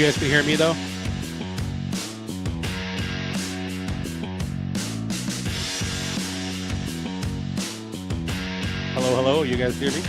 You guys can hear me though? Hello, hello. You guys hear me?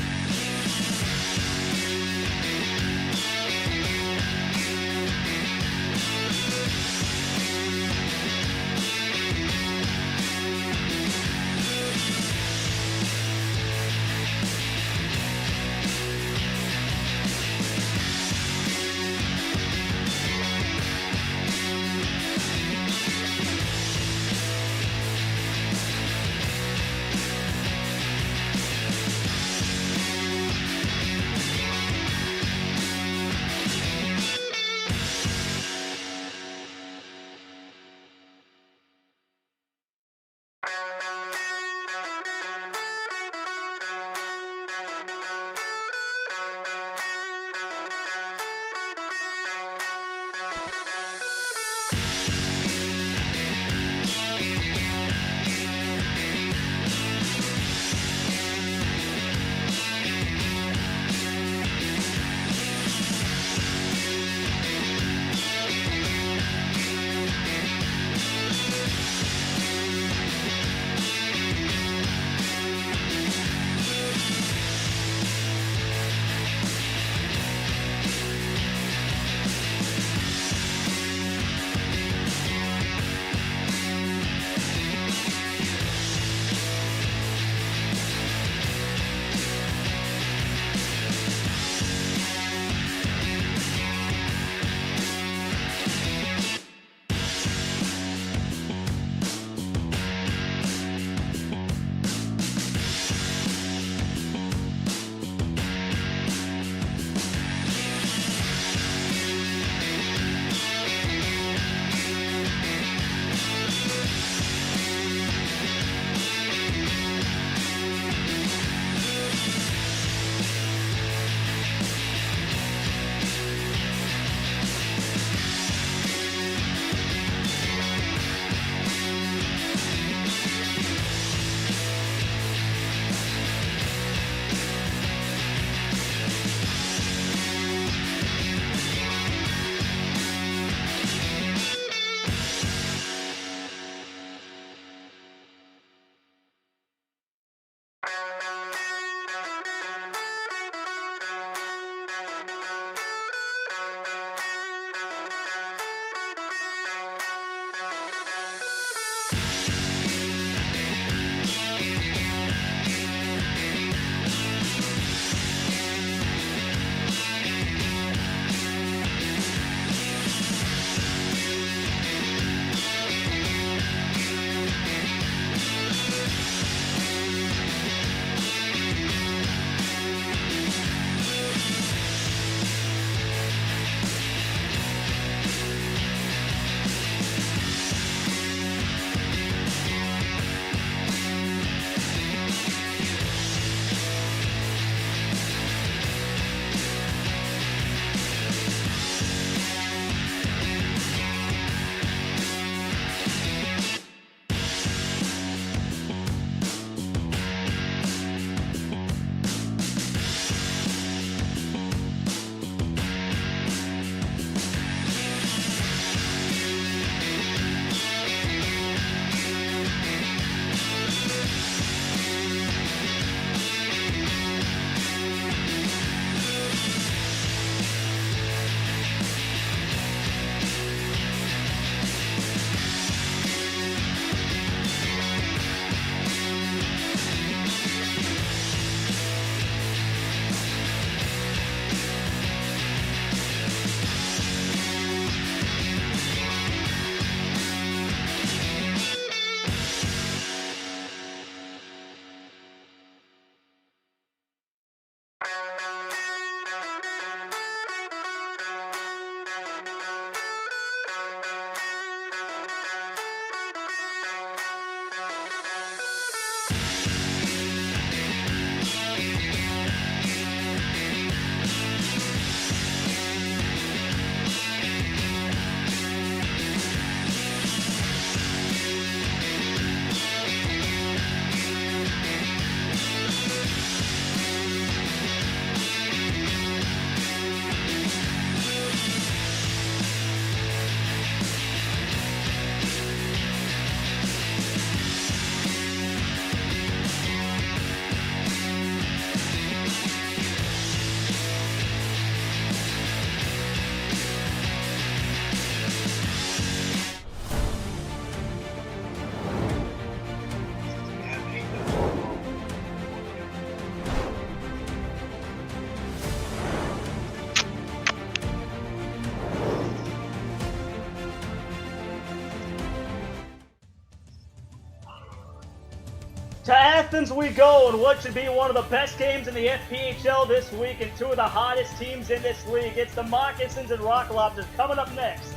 To Athens we go, and what should be one of the best games in the FPHL this week, and two of the hottest teams in this league. It's the Moccasins and Lobsters coming up next.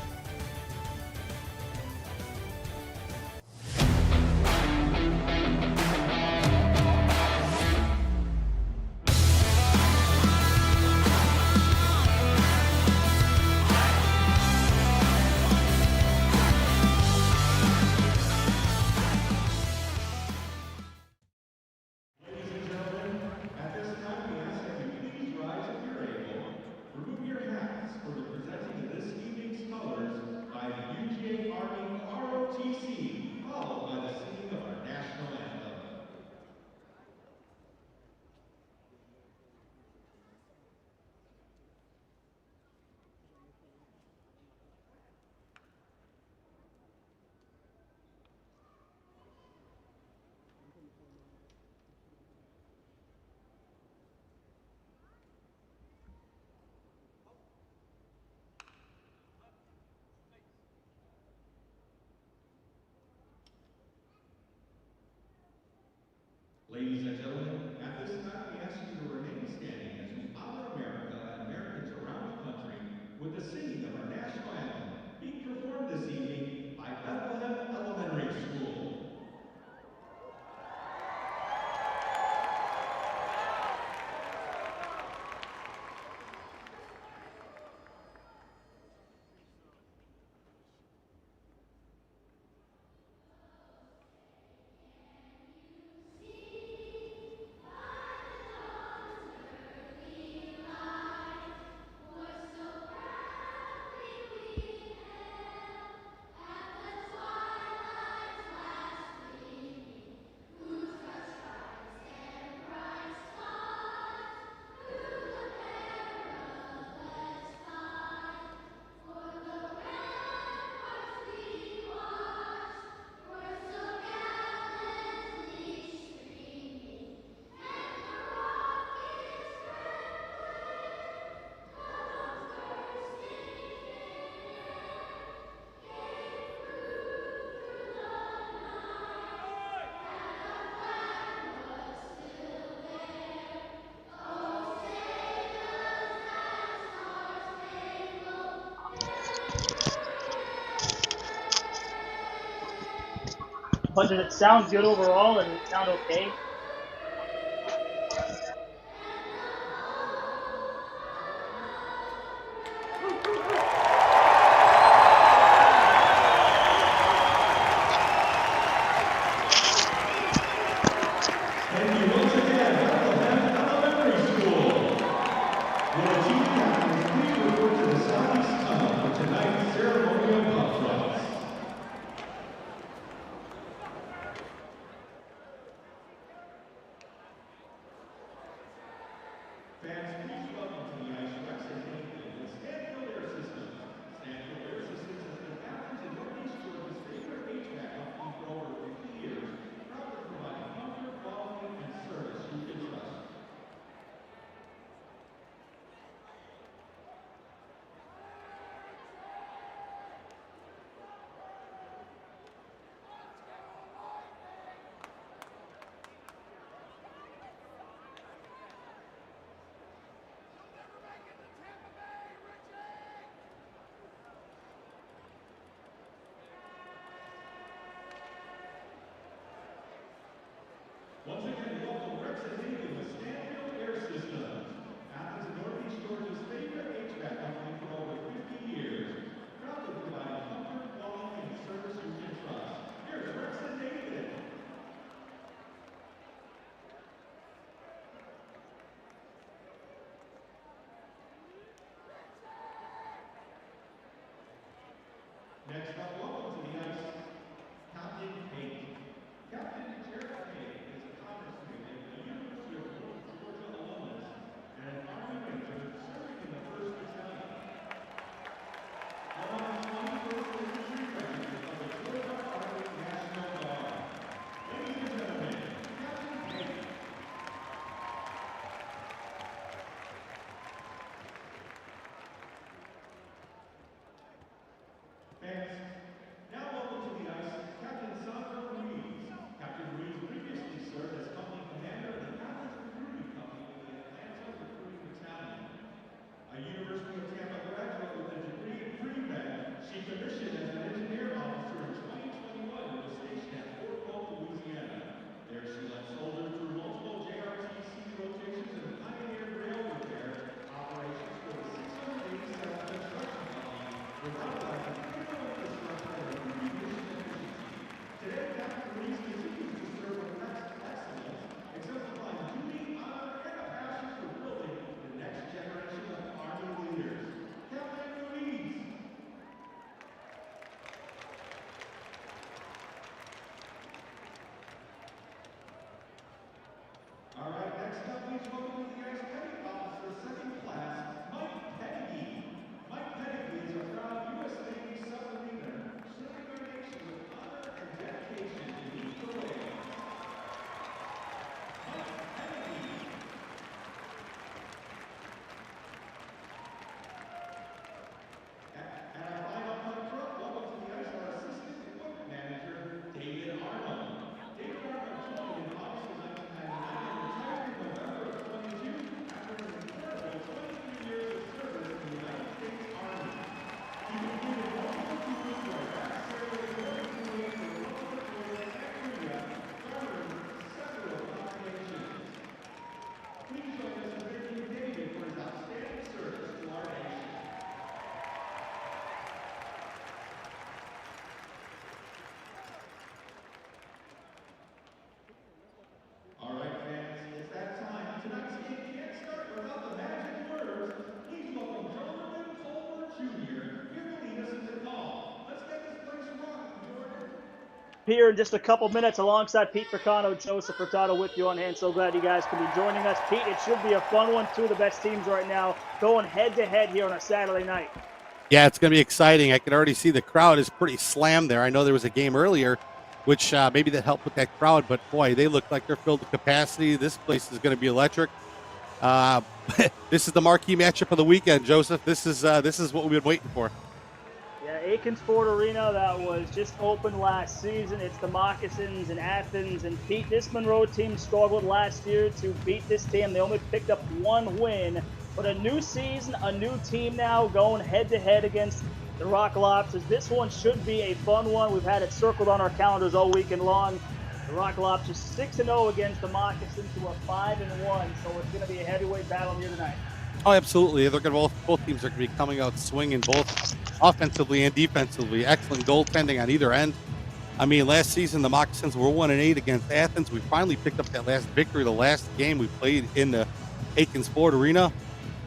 Ladies and gentlemen, at this time we ask you to remain standing as we honor America and Americans around the country with the singing of our national anthem, being performed this evening by Bethlehem Elementary School. But did it sound good overall, and it sound okay? Thank you once again, Bethlehem Elementary School. Will the team captains please report to the southeast tunnel for tonight's ceremonial puck drops. Fans, please welcome to the ice Rex and Hayfield with Stanfield Air Systems. Stanfield Air Systems has been Athens and Northeast Georgia's favorite HVAC company for over 50 years, proudly providing comfort, quality, and service you can trust. here in just a couple minutes alongside Pete Fricano, Joseph Furtado with you on hand. So glad you guys could be joining us. Pete, it should be a fun one. Two of the best teams right now going head-to-head here on a Saturday night. Yeah, it's going to be exciting. I can already see the crowd is pretty slammed there. I know there was a game earlier, which maybe that helped with that crowd, but boy, they look like they're filled to capacity. This place is going to be electric. This is the marquee matchup of the weekend, Joseph. This is what we've been waiting for. Yeah, Athens Ford Arena that was just opened last season. It's the Moccasins in Athens. And Pete, this Monroe team struggled last year to beat this team. They only picked up one win. But a new season, a new team now going head-to-head against the Rock Lobsters. This one should be a fun one. We've had it circled on our calendars all weekend long. The Rock Lobsters 6-0 against the Moccasins, who are 5-1. So it's going to be a heavyweight battle here tonight. Oh, absolutely. They're going to both teams are going to be coming out swinging, both offensively and defensively. Excellent goaltending on either end. I mean, last season the Moccasins were 1-8 against Athens. We finally picked up that last victory, the last game we played in the Athens Ford Arena.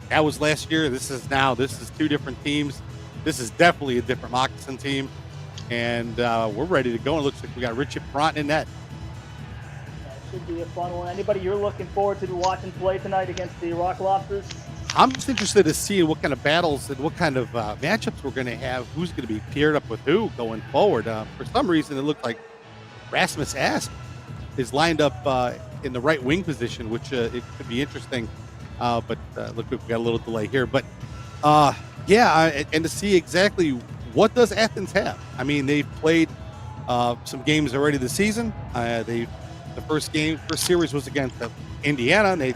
That was last year. This is two different teams. This is definitely a different Moccasin team, and we're ready to go. And it looks like we got Richie Perrant in net. That should be a fun one. Anybody you're looking forward to watching play tonight against the Rock Lobsters? I'm just interested to see what kind of battles and what kind of matchups we're going to have. Who's going to be paired up with who going forward? For some reason, it looked like Rasmus Asp is lined up in the right wing position, which it could be interesting. But look, we've got a little delay here. But and to see exactly what does Athens have. I mean, they've played some games already this season. The first series was against Indiana, and they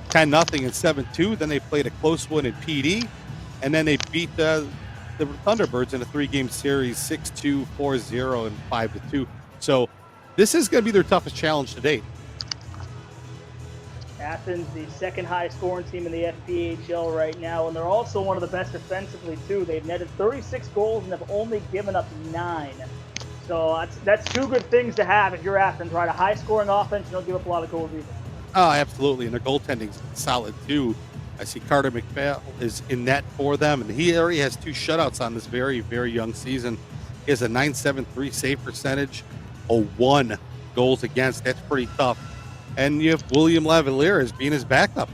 10-0 and 7-2. Then they played a close one in PD, and then they beat the Thunderbirds in a 3-game series, 6-2, 4-0, and 5-2. So this is going to be their toughest challenge to date. Athens, the second highest scoring team in the FPHL right now, and they're also one of the best defensively too. They've netted 36 goals and have only given up 9. So that's two good things to have if you're Athens, right? A high-scoring offense, you don't give up a lot of goals either. Oh, absolutely, and their goaltending's solid too. I see Carter McPhail is in net for them, and he already has 2 shutouts on this very, very young season. He has a .973 save percentage, a 1 goals against. That's pretty tough. And you have William Lavalier as being his backup.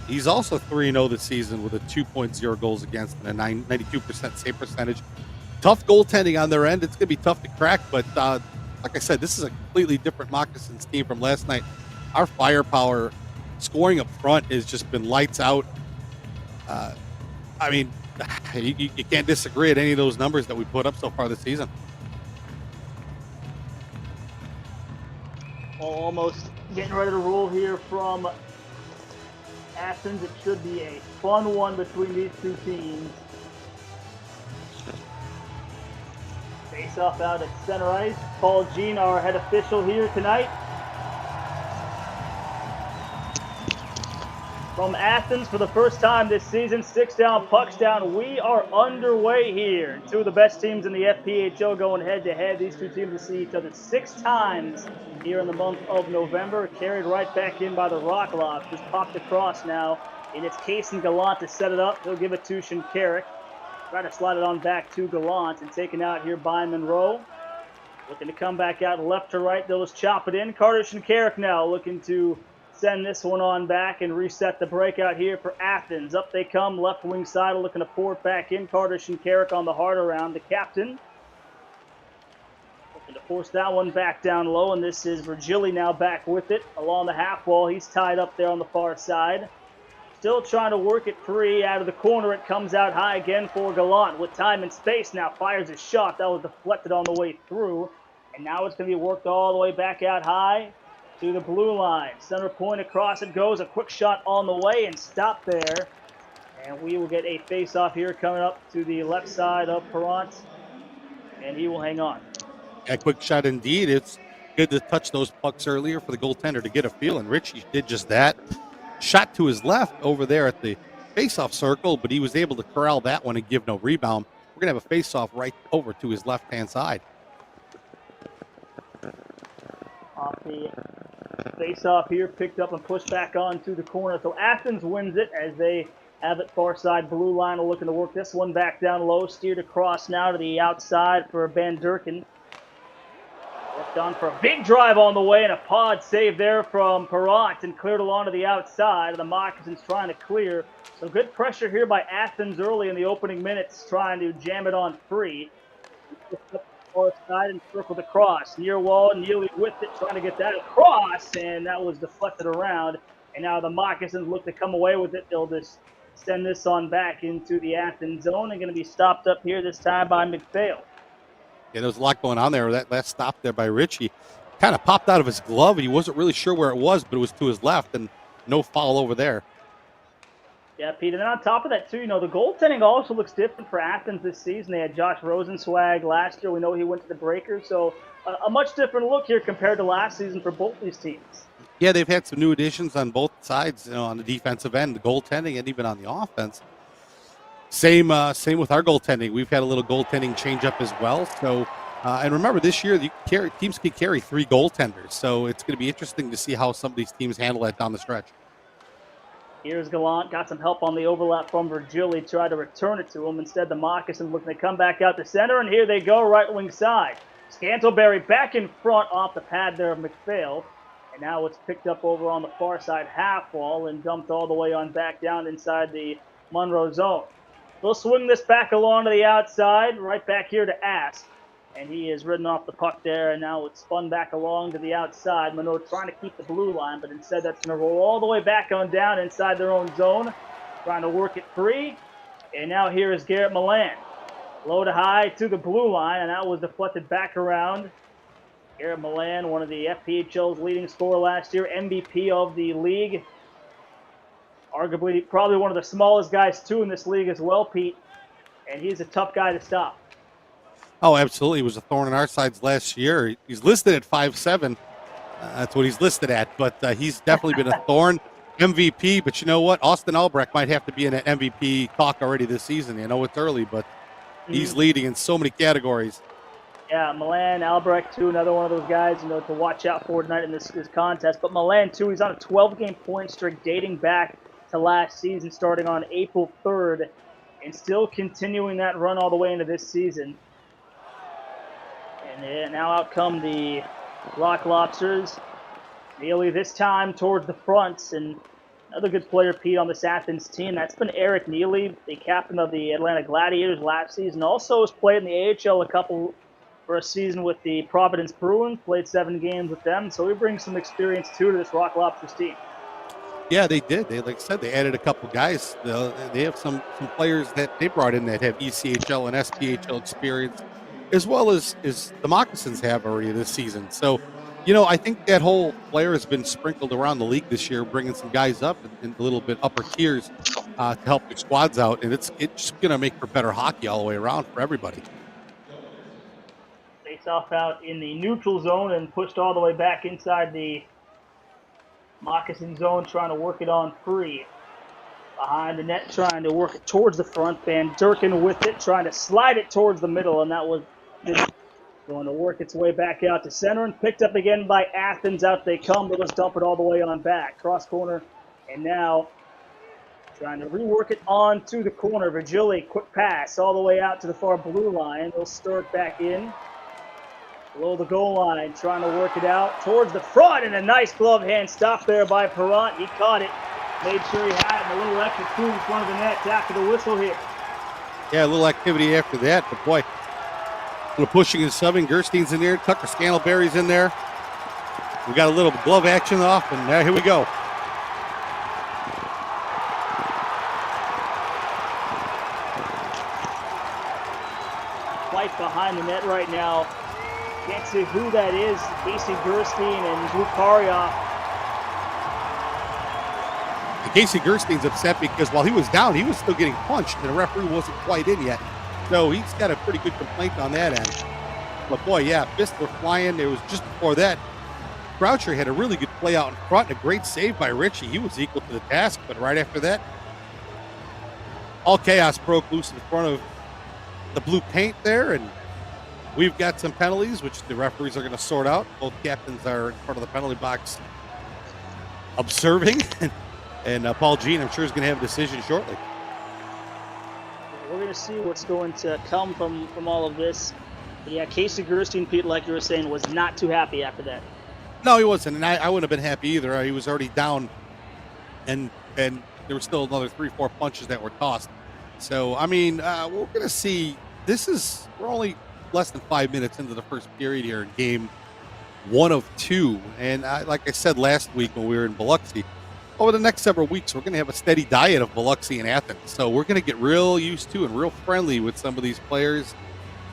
He's also 3-0 this season with a 2.0 goals against and a 92% save percentage. Tough goaltending on their end. It's going to be tough to crack, but like I said, this is a completely different Moccasins team from last night. Our firepower, scoring up front, has just been lights out. I mean, you can't disagree at any of those numbers that we put up so far this season. Well, almost getting ready to roll here from Athens. It should be a fun one between these two teams. Face off out at center ice. Paul Jean, our head official here tonight. From Athens for the first time this season, 6 down, pucks down. We are underway here. 2 of the best teams in the FPHL going head-to-head. These two teams will see each other 6 times here in the month of November. Carried right back in by the Rock Lobsters. Popped across now. And it's Casey Gallant to set it up. He'll give it to Shinkarik. Try to slide it on back to Gallant and taken out here by Monroe. Looking to come back out left to right. They'll just chop it in. Carter Shinkarik now looking to send this one on back and reset the breakout here for Athens. Up they come, left wing side, looking to pour it back in. Carter Shinkarik on the hard around, the captain. Looking to force that one back down low, and this is Virgili now back with it along the half wall. He's tied up there on the far side. Still trying to work it free out of the corner. It comes out high again for Gallant with time and space now. Fires a shot. That was deflected on the way through. And now it's going to be worked all the way back out high to the blue line. Center point across it goes. A quick shot on the way and stop there. And we will get a face-off here coming up to the left side of Perrant. And he will hang on. A quick shot indeed. It's good to touch those pucks earlier for the goaltender to get a feel, and Richie did just that. Shot to his left over there at the face-off circle, but he was able to corral that one and give no rebound. We're going to have a face-off right over to his left-hand side. Off the face-off here, picked up and pushed back onto the corner. So Athens wins it as they have it far side blue line. Looking to work this one back down low. Steered across now to the outside for Van Durken. Locked on for a big drive on the way, and a pod save there from Perrant and cleared along to the outside. The Moccasins trying to clear. So good pressure here by Athens early in the opening minutes, trying to jam it on free. Far side and circled across. Near wall, Neely with it, trying to get that across, and that was deflected around. And now the Moccasins look to come away with it. They'll just send this on back into the Athens zone and going to be stopped up here this time by McPhail. Yeah, there was a lot going on there. That stop there by Richie kind of popped out of his glove. He wasn't really sure where it was, but it was to his left, and no foul over there. Yeah, Pete, and then on top of that, too, the goaltending also looks different for Athens this season. They had Josh Rosenswag last year. We know he went to the Breakers, so a much different look here compared to last season for both these teams. Yeah, they've had some new additions on both sides, on the defensive end, the goaltending, and even on the offense. Same with our goaltending. We've had a little goaltending change up as well. So, and remember, this year teams can carry 3 goaltenders. So it's going to be interesting to see how some of these teams handle that down the stretch. Here's Gallant, got some help on the overlap from Virgili, tried to return it to him. Instead, the Moccasins looking to come back out to center, and here they go, right wing side. Scantleberry back in front off the pad there of McPhail. And now it's picked up over on the far side half wall and dumped all the way on back down inside the Monroe zone. They'll swing this back along to the outside, right back here to Asp. And he has ridden off the puck there, and now it's spun back along to the outside. Monroe trying to keep the blue line, but instead that's going to roll all the way back on down inside their own zone, trying to work it free. And now here is Garrett Milan. Low to high to the blue line, and that was deflected back around. Garrett Milan, one of the FPHL's leading scorer last year, MVP of the league. Arguably, probably one of the smallest guys, too, in this league as well, Pete. And he's a tough guy to stop. Oh, absolutely. He was a thorn in our sides last year. He's listed at 5'7". That's what he's listed at. But he's definitely been a thorn. MVP. But you know what? Austin Albrecht might have to be in an MVP talk already this season. It's early, but he's leading in so many categories. Yeah, Milan, Albrecht, too, another one of those guys, to watch out for tonight in this contest. But Milan, too, he's on a 12-game point streak dating back to last season, starting on April 3rd, and still continuing that run all the way into this season. And now out come the Rock Lobsters. Neely this time towards the front, and another good player, Pete, on this Athens team. That's been Eric Neely, the captain of the Atlanta Gladiators last season. Also has played in the AHL for a season with the Providence Bruins, played 7 games with them. So he brings some experience, too, to this Rock Lobsters team. Yeah, they did. Like I said, they added a couple guys. They have some players that they brought in that have ECHL and SPHL experience, as well as the Moccasins have already this season. So, I think that whole player has been sprinkled around the league this year, bringing some guys up in a little bit upper tiers to help their squads out. And it's going to make for better hockey all the way around for everybody. Face off out in the neutral zone and pushed all the way back inside the Moccasin zone, trying to work it on free. Behind the net, trying to work it towards the front. Van Durken with it, trying to slide it towards the middle, and that was going to work its way back out to center, and picked up again by Athens. Out they come, but let's dump it all the way on back. Cross corner, and now trying to rework it on to the corner. Virgili, quick pass all the way out to the far blue line. They'll stir it back in. Below the goal line, trying to work it out towards the front, and a nice glove hand stop there by Perrant. He caught it, made sure he had it, a little extra two in front of the net after the whistle here. Yeah, a little activity after that, but boy, a little pushing and subbing. Gerstein's in there, Tucker Scantleberry's in there. We got a little glove action off, and here we go. Fight behind the net right now. Can't see who that is. Casey Gerstein and Luke Karyoff. Casey Gerstein's upset because while he was down, he was still getting punched, and the referee wasn't quite in yet. So he's got a pretty good complaint on that end. But boy, yeah, fists were flying. It was just before that. Croucher had a really good play out in front and a great save by Richie. He was equal to the task, but right after that, all chaos broke loose in front of the blue paint there, and we've got some penalties, which the referees are going to sort out. Both captains are in front of the penalty box observing. And Paul Jean, I'm sure, is going to have a decision shortly. We're going to see what's going to come from all of this. Yeah, Casey Gerstein, Pete, like you were saying, was not too happy after that. No, he wasn't, and I wouldn't have been happy either. He was already down, and there were still another 3-4 punches that were tossed. So I mean, we're gonna see. We're only less than 5 minutes into the first period here in game 1 of 2, and like I said last week when we were in Biloxi, over the next several weeks we're gonna have a steady diet of Biloxi and Athens. So we're gonna get real used to and real friendly with some of these players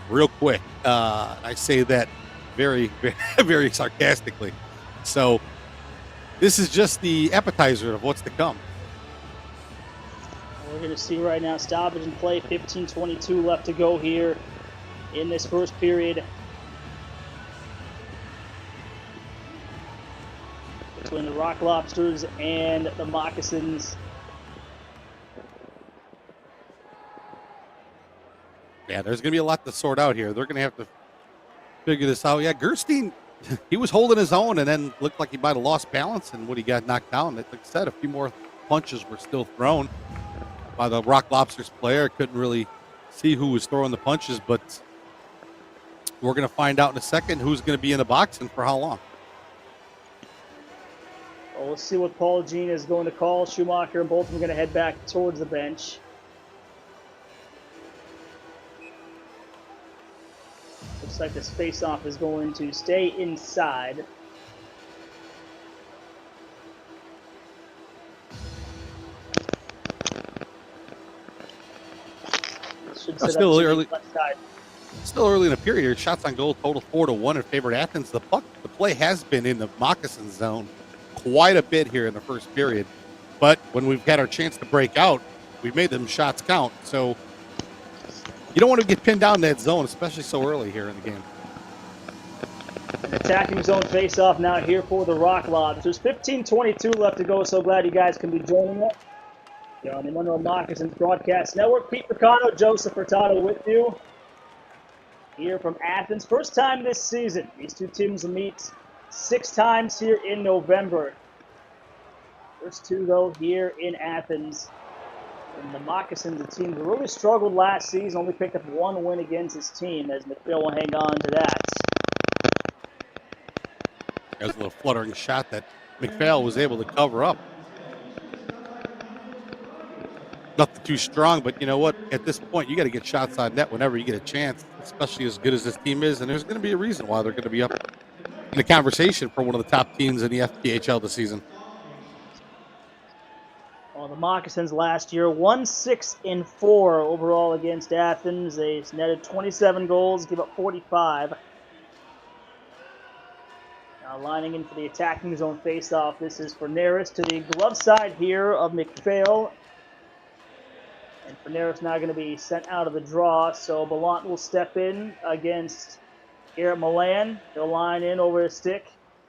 real quick. I say that very, very, very sarcastically. So this is just the appetizer of what's to come. We're going to see right now stoppage in play, 15:22 left to go here in this first period. Between the Rock Lobsters and the Moccasins. Yeah, there's going to be a lot to sort out here. They're going to have to figure this out. Yeah, Gerstein, he was holding his own and then looked like he might have lost balance, and when he got knocked down, like I said, a few more punches were still thrown by the Rock Lobsters player. Couldn't really see who was throwing the punches, but we're going to find out in a second who's going to be in the box and for how long. Well, we'll see what Paul Jean is going to call. Schumacher and Bolton are going to head back towards the bench. Looks like this face-off is going to stay inside. Still early in the period here. Shots on goal total 4-1 in favor of Athens. The play has been in the Moccasins zone quite a bit here in the first period, but when we've had our chance to break out, we've made them shots count. So you don't want to get pinned down in that zone, especially so early here in the game. An attacking zone face-off now here for the Rock Lobs. There's 15:22 left to go. So glad you guys can be joining us. You're on the Monroe Moccasins Broadcast Network. Pete Picano, Joseph Furtado with you. Here from Athens. First time this season. These two teams will meet 6 times here in November. First two, though, here in Athens. And the Moccasins, a team that really struggled last season, only picked up 1 win against his team, as McPhail will hang on to that. There's a little fluttering shot that McPhail was able to cover up. Nothing too strong, but you know what? At this point, you got to get shots on net whenever you get a chance, especially as good as this team is. And there's going to be a reason why they're going to be up in the conversation for one of the top teams in the FPHL this season. Well, the Moccasins last year won 6-4 overall against Athens. They netted 27 goals, gave up 45. Now lining in for the attacking zone faceoff. This is Ferneris to the glove side here of McPhail. And Ferneris now going to be sent out of the draw, so Ballant will step in against Garrett Milan. He'll line in over his stick,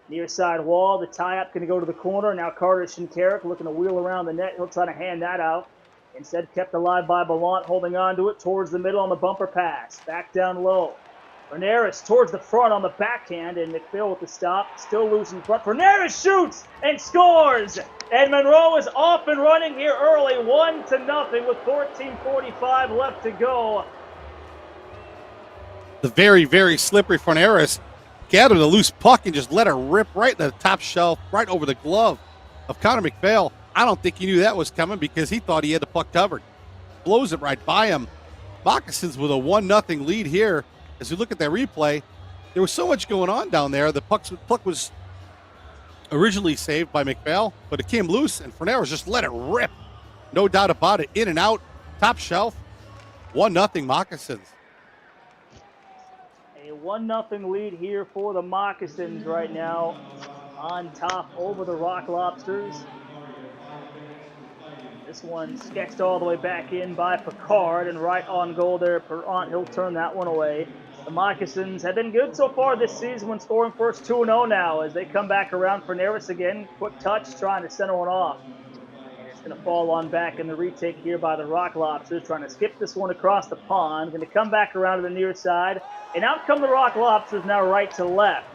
near side wall. The tie-up going to go to the corner. Now Carter Shinkarik looking to wheel around the net. He'll try to hand that out. Instead, kept alive by Ballant, holding on to it towards the middle on the bumper pass. Back down low. Ferneris towards the front on the backhand, and McPhail with the stop. Still loose in front. Ferneris shoots and scores! And Monroe is off and running here early, 1-0 with 14:45 left to go. The very, very slippery Ferneris gathered a loose puck and just let her rip right in the top shelf, right over the glove of Connor McPhail. I don't think he knew that was coming because he thought he had the puck covered. Blows it right by him. Moccasins with a 1-0 lead here. As we look at that replay, there was so much going on down there. The puck was originally saved by McPhail, but it came loose, and Ferneris just let it rip. No doubt about it. In and out, top shelf. 1-0 Moccasins. A 1-0 lead here for the Moccasins right now. On top over the Rock Lobsters. This one sketched all the way back in by Picard, and right on goal there, Perrant. He'll turn that one away. The Moccasins have been good so far this season when scoring first 2-0 now as they come back around for Ferneris again. Quick touch, trying to center one off. And it's going to fall on back in the retake here by the Rock Lobsters, trying to skip this one across the pond. Going to come back around to the near side. And out come the Rock Lobsters now right to left.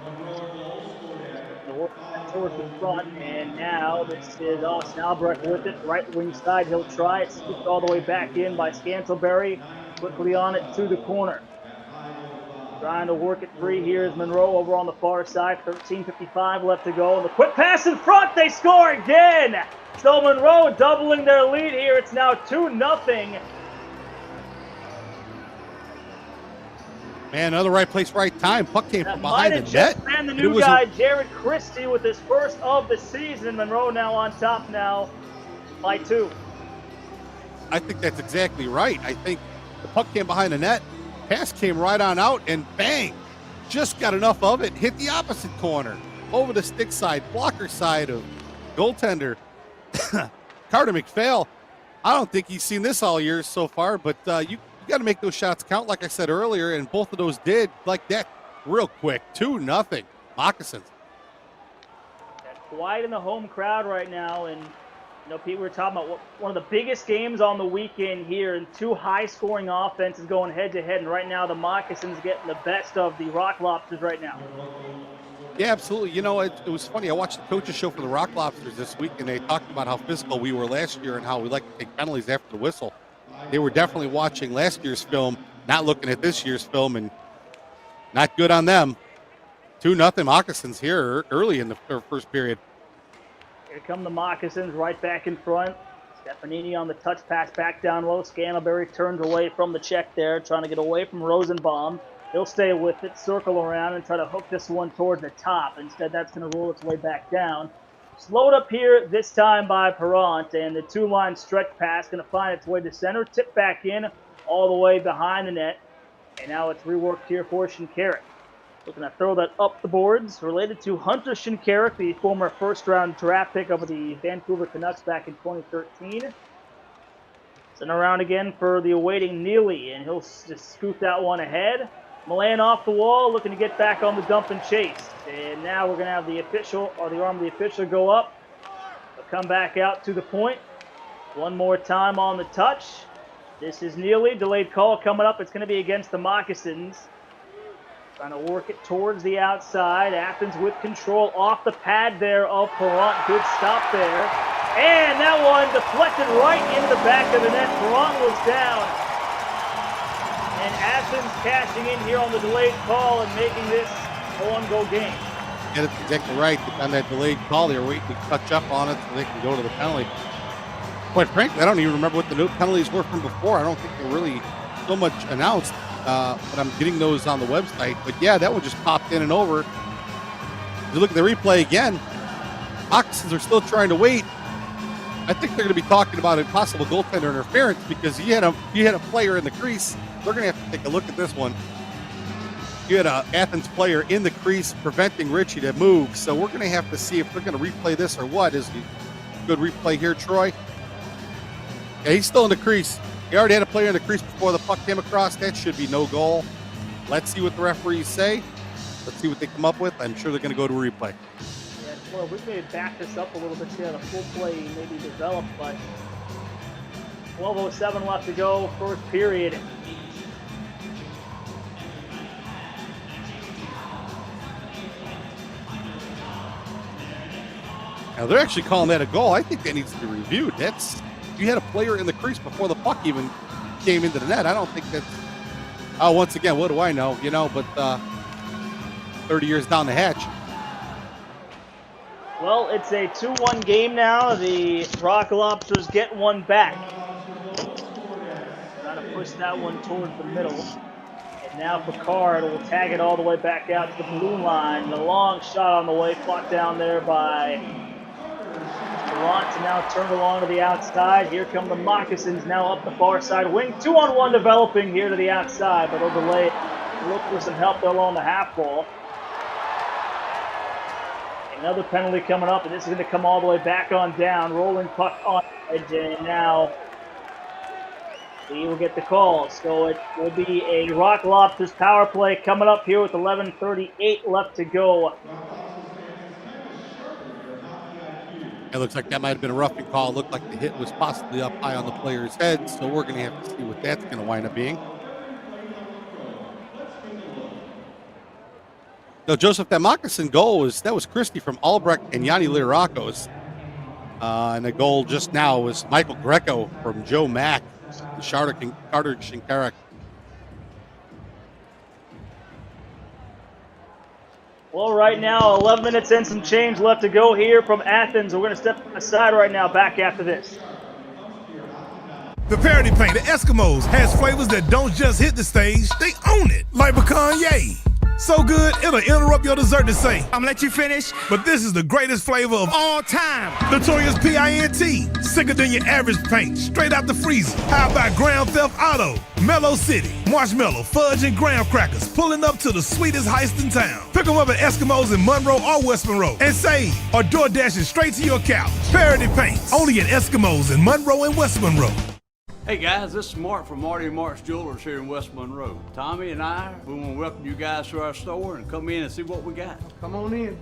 Towards the front, and now this is Austin Albrecht with it. Right wing side, he'll try it. Scooped all the way back in by Scantleberry. Quickly on it to the corner. Trying to work it free here is Monroe over on the far side. 13:55 left to go. And the quick pass in front. They score again. So Monroe doubling their lead here. It's now 2-0. Man, another right place, right time. Puck came That from might behind have the just net. been the new guy, Jared Christie, with his first of the season. Monroe now on top now by 2. I think that's exactly right. I think the puck came behind the net. Pass came right on out, and bang, just got enough of it. Hit the opposite corner, over the stick side, blocker side of goaltender Carter McPhail. I don't think he's seen this all year so far, but you got to make those shots count, like I said earlier, and both of those did like that real quick. 2-0 Moccasins. Quiet in the home crowd right now, and Pete, we were talking about one of the biggest games on the weekend here, and 2 high-scoring offenses going head-to-head, and right now the Moccasins getting the best of the Rock Lobsters right now. Yeah, absolutely. It was funny. I watched the coaches show for the Rock Lobsters this week, and they talked about how physical we were last year and how we like to take penalties after the whistle. They were definitely watching last year's film, not looking at this year's film, and not good on them. 2-0 Moccasins here early in the first period. Here come the Moccasins right back in front. Stefanini on the touch pass back down low. Scantlebury turns away from the check there, trying to get away from Rosenbaum. He'll stay with it, circle around, and try to hook this one toward the top. Instead, that's going to roll its way back down. Slowed up here this time by Perrant, and the 2-line stretch pass going to find its way to center. Tip back in all the way behind the net. And now it's reworked here for Shinkarik. Looking to throw that up the boards. Related to Hunter Shinkarik, the former first-round draft pick of the Vancouver Canucks back in 2013. Send around again for the awaiting Neely, and he'll just scoop that one ahead. Milan off the wall, looking to get back on the dump and chase. And now we're going to have the official, or the arm of the official, go up. They'll come back out to the point. One more time on the touch. This is Neely. Delayed call coming up. It's going to be against the Moccasins. Trying to work it towards the outside. Athens with control off the pad there of Perrant. Good stop there. And that one deflected right into the back of the net. Perrant was down. And Athens cashing in here on the delayed call and making this a one-goal game. Yeah, that's exactly right. On that delayed call, they were waiting to touch up on it so they can go to the penalty. Quite frankly, I don't even remember what the new penalties were from before. I don't think they're really so much announced. But I'm getting those on the website. But yeah, that one just popped in and over. If you look at the replay again, Moccasins are still trying to wait. I think they're going to be talking about a possible goaltender interference because you had a player in the crease. They're going to have to take a look at this one. You had an Athens player in the crease preventing Richie to move. So we're going to have to see if they're going to replay this or what. Is a good replay here, Troy? Yeah, he's still in the crease. He already had a player in the crease before the puck came across. That should be no goal. Let's see what the referees say. Let's see what they come up with. I'm sure they're going to go to a replay. Yeah, well, we may back this up a little bit, see how the full play maybe developed, but 12:07 left to go, first period. Now, they're actually calling that a goal. I think that needs to be reviewed. You had a player in the crease before the puck even came into the net. I don't think that's... Oh, once again, what do I know? But 30 years down the hatch. Well, it's a 2-1 game now. The Rock Lobsters get one back. Trying to push that one towards the middle. And now Picard will tag it all the way back out to the blue line. The long shot on the way, fought down there by Perrant, now turned along to the outside. Here come the Moccasins now up the far side wing. 2-on-1 developing here to the outside, but they'll delay it. Look for some help there along the half wall. Another penalty coming up, and this is going to come all the way back on down. Rolling puck on edge, and now we will get the call. So it will be a Rock Lobsters power play coming up here with 11:38 left to go. It looks like that might have been a roughing call. It looked like the hit was possibly up high on the player's head, so we're going to have to see what that's going to wind up being. No, Joseph, that Moccasin goal was Christie from Albrecht and Yanni Lirakos. And the goal just now was Michael Greco from Joe Mack and Carter Shinkarik. Well, right now, 11 minutes and some change left to go here from Athens. We're going to step aside right now, back after this. The parody paint, the Eskimos, has flavors that don't just hit the stage, they own it. Like pecan yay. So good, it'll interrupt your dessert to say, I'm gonna let you finish, but this is the greatest flavor of all time. Notorious P.I.N.T. Sicker than your average paint, straight out the freezer. How about Grand Theft Auto? Mellow City, marshmallow, fudge, and graham crackers, pulling up to the sweetest heist in town. Pick them up at Eskimos in Monroe or West Monroe and save, or door dashing straight to your couch. Parody paints, only at Eskimos in Monroe and West Monroe. Hey guys, this is Mark from Marty and Mark's Jewelers here in West Monroe. Tommy and I, we want to welcome you guys to our store and come in and see what we got. Come on in.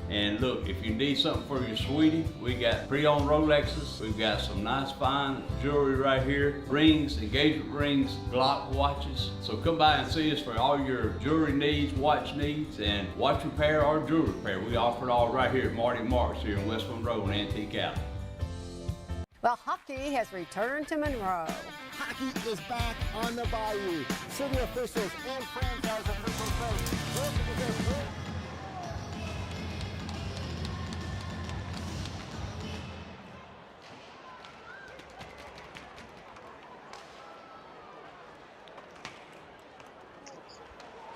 And look, if you need something for your sweetie, we got pre-owned Rolexes. We've got some nice fine jewelry right here. Rings, engagement rings, Glock watches. So come by and see us for all your jewelry needs, watch needs, and watch repair or jewelry repair. We offer it all right here at Marty and Mark's here in West Monroe and Antique Alley. Well, hockey has returned to Monroe. Hockey is back on the Bayou. City officials and franchise officials say this is a win.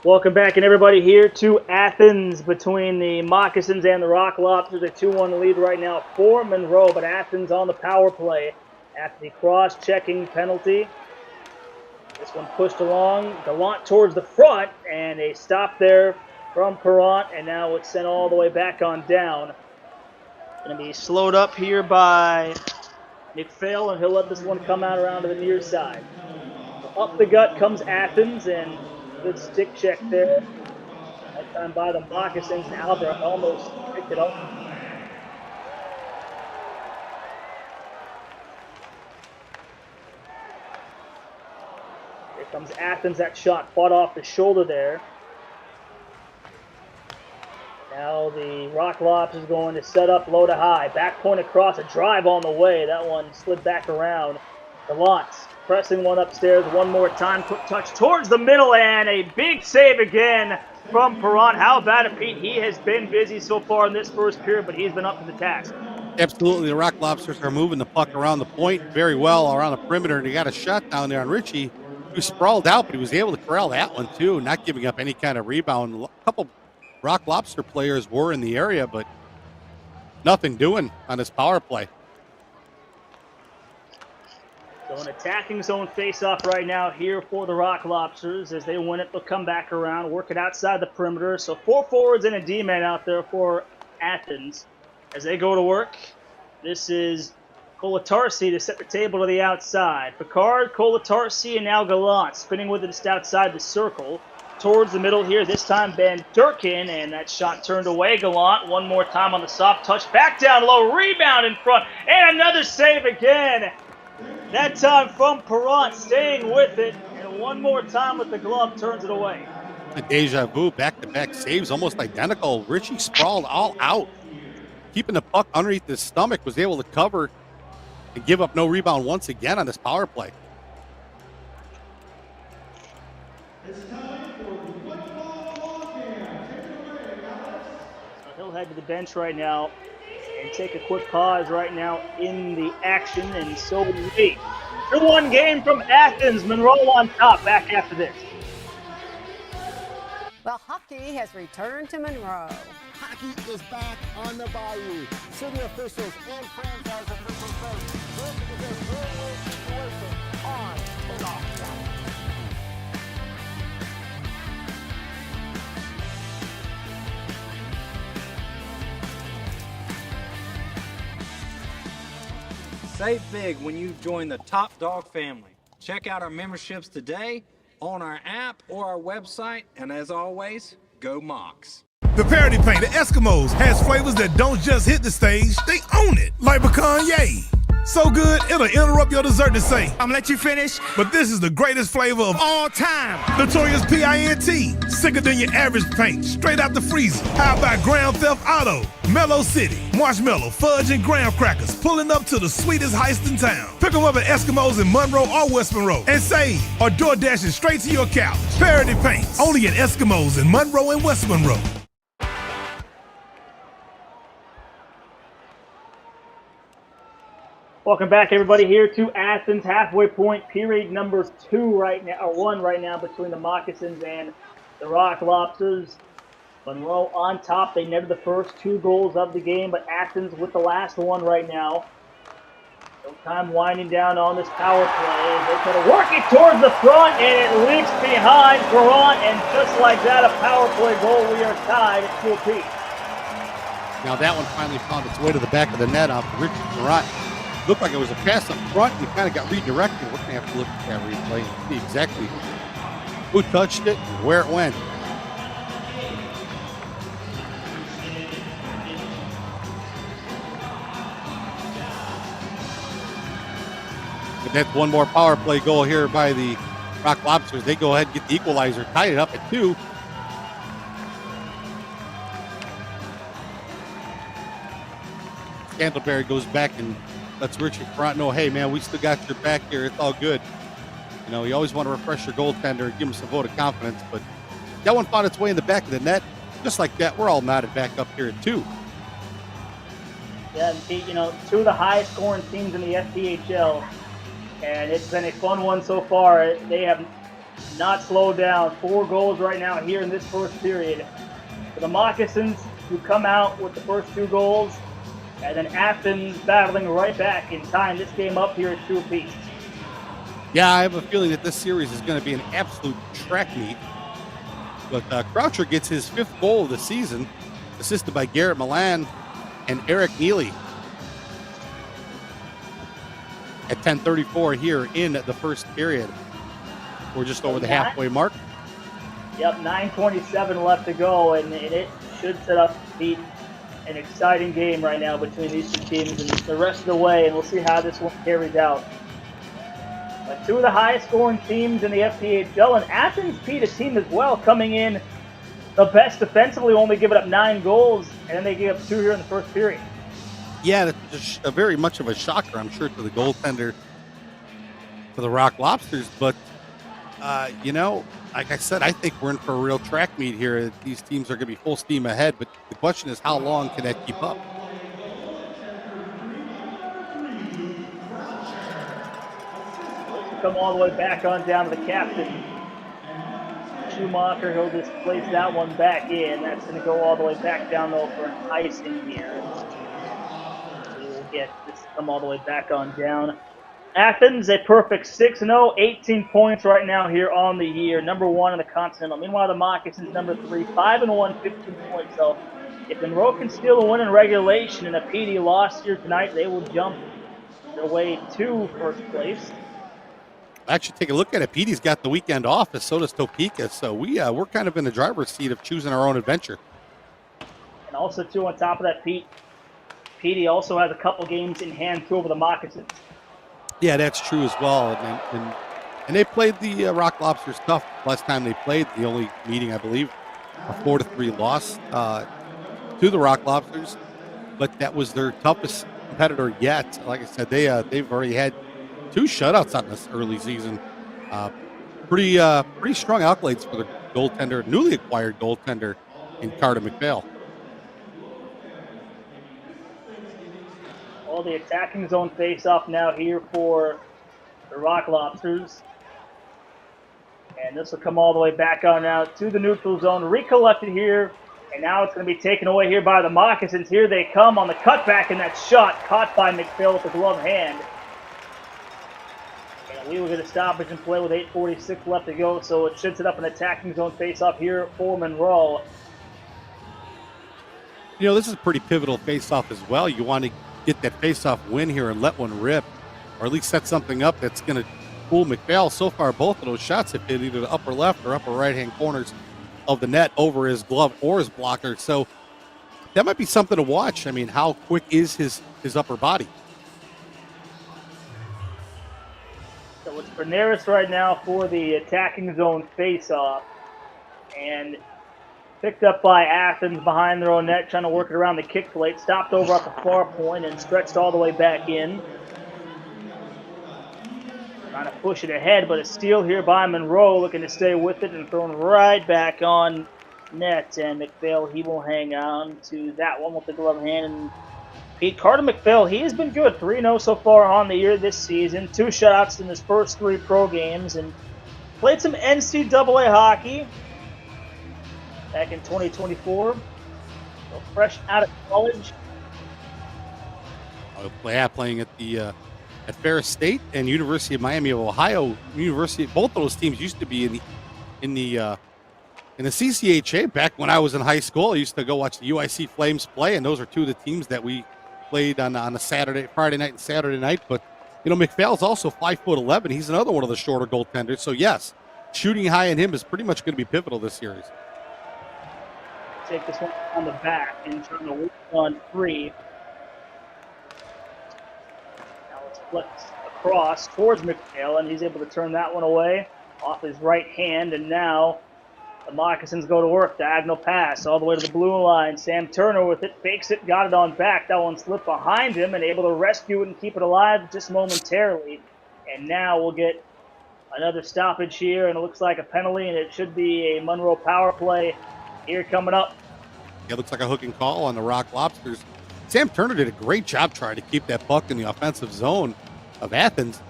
Welcome back, and everybody here to Athens between the Moccasins and the Rock Lobsters. A 2-1 lead right now for Monroe, but Athens on the power play after the cross-checking penalty. This one pushed along, Gallant towards the front, and a stop there from Perrant, and now it's sent all the way back on down. Going to be slowed up here by McPhail, and he'll let this one come out around to the near side. So up the gut comes Athens, and good stick check there. That time by the Moccasins, and Albert almost picked it up. Here comes Athens. That shot fought off the shoulder there. Now the Rock Lobsters is going to set up low to high. Back point across, a drive on the way. That one slid back around. Gallant pressing one upstairs one more time. Quick touch towards the middle, and a big save again from Perrant. How about it, Pete? He has been busy so far in this first period, but he's been up to the task. Absolutely. The Rock Lobsters are moving the puck around the point very well around the perimeter, and he got a shot down there on Richie, who sprawled out, but he was able to corral that one too, not giving up any kind of rebound. A couple Rock Lobster players were in the area, but nothing doing on his power play. So an attacking zone face-off right now here for the Rock Lobsters. As they win it, they'll come back around, work it outside the perimeter. So 4 forwards and a D-man out there for Athens. As they go to work, this is Colatarsi to set the table to the outside. Picard, Colatarsi, and now Gallant spinning with it just outside the circle. Towards the middle here, this time Ben Durkin, and that shot turned away. Gallant one more time on the soft touch. Back down low, rebound in front, and another save again. That time from Perrant, staying with it, and one more time with the glove, turns it away. A deja vu, back-to-back saves, almost identical. Richie sprawled all out. Keeping the puck underneath his stomach, was able to cover and give up no rebound once again on this power play. It's time for the football ball game. Take it away, Alex. So he'll head to the bench right now and take a quick pause right now in the action, and so will we. 2-1 game from Athens. Monroe on top. Back after this. Well, hockey has returned to Monroe. Hockey is back on the Bayou. City officials and franchise officials say this is a win-win situation on and off the ice. Save big when you join the Top Dog family. Check out our memberships today on our app or our website, and as always, go Mocs. The parody paint, the Eskimos, has flavors that don't just hit the stage, they own it. Like pecan yay. So good, it'll interrupt your dessert to say, I'm gonna let you finish, but this is the greatest flavor of all time. Notorious P.I.N.T. Sicker than your average paint, straight out the freezer. How about Grand Theft Auto? Mellow City, marshmallow, fudge, and graham crackers, pulling up to the sweetest heist in town. Pick them up at Eskimos in Monroe or West Monroe, and save or door dashing straight to your couch. Parody Paints, only at Eskimos in Monroe and West Monroe. Welcome back, everybody, here to Athens halfway point, period number 2 right now, or 1 right now, between the Moccasins and the Rock Lobsters. Monroe on top. They netted the first 2 goals of the game, but Athens with the last one right now. No time winding down on this power play. They try to work it towards the front, and it leaks behind Perrant, and just like that, a power play goal. We are tied at 2 apiece. Now that one finally found its way to the back of the net off Richard Perrant. Looked like it was a pass up front, and it kind of got redirected. We're going to have to look at that replay and see exactly who touched it and where it went. But that's one more power play goal here by the Rock Lobsters. They go ahead and get the equalizer, tied it up at 2. Scantleberry goes back and lets Richard Perrant know, hey, man, we still got your back here. It's all good. You know, you always want to refresh your goaltender and give him some vote of confidence. But that one found its way in the back of the net. Just like that, we're all knotted back up here at 2. Yeah, and Pete, you know, 2 of the highest scoring teams in the FPHL. And it's been a fun one so far. They have not slowed down. 4 goals right now here in this first period. For the Moccasins, who come out with the first 2 goals, and then Athens battling right back in tying this game up here at 2 apiece. Yeah, I have a feeling that this series is going to be an absolute track meet. But Croucher gets his 5th goal of the season, assisted by Garrett Milan and Eric Neely. At 10:34 here in the first period. We're just over the halfway mark. Yep, 9:27 left to go, and it should set up Pete an exciting game right now between these 2 teams and the rest of the way, and we'll see how this one carries out. But 2 of the highest scoring teams in the FPHL, and Athens, Pete, a team as well, coming in the best defensively, only giving up 9 goals, and then they gave up 2 here in the first period. Yeah, that's a very much of a shocker, I'm sure, to the goaltender for the Rock Lobsters. But, you know, like I said, I think we're in for a real track meet here. These teams are going to be full steam ahead, but the question is, how long can that keep up? Come all the way back on down to the captain. Schumacher, he'll just place that one back in. That's going to go all the way back down, though, for an icing here. So we'll get this to come all the way back on down. Athens, a perfect 6-0, 18 points right now here on the year. Number 1 in the Continental. Meanwhile, the Moccasins, number 3, 5-1, 15 points. So if Monroe can steal a win in regulation and a PD loss here tonight, they will jump their way to first place. Actually, take a look at it. PD's got the weekend off, and so does Topeka. So we're kind of in the driver's seat of choosing our own adventure. And also, too, on top of that, PD also has a couple games in hand, too, over the Moccasins. Yeah, that's true as well. And they played the Rock Lobsters tough last time they played. The only meeting, I believe, a 4-3 loss to the Rock Lobsters. But that was their toughest competitor yet. Like I said, they've already had 2 shutouts on this early season. Pretty strong accolades for the goaltender, newly acquired goaltender in Carter McPhail. All the attacking zone face-off now here for the Rock Lobsters. And this will come all the way back on now to the neutral zone, recollected here, and now it's going to be taken away here by the Moccasins. Here they come on the cutback, and that shot caught by McPhail with the glove hand. And we will get a stoppage in play with 8:46 left to go, so it should set up an attacking zone face-off here for Monroe. You know, this is a pretty pivotal face-off as well. You want to get that face-off win here and let one rip, or at least set something up that's going to fool McPhail. So far, both of those shots have hit either the upper left or upper right-hand corners of the net over his glove or his blocker. So that might be something to watch. I mean, how quick is his upper body? So it's Berneris right now for the attacking zone face-off. And picked up by Athens behind their own net, trying to work it around the kick plate. Stopped over at the far point and stretched all the way back in. Trying to push it ahead, but a steal here by Monroe, looking to stay with it and thrown right back on net. And McPhail, he will hang on to that one with the glove hand. And Pete Carter McPhail, he has been good. 3-0 so far on the year this season. 2 shutouts in his first 3 pro games. And played some NCAA hockey back in 2024. So fresh out of college. Playing at the at Ferris State and University of Miami of Ohio. Both of those teams used to be in the CCHA. Back when I was in high school, I used to go watch the UIC Flames play, and those are 2 of the teams that we played on a Friday night and Saturday night. But McPhail's also 5'11". He's another one of the shorter goaltenders. So yes, shooting high in him is pretty much going to be pivotal this series. Take this one on the back and trying to work on 3. Now it's flipped across towards McPhail, and he's able to turn that one away off his right hand. And now the Moccasins go to work. Diagonal pass all the way to the blue line. Sam Turner with it, fakes it, got it on back. That one slipped behind him and able to rescue it and keep it alive just momentarily. And now we'll get another stoppage here, and it looks like a penalty, and it should be a Monroe power play here coming up. Yeah, it looks like a hook and call on the Rock Lobsters. Sam Turner did a great job trying to keep that puck in the offensive zone of Athens.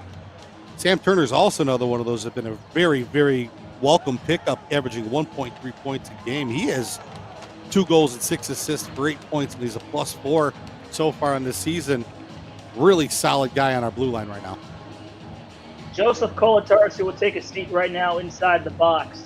Sam Turner is also another one of those that have been a very, very welcome pickup, averaging 1.3 points a game. He has 2 goals and 6 assists for 8 points, and he's a +4 so far in this season. Really solid guy on our blue line right now. Joseph Kolatarski will take a seat right now inside the box.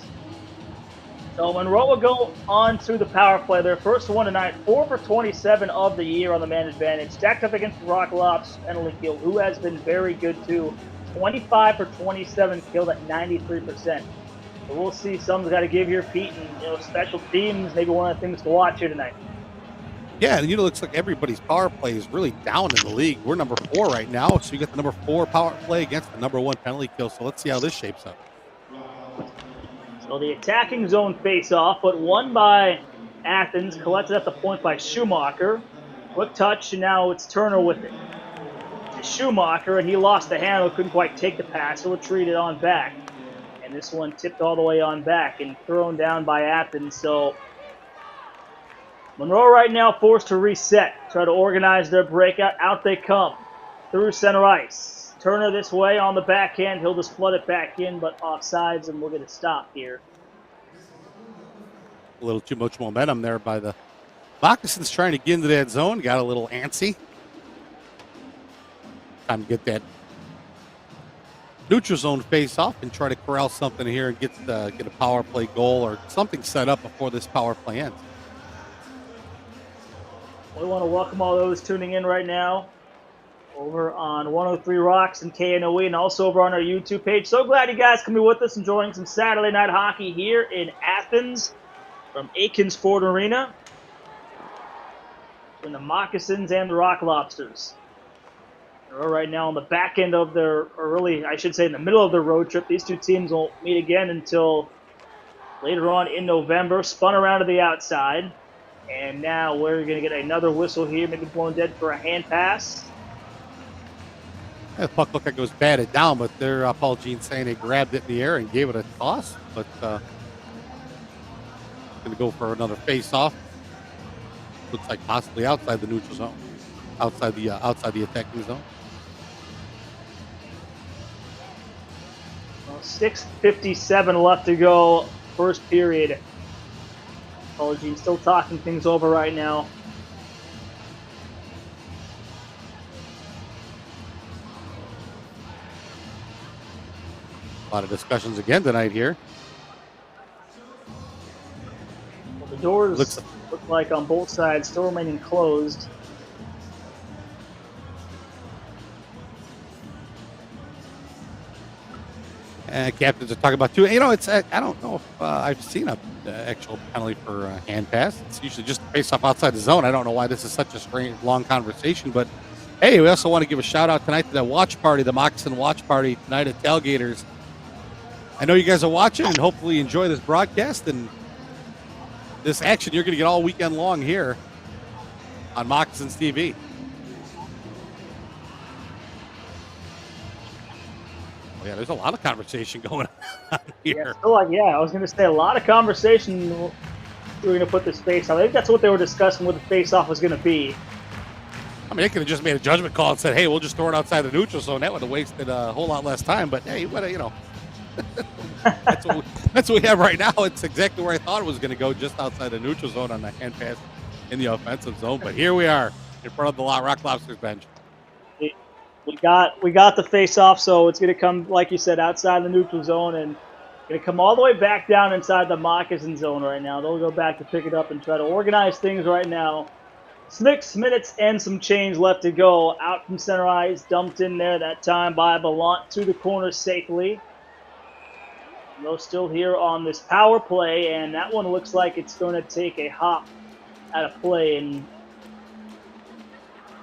So Monroe will go on to the power play. Their first one tonight, 4 for 27 of the year on the man advantage. Stacked up against the Rock Lobs penalty kill, who has been very good too. 25 for 27 killed at 93%. So we'll see. Someone's got to give here, Pete, and special teams, maybe one of the things to watch here tonight. Yeah, and it looks like everybody's power play is really down in the league. We're number 4 right now, so you got the number 4 power play against the number 1 penalty kill. So let's see how this shapes up. So the attacking zone face-off, but won by Athens, collected at the point by Schumacher. Quick touch, and now it's Turner with it. To Schumacher, and he lost the handle, couldn't quite take the pass, so retreated on back. And this one tipped all the way on back and thrown down by Athens. So Monroe right now forced to reset, try to organize their breakout. Out they come through center ice. Turner this way on the backhand. He'll just flood it back in, but offsides, and we'll get a stop here. A little too much momentum there by the Moccasins trying to get into that zone. Got a little antsy. Time to get that neutral zone face off and try to corral something here and get a power play goal or something set up before this power play ends. We want to welcome all those tuning in right now over on 103 Rocks and KNOE, and also over on our YouTube page. So glad you guys can be with us, enjoying some Saturday night hockey here in Athens from Aikens Ford Arena between the Moccasins and the Rock Lobsters. They're right now on the back end of their, or really, I should say, in the middle of their road trip. These 2 teams won't meet again until later on in November. Spun around to the outside, and now we're going to get another whistle here, maybe blown dead for a hand pass. The puck looked like it was batted down, but there, Paul Jean saying they grabbed it in the air and gave it a toss. But going to go for another face-off. Looks like possibly outside the neutral zone, outside the attacking zone. 6:57 left to go, first period. Paul Jean still talking things over right now. A lot of discussions again tonight here. Well, the doors look like on both sides still remaining closed. Captains are talking about too. It's I don't know if I've seen a actual penalty for hand pass. It's usually just face off outside the zone. I don't know why this is such a strange long conversation, but Hey, we also want to give a shout out tonight to the watch party, the Moccasin watch party tonight at Tailgaters. I know you guys are watching and hopefully enjoy this broadcast and this action you're going to get all weekend long here on Moccasins TV. Oh, yeah, there's a lot of conversation going on here. Yeah, I was going to say a lot of conversation. We're going to put this face-off. I think that's what they were discussing, what the face-off was going to be. I mean, they could have just made a judgment call and said, hey, we'll just throw it outside the neutral zone. That would have wasted a whole lot less time. But, hey, that's what we have right now. It's exactly where I thought it was going to go, just outside the neutral zone on the hand pass in the offensive zone. But here we are in front of the Rock Lobsters bench. We got the face-off, so it's going to come, like you said, outside the neutral zone and going to come all the way back down inside the Moccasin zone right now. They'll go back to pick it up and try to organize things right now. 6 minutes and some change left to go. Out from center ice, dumped in there that time by Ballant to the corner safely. They're still here on this power play, and that one looks like it's going to take a hop out of play, and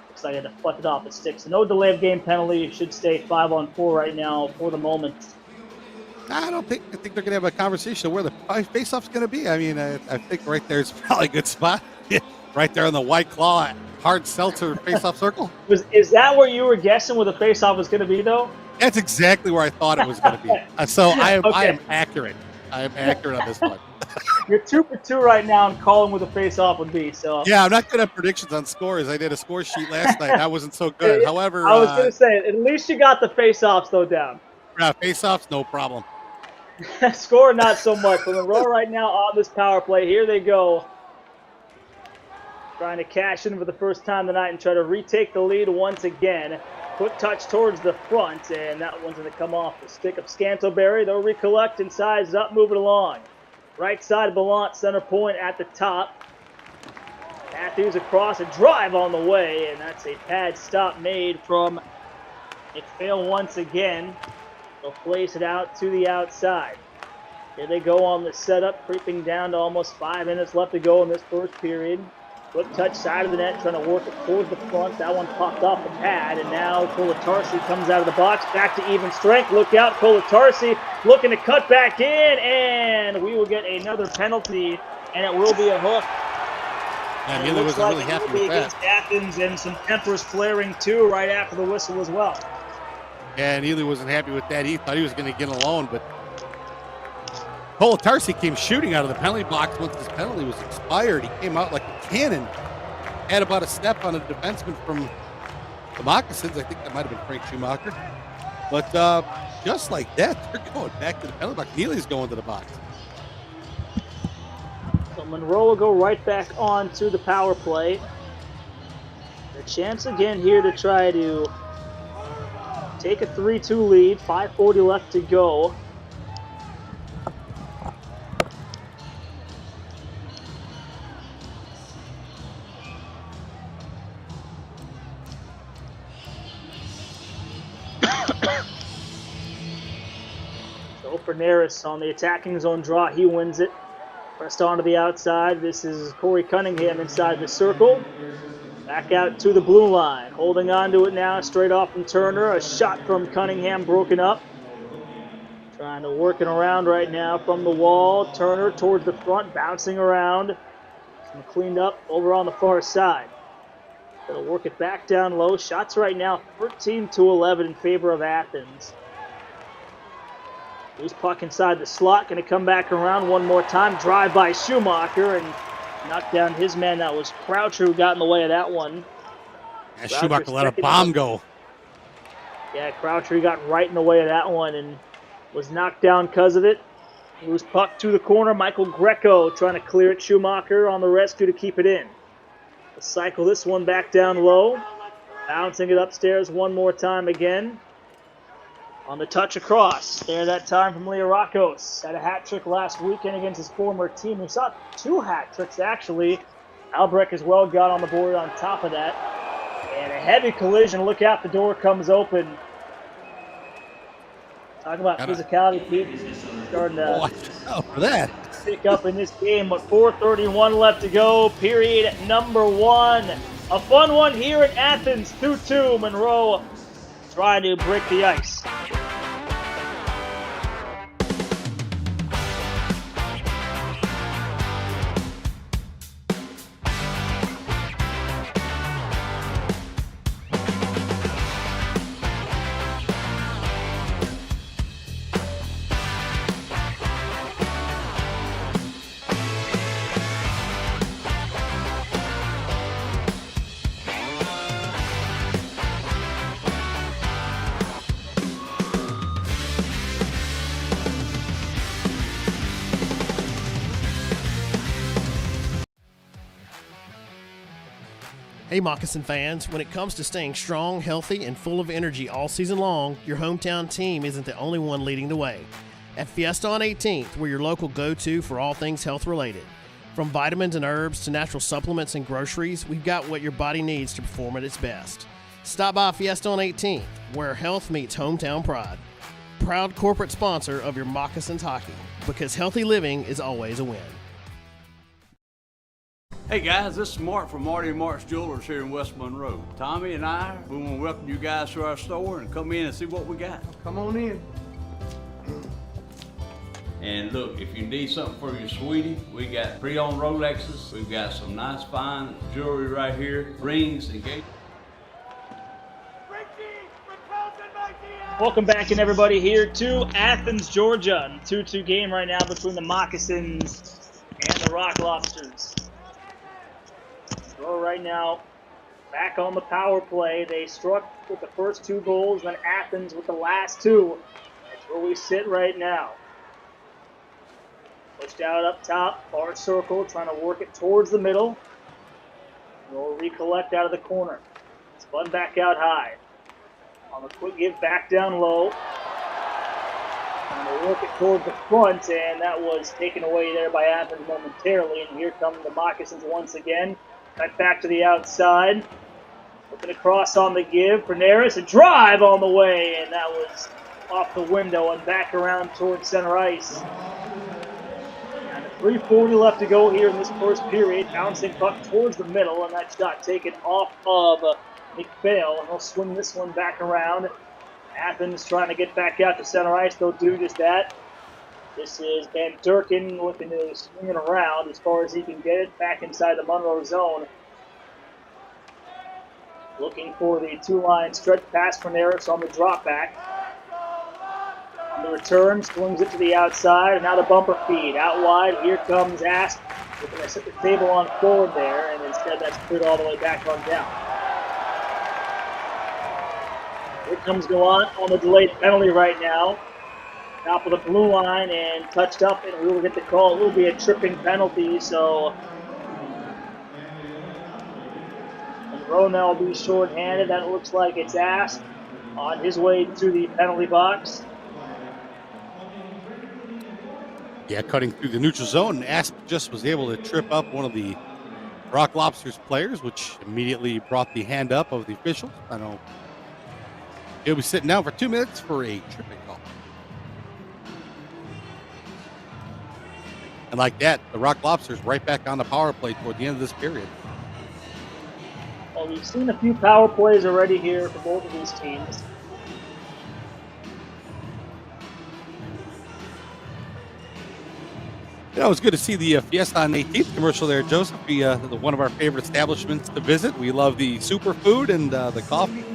looks like I deflected off the stick. So no delay of game penalty. It should stay 5-on-4 right now for the moment. I think they're going to have a conversation of where the face-off's going to be. I mean, I think right there is probably a good spot. Right there in the White Claw hard seltzer face-off circle. Is that where you were guessing where the face-off was going to be, though? That's exactly where I thought it was going to be. So I am accurate. I am accurate on this one. You're 2 for 2 right now and calling where the face-off would be. So yeah, I'm not good at predictions on scores. I did a score sheet last night. That wasn't so good. However, I was going to say, at least you got the face-offs, though, down. Yeah, face-offs, no problem. Score, not so much. But Monroe right now on this power play. Here they go. Trying to cash in for the first time tonight and try to retake the lead once again. Quick touch towards the front, and that one's going to come off the stick of Scantleberry. They'll recollect and size up, moving along. Right side, Ballant, center point at the top. Matthews across, a drive on the way, and that's a pad stop made from McPhail once again. They'll place it out to the outside. Here they go on the setup, creeping down to almost 5 minutes left to go in this first period. Quick touch, side of the net, trying to work it towards the front. That one popped off the pad, and now Kolatarsi comes out of the box, back to even strength. Look out, Kolatarsi looking to cut back in, and we will get another penalty, and it will be a hook. And Healy was really happy with that. Against Athens, and some tempers flaring too right after the whistle as well. Yeah, and Healy wasn't happy with that. He thought he was going to get alone, but Kolatarsi came shooting out of the penalty box once his penalty was expired. He came out like a cannon, had about a step on a defenseman from the Moccasins. I think that might have been Frank Schumacher. But just like that, they're going back to the penalty box. Healy's going to the box. So Monroe will go right back on to the power play. A chance again here to try to take a 3-2 lead. 5:40 left to go. Ferneris on the attacking zone draw. He wins it. Pressed onto the outside. This is Corey Cunningham inside the circle. Back out to the blue line. Holding on to it now. Straight off from Turner. A shot from Cunningham broken up. Trying to work it around right now from the wall. Turner towards the front. Bouncing around. And cleaned up over on the far side. They'll work it back down low. Shots right now 13-11 in favor of Athens. Loose puck inside the slot, going to come back around one more time. Drive by Schumacher and knock down his man. That was Croucher who got in the way of that one. Yeah, Schumacher let a bomb go. Yeah, Croucher got right in the way of that one and was knocked down because of it. Loose puck to the corner. Michael Greco trying to clear it. Schumacher on the rescue to keep it in. We'll cycle this one back down low. Bouncing it upstairs one more time again. On the touch across. There that time from Leorakos. Had a hat trick last weekend against his former team. We saw 2 hat tricks actually. Albrecht as well got on the board on top of that. And a heavy collision. Look out, the door comes open. Talk about physicality, Pete. Starting to for that. pick up in this game, but 4:31 left to go. Period number 1. A fun one here in Athens, 2-2. Monroe trying to break the ice. Hey Moccasin fans, when it comes to staying strong, healthy, and full of energy all season long, your hometown team isn't the only one leading the way. At Fiesta on 18th, we're your local go-to for all things health related. From vitamins and herbs to natural supplements and groceries, we've got what your body needs to perform at its best. Stop by Fiesta on 18th, where health meets hometown pride. Proud corporate sponsor of your Moccasins hockey, because healthy living is always a win. Hey guys, this is Mark from Marty and Mark's Jewelers here in West Monroe. Tommy and I, we want to welcome you guys to our store and come in and see what we got. Come on in. And look, if you need something for your sweetie, we got pre-owned Rolexes. We've got some nice fine jewelry right here, rings, engagement. Welcome back in, everybody, here to Athens, Georgia. 2-2 game right now between the Moccasins and the Rock Lobsters. So right now, back on the power play. They struck with the first 2 goals, then Athens with the last 2. That's where we sit right now. Pushed out up top, far circle, trying to work it towards the middle. We'll recollect out of the corner. Spun back out high. On the quick give back down low. And they work it toward the front, and that was taken away there by Athens momentarily. And here come the Moccasins once again. Cut back to the outside. Looking across on the give. Berneris, a drive on the way, and that was off the window and back around towards center ice. And 3:40 left to go here in this first period. Bouncing puck towards the middle, and that shot taken off of McPhail, and he'll swing this one back around. Athens trying to get back out to center ice. They'll do just that. This is Van Durkin looking to swing it around as far as he can get it back inside the Monroe zone. Looking for the 2-line stretch pass for Neris on the drop back. On the return, swings it to the outside, and now the bumper feed. Out wide, here comes Asp. Looking to set the table on forward there, and instead that's cleared all the way back on down. Here comes Gallant on the delayed penalty right now. Top of the blue line and touched up, and we will get the call. It will be a tripping penalty, so Monroe now will be shorthanded. That looks like it's Asp on his way to the penalty box. Yeah, cutting through the neutral zone, Asp just was able to trip up one of the Rock Lobsters players, which immediately brought the hand up of the officials. I know he'll be sitting down for 2 minutes for a tripping call. And like that, the Rock Lobsters right back on the power play toward the end of this period. Well, we've seen a few power plays already here for both of these teams. Yeah, it was good to see the Fiesta on 18th commercial there, Joseph. One of our favorite establishments to visit. We love the superfood and the coffee.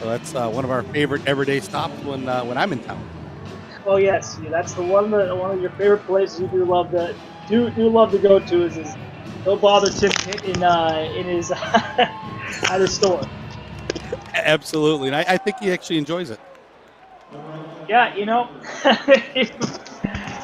So that's one of our favorite everyday stops when I'm in town. Oh yes, that's the one of your favorite places you do love to go to is don't bother Tim in his at his store. Absolutely, and I think he actually enjoys it. Yeah,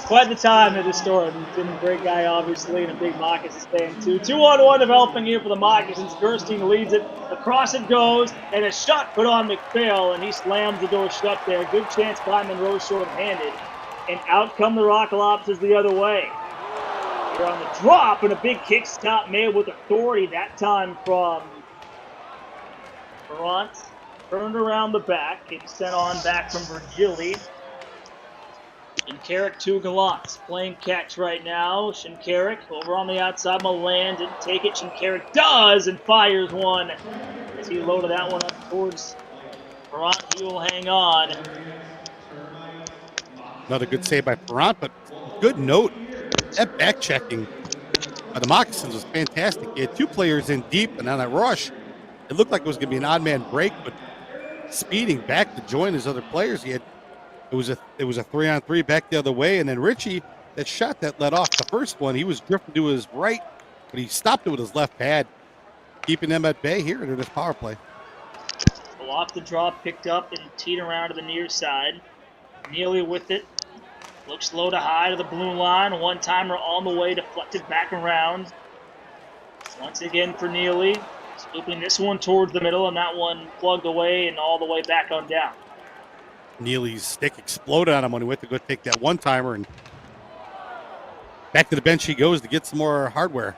quite the time at his store. He's been a great guy, obviously, and a big Moccasins fan too. 2-on-1 developing here for the Moccasins. Gerstein leads it. Across it goes, and a shot put on McPhail, and he slams the door shut there. Good chance by Monroe short-handed. And out come the Rock Lobsters the other way. They're on the drop, and a big kick stop made with authority, that time from Brant. Turned around the back. It's sent on back from Virgili. Shinkarik to Gallant, playing catch right now. Shinkarik over on the outside. Milan didn't take it. Shinkarik does and fires one. As he loaded that one up towards Perrant, he will hang on. Another good save by Perrant, but good note. That back checking by the Moccasins was fantastic. He had two players in deep, and on that rush, it looked like it was going to be an odd man break, but speeding back to join his other players, it was a 3-on-3 back the other way, and then Richie, that shot that led off the first one, he was drifting to his right, but he stopped it with his left pad, keeping them at bay here in this power play. So off the draw, picked up and teed around to the near side. Neely with it. Looks low to high to the blue line. One-timer on the way, deflected back around. Once again for Neely. Scooping this one towards the middle, and that one plugged away and all the way back on down. Neely's stick exploded on him when he went to go take that one-timer, and back to the bench he goes to get some more hardware.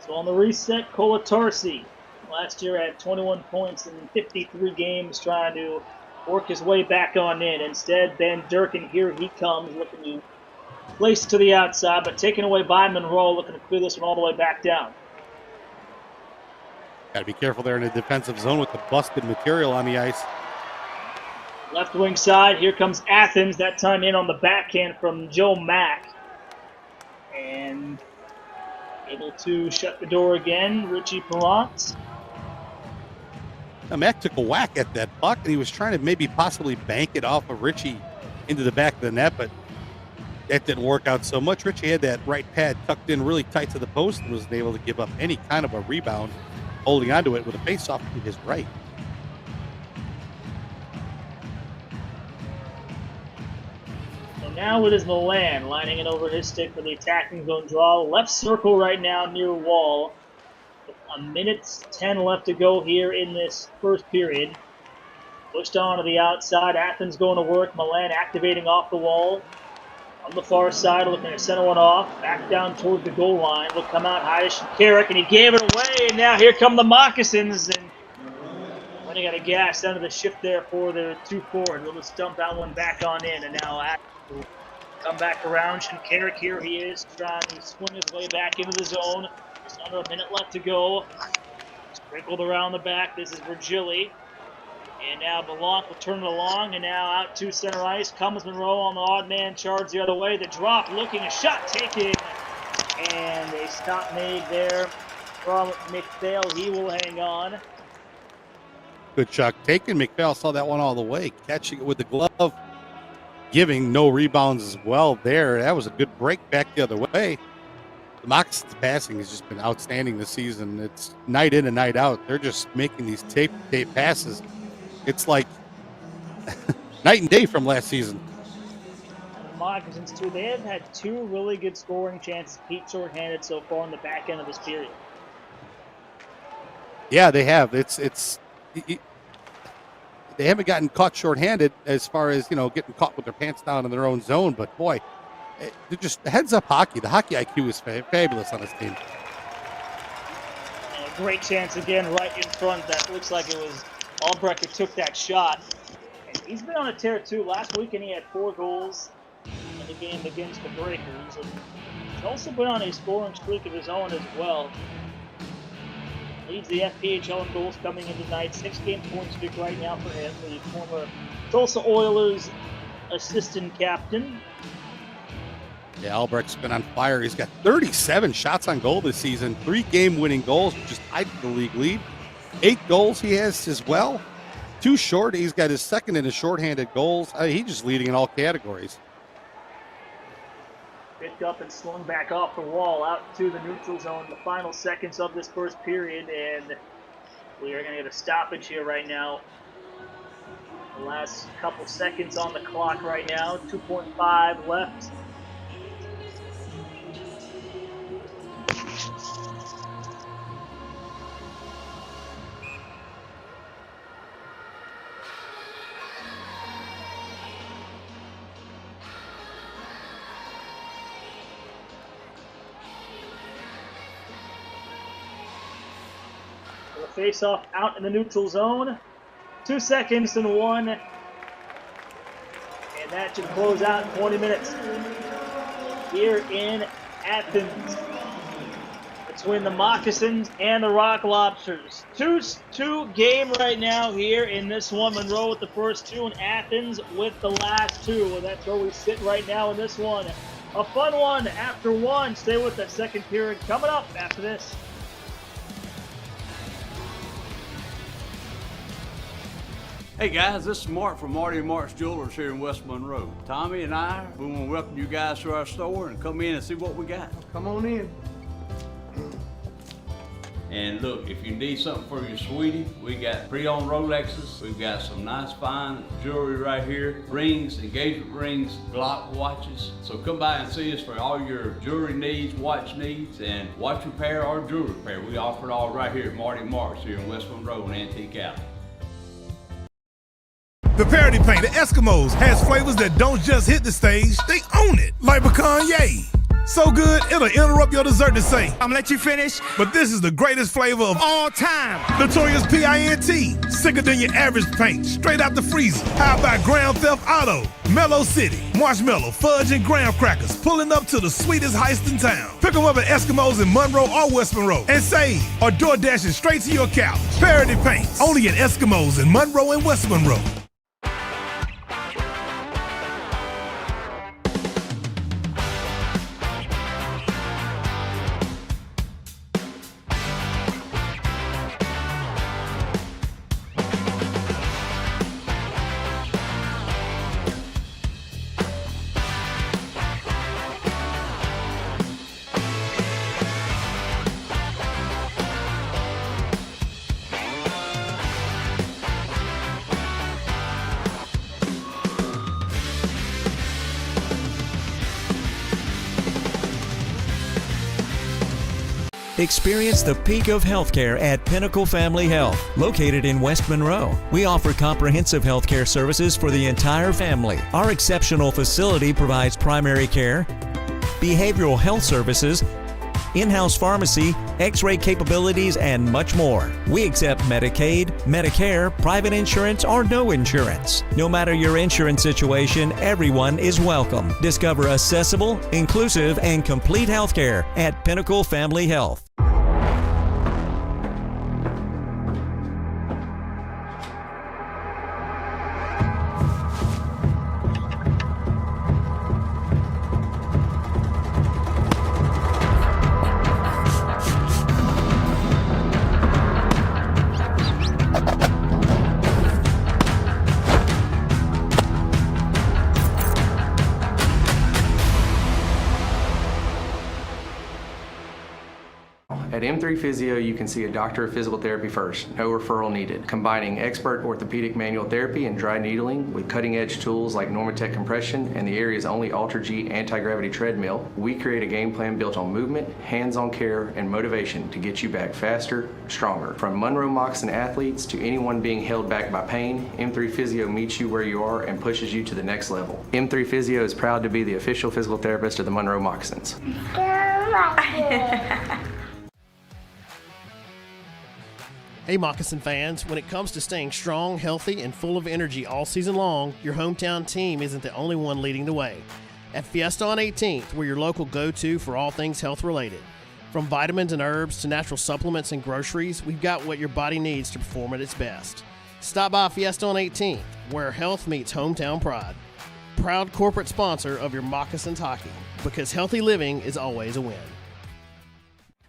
So on the reset, Colatarsi. Last year had 21 points in 53 games, trying to work his way back on in. Instead, Ben Durkin, here he comes, looking to place to the outside, but taken away by Monroe, looking to clear this one all the way back down. Got to be careful there in the defensive zone with the busted material on the ice. Left wing side, here comes Athens, that time in on the backhand from Joe Mack. And able to shut the door again, Richie Perrant. Now, Mac took a whack at that puck, and he was trying to maybe possibly bank it off of Richie into the back of the net, but that didn't work out so much. Richie had that right pad tucked in really tight to the post and wasn't able to give up any kind of a rebound, holding onto it with a face-off to his right. So now it is Milan lining it over his stick for the attacking zone draw. Left circle right now near wall. A minute 10 left to go here in this first period. Pushed on to the outside. Athens going to work. Milan activating off the wall. On the far side, looking to center one off. Back down towards the goal line. Will come out high to Shinkarik, and he gave it away. And now here come the Moccasins. And running out of gas down to the shift there for the 2-4. They'll just dump that one back on in. And now Athens will come back around. Shinkarik, here he is, trying to swing his way back into the zone. Just under a minute left to go. Sprinkled around the back. This is Virgili. And now Blanc will turn it along, and now out to center ice. Comes Monroe on the odd man charge the other way. The drop, looking, a shot taken. And a stop made there from McPhail. He will hang on. Good shot taken. McPhail saw that one all the way, catching it with the glove, giving no rebounds as well there. That was a good break back the other way. The Moccasins passing has just been outstanding this season. It's night in and night out. They're just making these tape passes. It's like night and day from last season. The Moccasins, too, they have had two really good scoring chances, Pete shorthanded so far in the back end of this period. Yeah, they have. They haven't gotten caught shorthanded as far as, getting caught with their pants down in their own zone. But, boy, they're just heads-up hockey. The hockey IQ is fabulous on this team. And a great chance again right in front. That looks like it was Albrecht who took that shot. And he's been on a tear, too. Last weekend he had 4 goals in the game against the Breakers. And he's also been on a scoring streak of his own as well. Leads the FPHL in goals coming into tonight. 6-game point streak right now for him, the former Tulsa Oilers assistant captain. Yeah, Albrecht's been on fire. He's got 37 shots on goal this season, 3 game-winning goals, which is tied for the league lead. 8 goals he has as well. 2 short. He's got his second in his shorthanded goals. He's just leading in all categories. Picked up and slung back off the wall out to the neutral zone in the final seconds of this first period, and we are going to get a stoppage here right now. The last couple seconds on the clock right now, 2.5 left. Face-off out in the neutral zone. 2 seconds and 1. That should close out 20 minutes here in Athens between the Moccasins and the Rock Lobsters. 2-2 game right now here in this one. Monroe with the first two and Athens with the last two. Well, that's where we sit right now in this one. A fun one after one. Stay with that second period coming up after this. Hey guys, this is Mark from Marty and Mark's Jewelers here in West Monroe. Tommy and I, we want to welcome you guys to our store and come in and see what we got. Come on in. And look, if you need something for your sweetie, we got pre-owned Rolexes. We've got some nice fine jewelry right here. Rings, engagement rings, Glock watches. So come by and see us for all your jewelry needs, watch needs, and watch repair or jewelry repair. We offer it all right here at Marty and Mark's here in West Monroe and Antique Alley. The parody paint, the Eskimos, has flavors that don't just hit the stage, they own it. Like pecan yay. So good, it'll interrupt your dessert to say, I'm gonna let you finish, but this is the greatest flavor of all time. Notorious PINT, sicker than your average paint, straight out the freezer. How about Grand Theft Auto, Mellow City, Marshmallow, Fudge, and Graham Crackers, pulling up to the sweetest heist in town. Pick them up at Eskimos in Monroe or West Monroe, and save, or door dashing straight to your couch. Parody paints, only at Eskimos in Monroe and West Monroe. Experience the peak of healthcare at Pinnacle Family Health, located in West Monroe. We offer comprehensive healthcare services for the entire family. Our exceptional facility provides primary care, behavioral health services, in-house pharmacy, x-ray capabilities, and much more. We accept Medicaid, Medicare, private insurance, or no insurance. No matter your insurance situation, everyone is welcome. Discover accessible, inclusive, and complete healthcare at Pinnacle Family Health. At M3 Physio, you can see a doctor of physical therapy first, no referral needed. Combining expert orthopedic manual therapy and dry needling with cutting-edge tools like Normatec compression and the area's only Ultra-G anti-gravity treadmill, we create a game plan built on movement, hands-on care, and motivation to get you back faster, stronger. From Monroe Moccasins athletes to anyone being held back by pain, M3 Physio meets you where you are and pushes you to the next level. M3 Physio is proud to be the official physical therapist of the Monroe Moccasins. Hey Moccasin fans, when it comes to staying strong, healthy, and full of energy all season long, your hometown team isn't the only one leading the way. At Fiesta on 18th, we're your local go-to for all things health-related. From vitamins and herbs to natural supplements and groceries, we've got what your body needs to perform at its best. Stop by Fiesta on 18th, where health meets hometown pride. Proud corporate sponsor of your Moccasins hockey, because healthy living is always a win.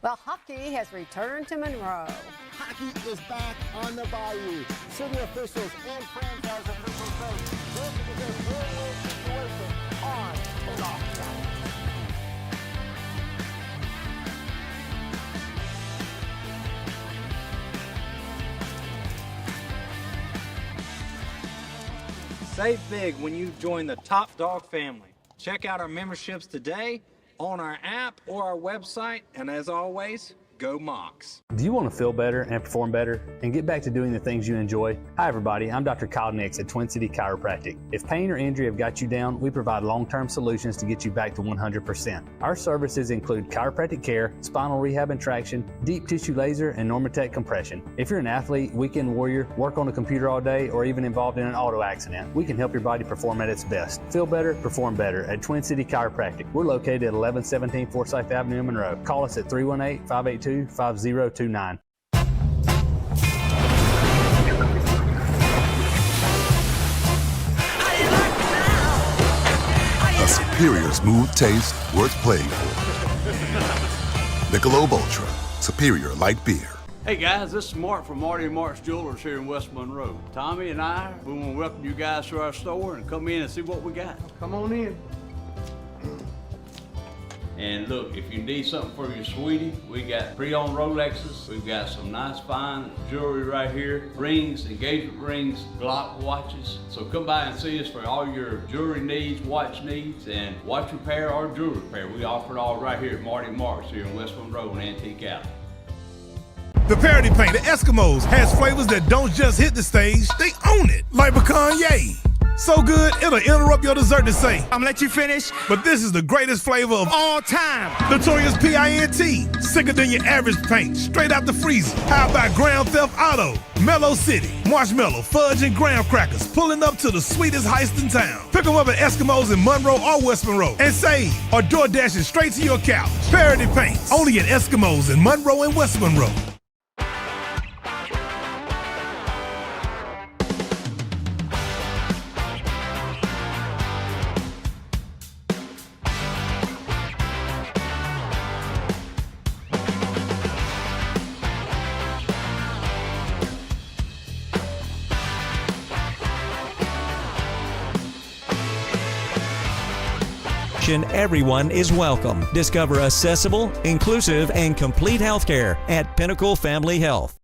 Well, hockey has returned to Monroe. Hockey is back on the Bayou. City officials and franchise officials say this is a win-win situation on and off the ice. Save big when you join the Top Dog family. Check out our memberships today on our app or our website, and as always, Go Mocs. Do you want to feel better and perform better and get back to doing the things you enjoy? Hi everybody, I'm Dr. Kyle Nix at Twin City Chiropractic. If pain or injury have got you down, we provide long-term solutions to get you back to 100%. Our services include chiropractic care, spinal rehab and traction, deep tissue laser, and Normatec compression. If you're an athlete, weekend warrior, work on a computer all day, or even involved in an auto accident, we can help your body perform at its best. Feel better, perform better at Twin City Chiropractic. We're located at 1117 Forsyth Avenue in Monroe. Call us at 318-582-5029. A superior smooth taste worth playing for. Michelob Ultra, superior light beer. Hey guys, this is Mark from Marty and Mark's Jewelers here in West Monroe. Tommy and I, we want to welcome you guys to our store and come in and see what we got. Come on in. And look, if you need something for your sweetie, we got pre-owned Rolexes. We've got some nice fine jewelry right here. Rings, engagement rings, Glock watches. So come by and see us for all your jewelry needs, watch needs, and watch repair or jewelry repair. We offer it all right here at Marty and Mark's here in West Monroe and Antique Alley. The parody paint, the Eskimos, has flavors that don't just hit the stage, they own it. Like pecan yay. So good, it'll interrupt your dessert to say, I'm gonna let you finish, but this is the greatest flavor of all time. Notorious PINT, sicker than your average paint, straight out the freezer. How about Grand Theft Auto, Mellow City, Marshmallow, Fudge, and Graham Crackers, pulling up to the sweetest heist in town. Pick them up at Eskimos in Monroe or West Monroe, and save, or door dashing straight to your couch. Parody paints, only at Eskimos in Monroe and West Monroe. Everyone is welcome. Discover accessible, inclusive, and complete healthcare at Pinnacle Family Health.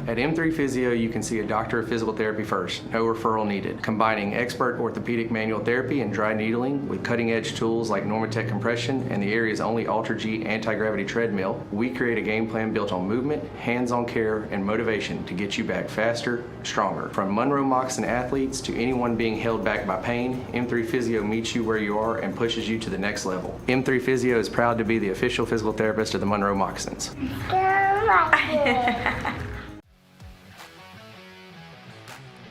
At M3 Physio, you can see a doctor of physical therapy first, no referral needed. Combining expert orthopedic manual therapy and dry needling with cutting-edge tools like Normatec compression and the area's only Ultra-G anti-gravity treadmill, we create a game plan built on movement, hands-on care, and motivation to get you back faster, stronger. From Monroe Moccasins Athletes to anyone being held back by pain, M3 Physio meets you where you are and pushes you to the next level. M3 Physio is proud to be the official physical therapist of the Monroe Moccasins.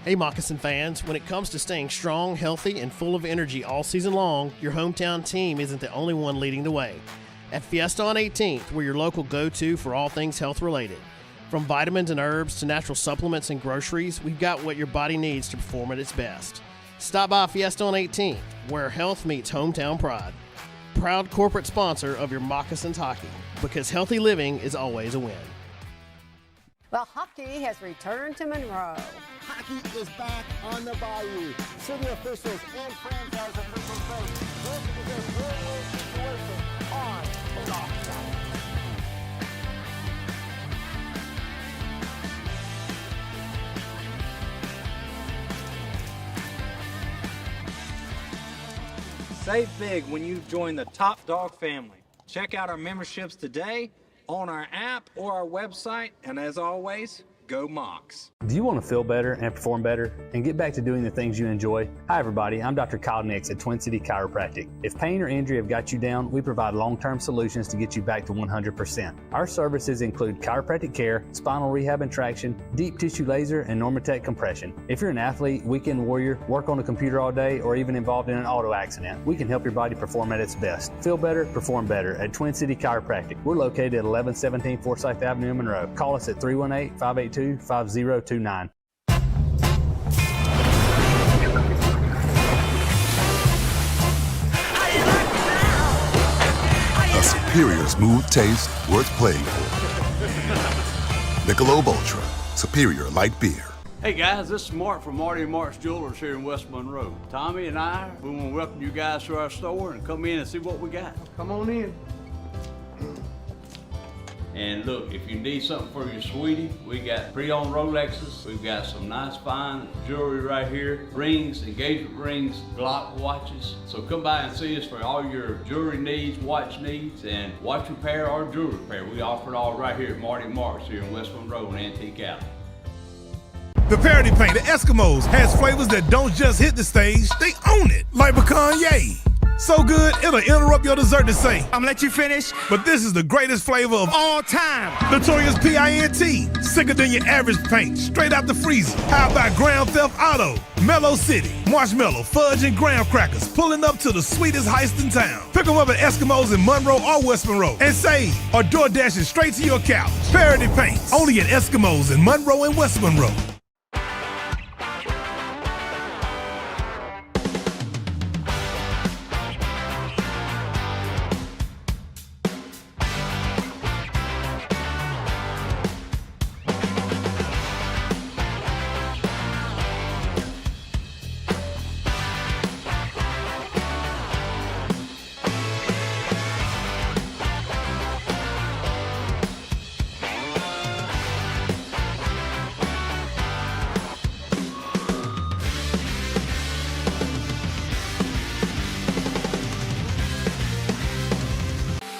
Hey Moccasin fans, when it comes to staying strong, healthy, and full of energy all season long, your hometown team isn't the only one leading the way. At Fiesta on 18th, we're your local go-to for all things health-related. From vitamins and herbs to natural supplements and groceries, we've got what your body needs to perform at its best. Stop by Fiesta on 18th, where health meets hometown pride. Proud corporate sponsor of your Moccasins hockey, because healthy living is always a win. Well, hockey has returned to Monroe. Hockey is back on the Bayou. City officials and franchise officials say this is a win-win situation on and off the ice. Save big when you join the Top Dog family. Check out our memberships today on our app or our website, and as always, go Mocs. Do you want to feel better and perform better and get back to doing the things you enjoy? Hi everybody, I'm Dr. Kyle Nix at Twin City Chiropractic. If pain or injury have got you down, we provide long-term solutions to get you back to 100%. Our services include chiropractic care, spinal rehab and traction, deep tissue laser, and Normatec compression. If you're an athlete, weekend warrior, work on a computer all day, or even involved in an auto accident, we can help your body perform at its best. Feel better, perform better at Twin City Chiropractic. We're located at 1117 Forsyth Avenue in Monroe. Call us at 318-582-5029. A superior smooth taste worth playing for. Michelob Ultra, superior light beer. Hey guys, this is Mark from Marty and Mark's Jewelers here in West Monroe. Tommy and I, we want to welcome you guys to our store and come in and see what we got. Come on in. And look, if you need something for your sweetie, we got pre-owned Rolexes. We've got some nice fine jewelry right here. Rings, engagement rings, Glock watches. So come by and see us for all your jewelry needs, watch needs, and watch repair or jewelry repair. We offer it all right here at Marty and Mark's here in West Monroe and Antique Alley. The Parody Paint, the Eskimos, has flavors that don't just hit the stage, they own it. Like pecan yay. So good, it'll interrupt your dessert to say, I'm gonna let you finish, but this is the greatest flavor of all time. Notorious P.I.N.T. Sicker than your average paint, straight out the freezer. How about Grand Theft Auto? Mellow City, marshmallow, fudge, and graham crackers, pulling up to the sweetest heist in town. Pick them up at Eskimos in Monroe or West Monroe and save, or door dashing straight to your couch. Parody Paints, only at Eskimos in Monroe and West Monroe.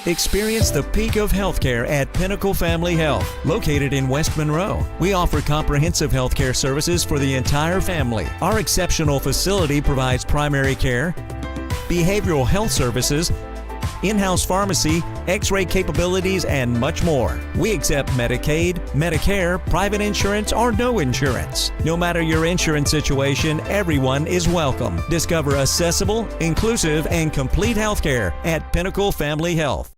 Experience the peak of healthcare at Pinnacle Family Health. Located in West Monroe, we offer comprehensive healthcare services for the entire family. Our exceptional facility provides primary care, behavioral health services, in-house pharmacy, x-ray capabilities, and much more. We accept Medicaid, Medicare, private insurance, or no insurance. No matter your insurance situation, everyone is welcome. Discover accessible, inclusive, and complete healthcare at Pinnacle Family Health.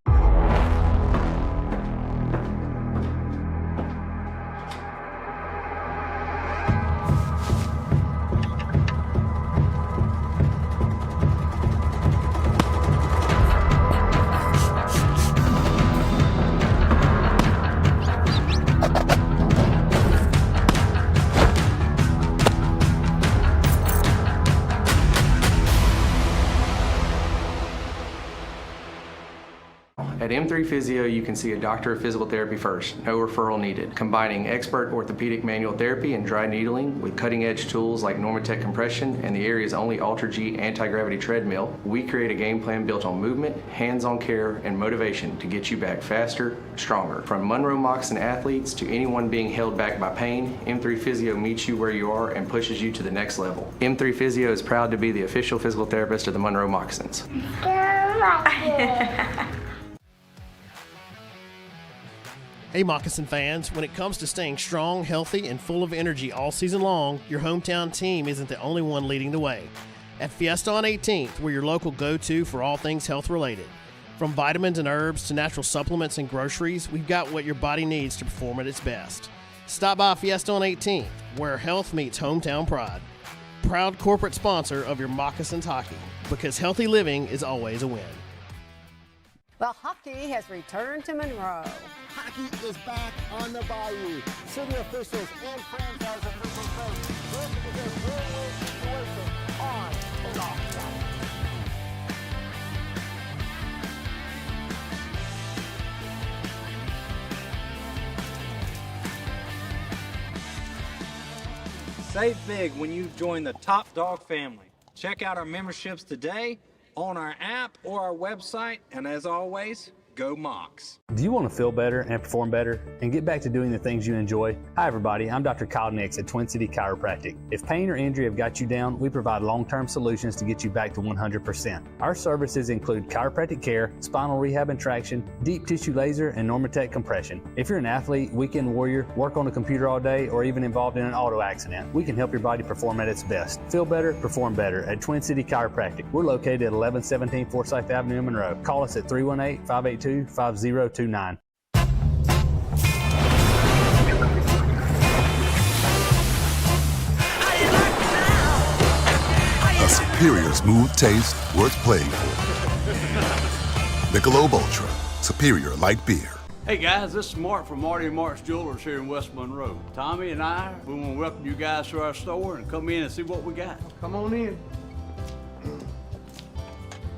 At M3 Physio, you can see a doctor of physical therapy first, no referral needed. Combining expert orthopedic manual therapy and dry needling with cutting-edge tools like NormaTec compression and the area's only Ultra-G anti-gravity treadmill, we create a game plan built on movement, hands-on care, and motivation to get you back faster, stronger. From Monroe Moccasins athletes to anyone being held back by pain, M3 Physio meets you where you are and pushes you to the next level. M3 Physio is proud to be the official physical therapist of the Monroe Moccasins. Hey Moccasin fans, when it comes to staying strong, healthy, and full of energy all season long, your hometown team isn't the only one leading the way. At Fiesta on 18th, we're your local go-to for all things health related. From vitamins and herbs to natural supplements and groceries, we've got what your body needs to perform at its best. Stop by Fiesta on 18th, where health meets hometown pride. Proud corporate sponsor of your Moccasins hockey, because healthy living is always a win. Well, hockey has returned to Monroe. Hockey is back on the Bayou. City officials and franchise officials say this is a win-win situation on and off the ice. Save big when you join the Top Dog family. Check out our memberships today on our app or our website, and as always, go Mocs. Do you want to feel better and perform better and get back to doing the things you enjoy? Hi everybody, I'm Dr. Kyle Nix at Twin City Chiropractic. If pain or injury have got you down, we provide long-term solutions to get you back to 100%. Our services include chiropractic care, spinal rehab and traction, deep tissue laser, and NormaTec compression. If you're an athlete, weekend warrior, work on a computer all day, or even involved in an auto accident, we can help your body perform at its best. Feel better, perform better at Twin City Chiropractic. We're located at 1117 Forsyth Avenue in Monroe. Call us at 318-582-5029. A superior smooth taste worth playing for. Michelob Ultra, superior light beer. Hey guys, this is Mark from Marty and Mark's Jewelers here in West Monroe. Tommy and I, we want to welcome you guys to our store and come in and see what we got. Come on in.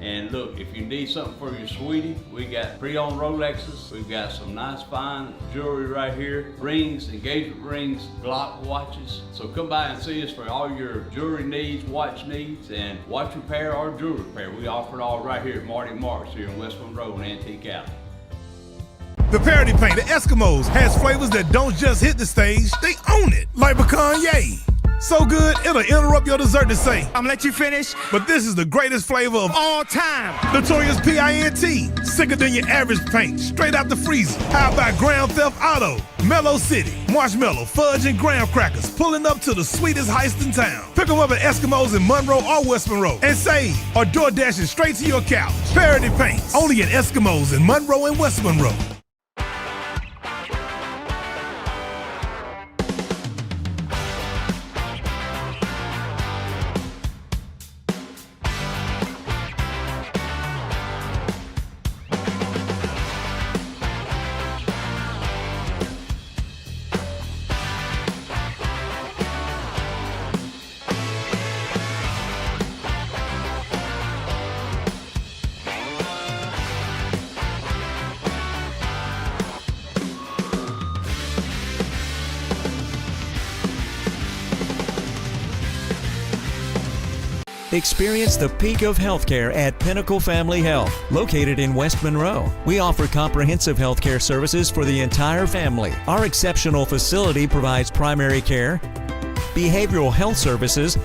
And look, if you need something for your sweetie, we got pre-owned Rolexes. We've got some nice fine jewelry right here. Rings, engagement rings, Glock watches. So come by and see us for all your jewelry needs, watch needs, and watch repair or jewelry repair. We offer it all right here at Marty Marks here in West Monroe and Antique Alley. The Parody Paint, the Eskimos, has flavors that don't just hit the stage, they own it. Like pecan yay. So good, it'll interrupt your dessert to say, I'm gonna let you finish, but this is the greatest flavor of all time. Notorious PINT, sicker than your average paint, straight out the freezer. How about Grand Theft Auto, Mellow City, Marshmallow, Fudge, and Graham Crackers, pulling up to the sweetest heist in town. Pick them up at Eskimos in Monroe or West Monroe, and save, or door dashing straight to your couch. Parody Paint, only at Eskimos in Monroe and West Monroe. Experience the peak of healthcare at Pinnacle Family Health. Located in West Monroe, we offer comprehensive healthcare services for the entire family. Our exceptional facility provides primary care, behavioral health services,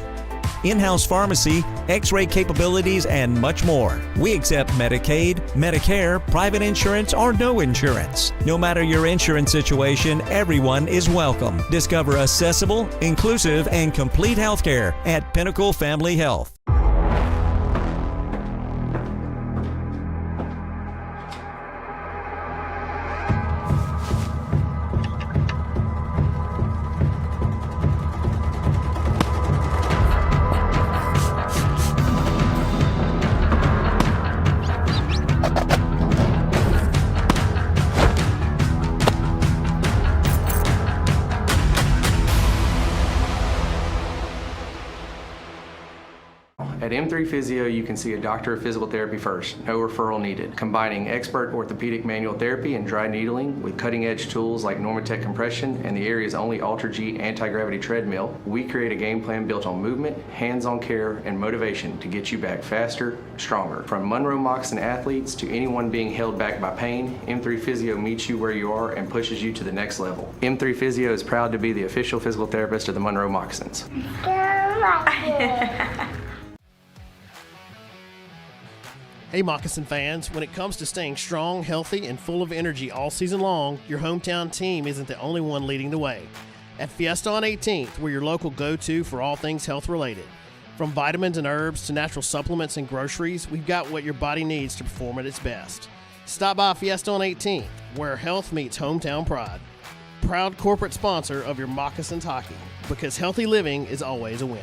in-house pharmacy, x-ray capabilities, and much more. We accept Medicaid, Medicare, private insurance, or no insurance. No matter your insurance situation, everyone is welcome. Discover accessible, inclusive, and complete healthcare at Pinnacle Family Health. At M3 Physio, you can see a doctor of physical therapy first, no referral needed. Combining expert orthopedic manual therapy and dry needling with cutting-edge tools like Normatec compression and the area's only Ultra-G anti-gravity treadmill, we create a game plan built on movement, hands-on care, and motivation to get you back faster, stronger. From Monroe Moccasins athletes to anyone being held back by pain, M3 Physio meets you where you are and pushes you to the next level. M3 Physio is proud to be the official physical therapist of the Monroe Moccasins. Hey Moccasin fans, when it comes to staying strong, healthy, and full of energy all season long, your hometown team isn't the only one leading the way. At Fiesta on 18th, we're your local go-to for all things health related. From vitamins and herbs to natural supplements and groceries, we've got what your body needs to perform at its best. Stop by Fiesta on 18th, where health meets hometown pride. Proud corporate sponsor of your Moccasins hockey, because healthy living is always a win.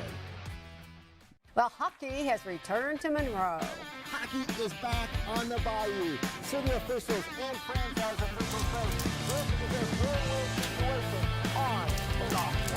Well, hockey has returned to Monroe. Hockey is back on the Bayou. City officials and franchise officials say this is a win-win situation on and off the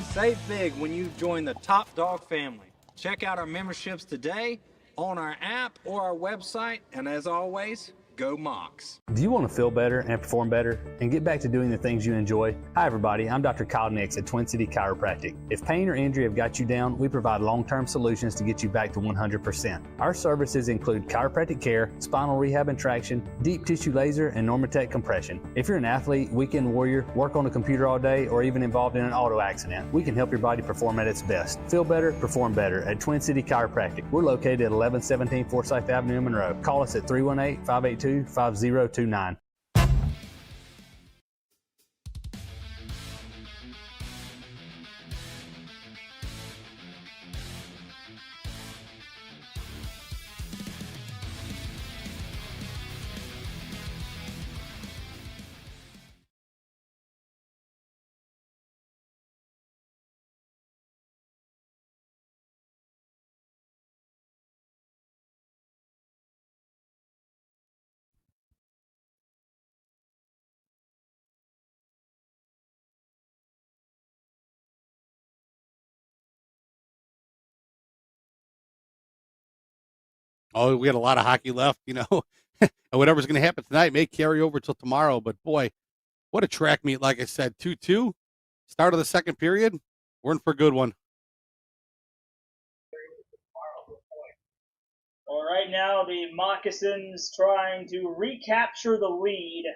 ice. Save big when you join the Top Dog family. Check out our memberships today on our app or our website, and as always, go Mocs. Do you want to feel better and perform better and get back to doing the things you enjoy? Hi everybody, I'm Dr. Kyle Nix at Twin City Chiropractic. If pain or injury have got you down, we provide long-term solutions to get you back to 100%. Our services include chiropractic care, spinal rehab and traction, deep tissue laser, and Normatec compression. If you're an athlete, weekend warrior, work on a computer all day, or even involved in an auto accident, we can help your body perform at its best. Feel better, perform better at Twin City Chiropractic. We're located at 1117 Forsyth Avenue in Monroe. Call us at 318-582-5029. Oh, we got a lot of hockey left, and whatever's going to happen tonight may carry over till tomorrow. But boy, what a track meet! Like I said, 2-2, start of the second period. We're in for a good one. Well, right now the Moccasins trying to recapture the lead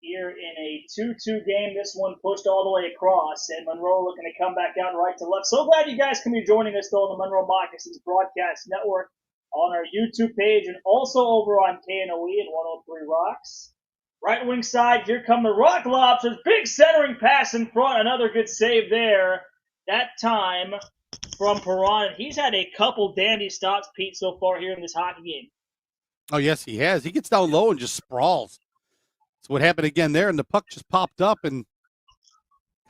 here in a 2-2 game. This one pushed all the way across, and Monroe looking to come back out right to left. So glad you guys can be joining us, though, on the Monroe Moccasins Broadcast Network, on our YouTube page, and also over on KNOE at 103 Rocks. Right wing side, here come the Rock Lobsters. Big centering pass in front. Another good save there. That time from Perron. He's had a couple dandy stops, Pete, so far here in this hockey game. Oh, yes, he has. He gets down low and just sprawls. So what happened again there, and the puck just popped up and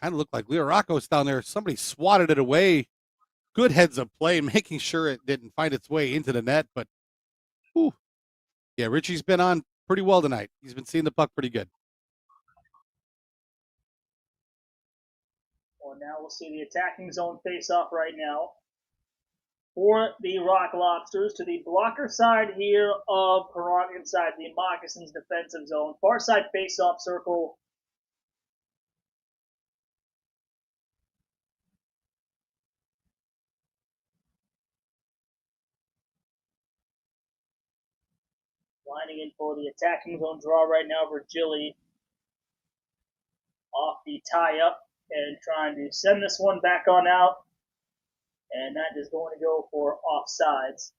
kind of looked like Leo Rocco's down there. Somebody swatted it away. Good heads of play, making sure it didn't find its way into the net. But, whew. Yeah, Richie's been on pretty well tonight. He's been seeing the puck pretty good. Well, now we'll see the attacking zone face-off right now for the Rock Lobsters to the blocker side here of Perron inside the Moccasins defensive zone. Far side face-off circle. Lining in for the attacking zone draw right now, Virgili off the tie-up and trying to send this one back on out. And that is going to go for offsides.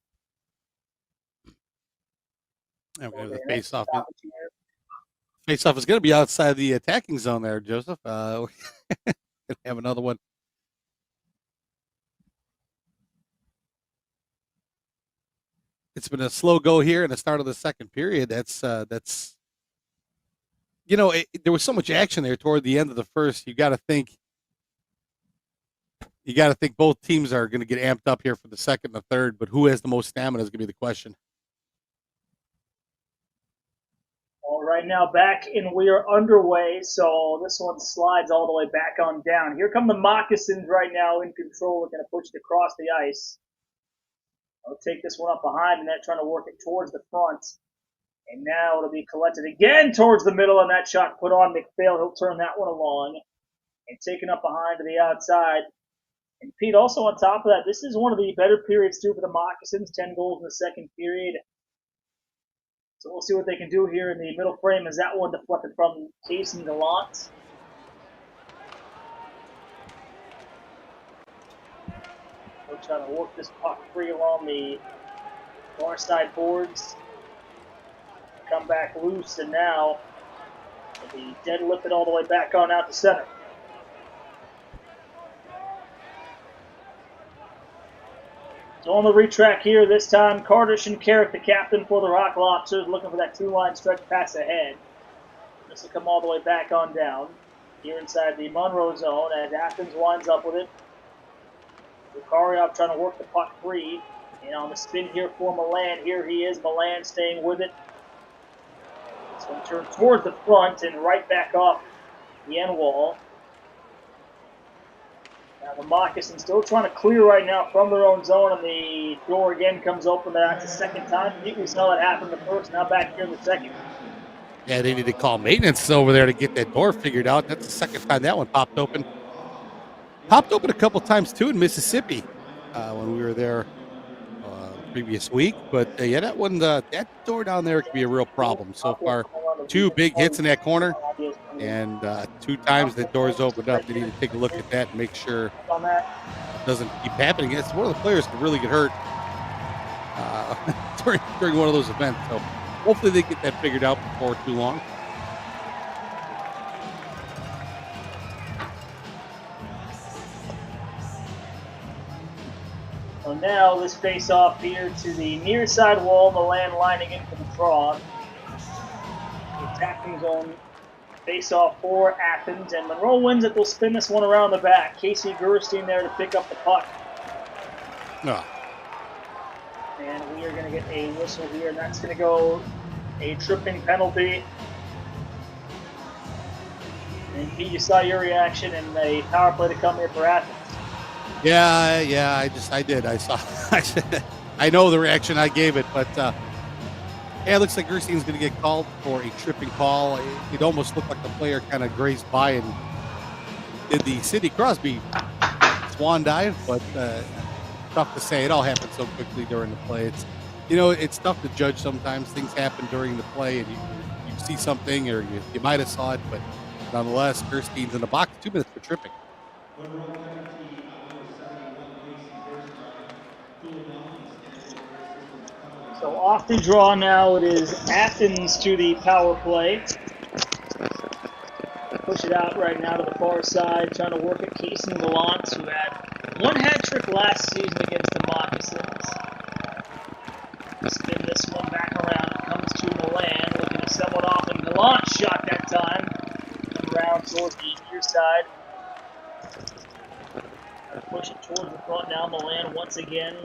Okay, the face-off. Face-off is going to be outside the attacking zone there, Joseph. Have another one. It's been a slow go here in the start of the second period. That's there was so much action there toward the end of the first. You got to think both teams are going to get amped up here for the second and the third, but who has the most stamina is going to be the question. All right, now back and we are underway, so this one slides all the way back on down. Here come the Moccasins right now in control. We're going to push it across the ice. I'll take this one up behind and then trying to work it towards the front. And now it'll be collected again towards the middle, and that shot put on McPhail. He'll turn that one along and taken up behind to the outside. And Pete, also on top of that, this is one of the better periods too for the Moccasins. 10 goals in the second period. So we'll see what they can do here in the middle frame as that one deflected from Casey Gallant. We're trying to work this puck free along the far side boards. Come back loose, and now it'll be deadlifted all the way back on out to center. So on the retrack here, this time Carter Shinkarik, the captain for the Rock Lobsters, looking for that two-line stretch pass ahead. This will come all the way back on down here inside the Monroe zone as Athens winds up with it. Lukaryov trying to work the puck free. And on the spin here for Milan, here he is, Milan staying with it. This one turned towards the front and right back off the end wall. Now the Moccasins still trying to clear right now from their own zone, and the door again comes open. That's the second time. I think we saw that happen the first, now back here in the second. Yeah, they need to call maintenance over there to get that door figured out. That's the second time that one popped open. Popped open a couple times too in Mississippi when we were there previous week. But yeah, that one, that door down there could be a real problem. So far, 2 big hits in that corner, and 2 times that door's opened up. They need to take a look at that and make sure it doesn't keep happening. It's one of the players could really get hurt during one of those events. So hopefully they get that figured out before too long. So now this face off here to the near side wall, Milan lining in for the draw. The attacking zone face off for Athens, and Monroe wins it. They'll spin this one around the back. Casey Gerstein there to pick up the puck. No. And we are going to get a whistle here, and that's going to go a tripping penalty. And Pete, you saw your reaction and a power play to come here for Athens. Yeah, I did. I saw. I know the reaction I gave it, but yeah, it looks like Gerstein's going to get called for a tripping call. It almost looked like the player kind of grazed by and did the Sidney Crosby swan dive, but tough to say. It all happened so quickly during the play. It's tough to judge sometimes. Things happen during the play, and you see something, or you might have saw it, but nonetheless, Gerstein's in the box. 2 minutes for tripping. So off the draw now, it is Athens to the power play. Push it out right now to the far side, trying to work at Casey Gallant, who had one hat trick last season against the Moccasins. Spin this one back around. It comes to Milan, looking to sell it off, and Gallant shot that time. Around towards the near side. Push it towards the front now. Milan once again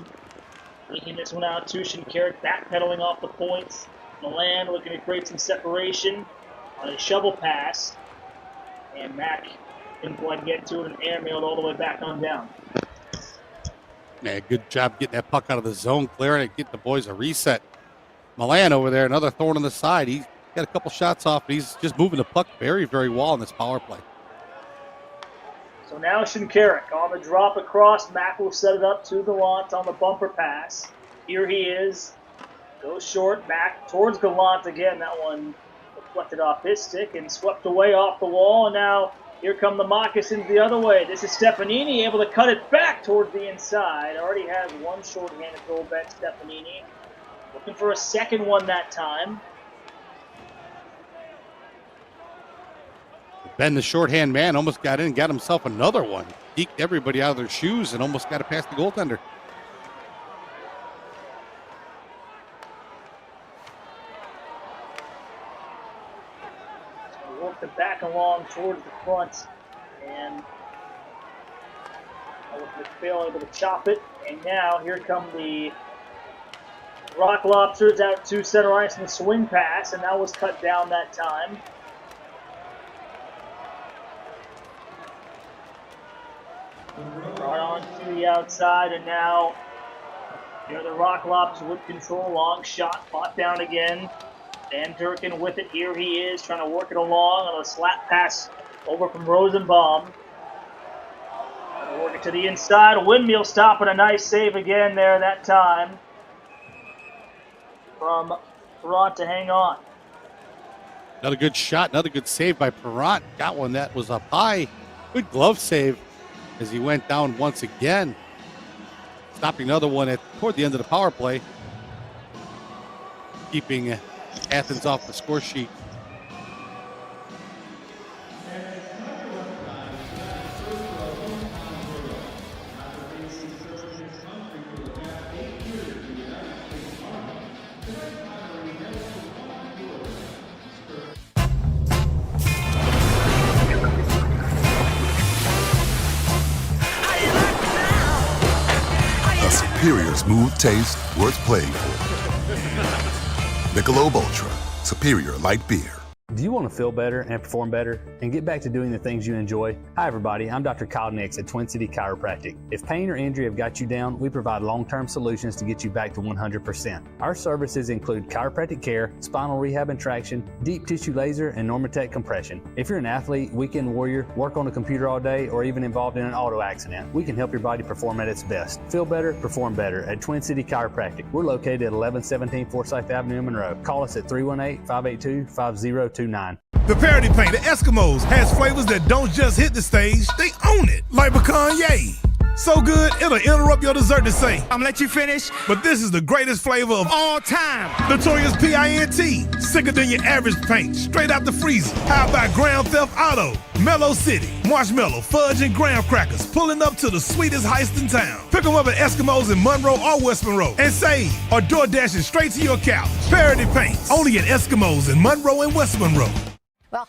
leaking this one out. Tushin Carrick backpedaling off the points. Milan looking to create some separation on a shovel pass. And Mack didn't quite get to it and airmailed all the way back on down. Man, good job getting that puck out of the zone, clearing it, get the boys a reset. Milan over there, another thorn on the side. He's got a couple shots off, but he's just moving the puck very, very well in this power play. So now Shinkarik on the drop across. Mack will set it up to Gallant on the bumper pass. Here he is. Goes short, back towards Gallant again. That one deflected off his stick and swept away off the wall. And now here come the Moccasins the other way. This is Stefanini able to cut it back towards the inside. Already has one short-handed goal bet, Stefanini. Looking for a second one that time. Ben, the shorthand man, almost got in and got himself another one. Eked everybody out of their shoes and almost got it past the goaltender. So worked it back along towards the front. And McPhail able to chop it. And now here come the Rock Lobsters out to center ice in the swing pass. And that was cut down that time. Right on to the outside, and now the Rock Lobsters with control. Long shot, fought down again. Van Durkin with it. Here he is, trying to work it along on a slap pass over from Rosenbaum. Trying to work it to the inside. A windmill stop and a nice save again there that time from Perrant to hang on. Another good shot, another good save by Perrant. Got one that was up high. Good glove save as he went down once again. Stopping another one toward the end of the power play. Keeping Athens off the score sheet. Superior smooth taste worth playing for. Michelob Ultra, superior light beer. Do you want to feel better and perform better and get back to doing the things you enjoy? Hi everybody, I'm Dr. Kyle Nix at Twin City Chiropractic. If pain or injury have got you down, we provide long-term solutions to get you back to 100%. Our services include chiropractic care, spinal rehab and traction, deep tissue laser, and Normatec compression. If you're an athlete, weekend warrior, work on a computer all day, or even involved in an auto accident, we can help your body perform at its best. Feel better, perform better at Twin City Chiropractic. We're located at 1117 Forsyth Avenue in Monroe. Call us at 318-582-5029. The Parody Paint, the Eskimos, has flavors that don't just hit the stage, they own it. Like pecan yay. So good, it'll interrupt your dessert to say, I'm gonna let you finish, but this is the greatest flavor of all time. Notorious P.I.N.T. Sicker than your average paint, straight out the freezer. How about Grand Theft Auto? Mellow City, marshmallow, fudge, and graham crackers, pulling up to the sweetest heist in town. Pick them up at Eskimos in Monroe or West Monroe and save, or door dashing straight to your couch. Parody Paints, only at Eskimos in Monroe and West Monroe. Well,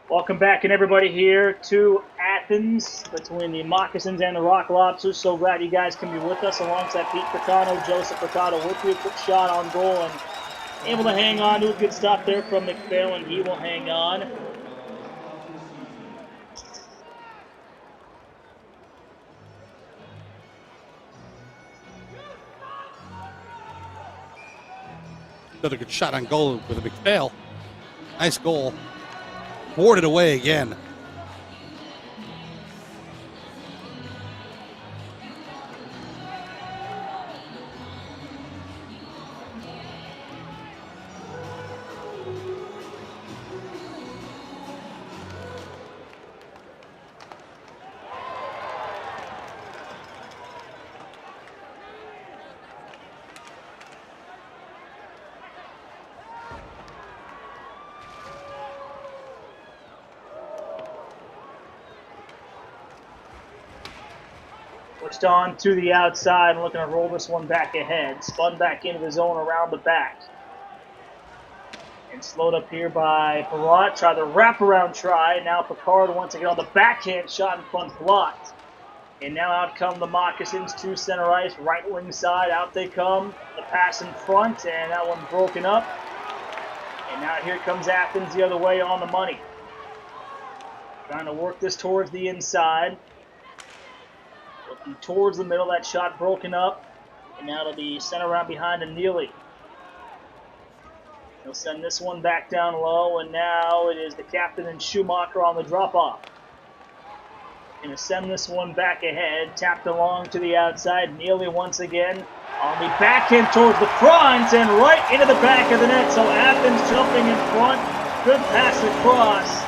Welcome back, and everybody here to Athens between the Moccasins and the Rock Lobsters. So glad you guys can be with us alongside Pete Furtado, Joseph Furtado with you. Quick shot on goal and able to hang on to a good stop there from McPhail, he will hang on. Another good shot on goal with a McPhail. Nice goal. Boarded away again. Pushed on to the outside and looking to roll this one back ahead. Spun back into the zone around the back. And slowed up here by Perrott. Tried the wraparound try. Now Picard once again on the backhand shot in front blocked. And now out come the Moccasins to center ice. Right wing side. Out they come. The pass in front. And that one broken up. And now here comes Athens the other way on the money. Trying to work this towards the inside. Looking towards the middle, that shot broken up. And now it'll be sent around behind to Neely. He'll send this one back down low, and now it is the captain and Schumacher on the drop-off. Going to send this one back ahead, tapped along to the outside. Neely once again on the backhand towards the front, and right into the back of the net. So Athens jumping in front. Good pass across.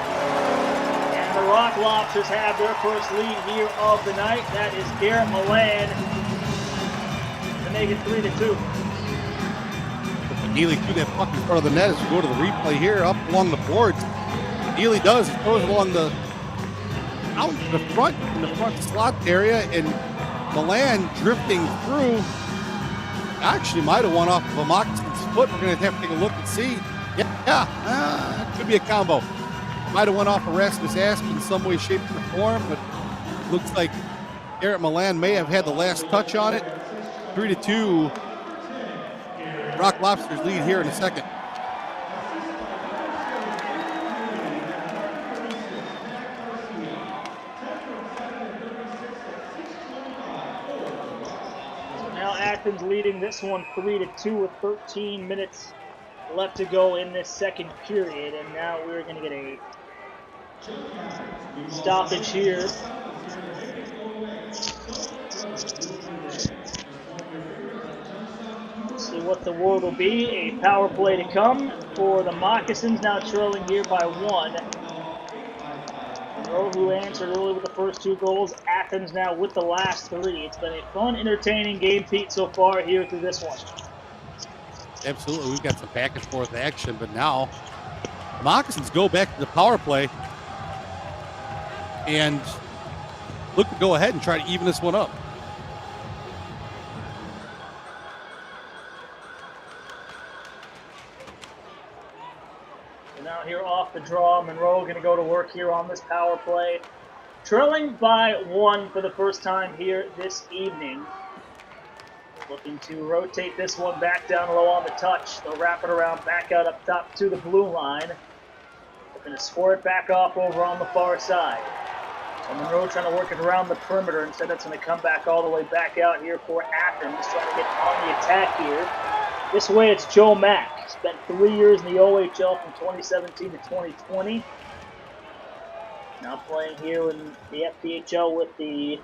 The Rock Lobsters have their first lead here of the night. That is Garrett Milan to make it 3-2. Neely threw that puck in front of the net as we go to the replay here, up along the boards. Neely does. He throws it along the out in the front slot area, and Milan drifting through. Actually, might have won off of a Moccasin's foot. We're going to have to take a look and see. Yeah, could be a combo. Might have went off Erasmus Asp in some way, shape, or form, but looks like Garrett Milan may have had the last touch on it. 3-2. Rock Lobsters lead here in a second. So now Athens leading this one 3-2 with 13 minutes left to go in this second period, and now we're going to get a stoppage here. See what the word will be. A power play to come for the Moccasins, now trailing here by 1. Monroe, who answered early with the first 2 goals. Athens now with the last 3. It's been a fun, entertaining game, Pete, so far here through this one. Absolutely, we've got some back and forth action, but now the Moccasins go back to the power play and look to go ahead and try to even this one up. So now here off the draw, Monroe going to go to work here on this power play. Trailing by 1 for the first time here this evening. Looking to rotate this one back down low on the touch. They'll wrap it around back out up top to the blue line. Looking to score it back off over on the far side. So Monroe trying to work it around the perimeter. Instead, it's going to come back all the way back out here for Athens. Trying to get on the attack here. This way, it's Joe Mack. Spent 3 years in the OHL from 2017 to 2020. Now playing here in the FPHL with the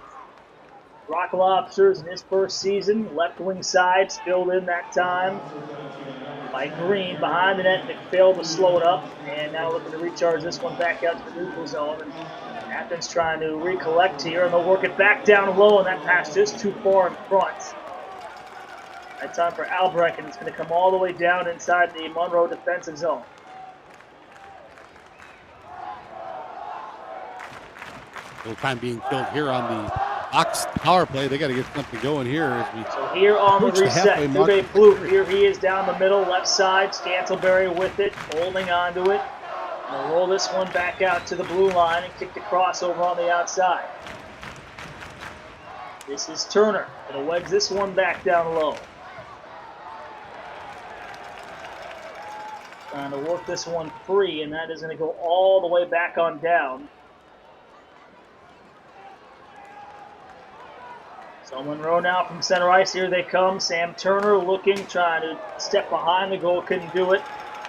Rock Lobsters in his first season. Left wing side, spilled in that time by Green. Behind the net, McPhail to slow it up. And now looking to recharge this one back out to the neutral zone. And Athens trying to recollect here, and they'll work it back down low, and that pass just too far in front. That time for Albrecht, and it's going to come all the way down inside the Monroe defensive zone. Little time being killed here on the Ox power play. They got to get something going here as we. So here on the reset, Dubé Plouffe. Here he is down the middle, left side. Scantleberry with it, holding on to it. They'll roll this one back out to the blue line and kick the crossover on the outside. This is Turner. It'll wedge this one back down low. Trying to work this one free, and that is going to go all the way back on down. So Monroe now from center ice. Here they come. Sam Turner looking, trying to step behind the goal, couldn't do it.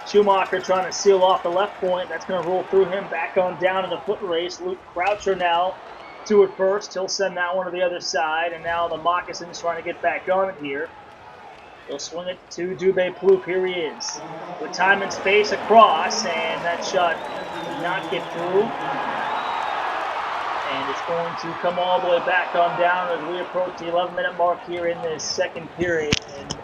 Schumacher trying to seal off the left point. That's going to roll through him back on down in the foot race. Luke Croucher now to it first. He'll send that one to the other side, and now the Moccasins trying to get back on it here. They'll swing it to Dubé Plouffe. Here he is. With time and space across, and that shot did not get through. And it's going to come all the way back on down as we approach the 11-minute mark here in this second period. And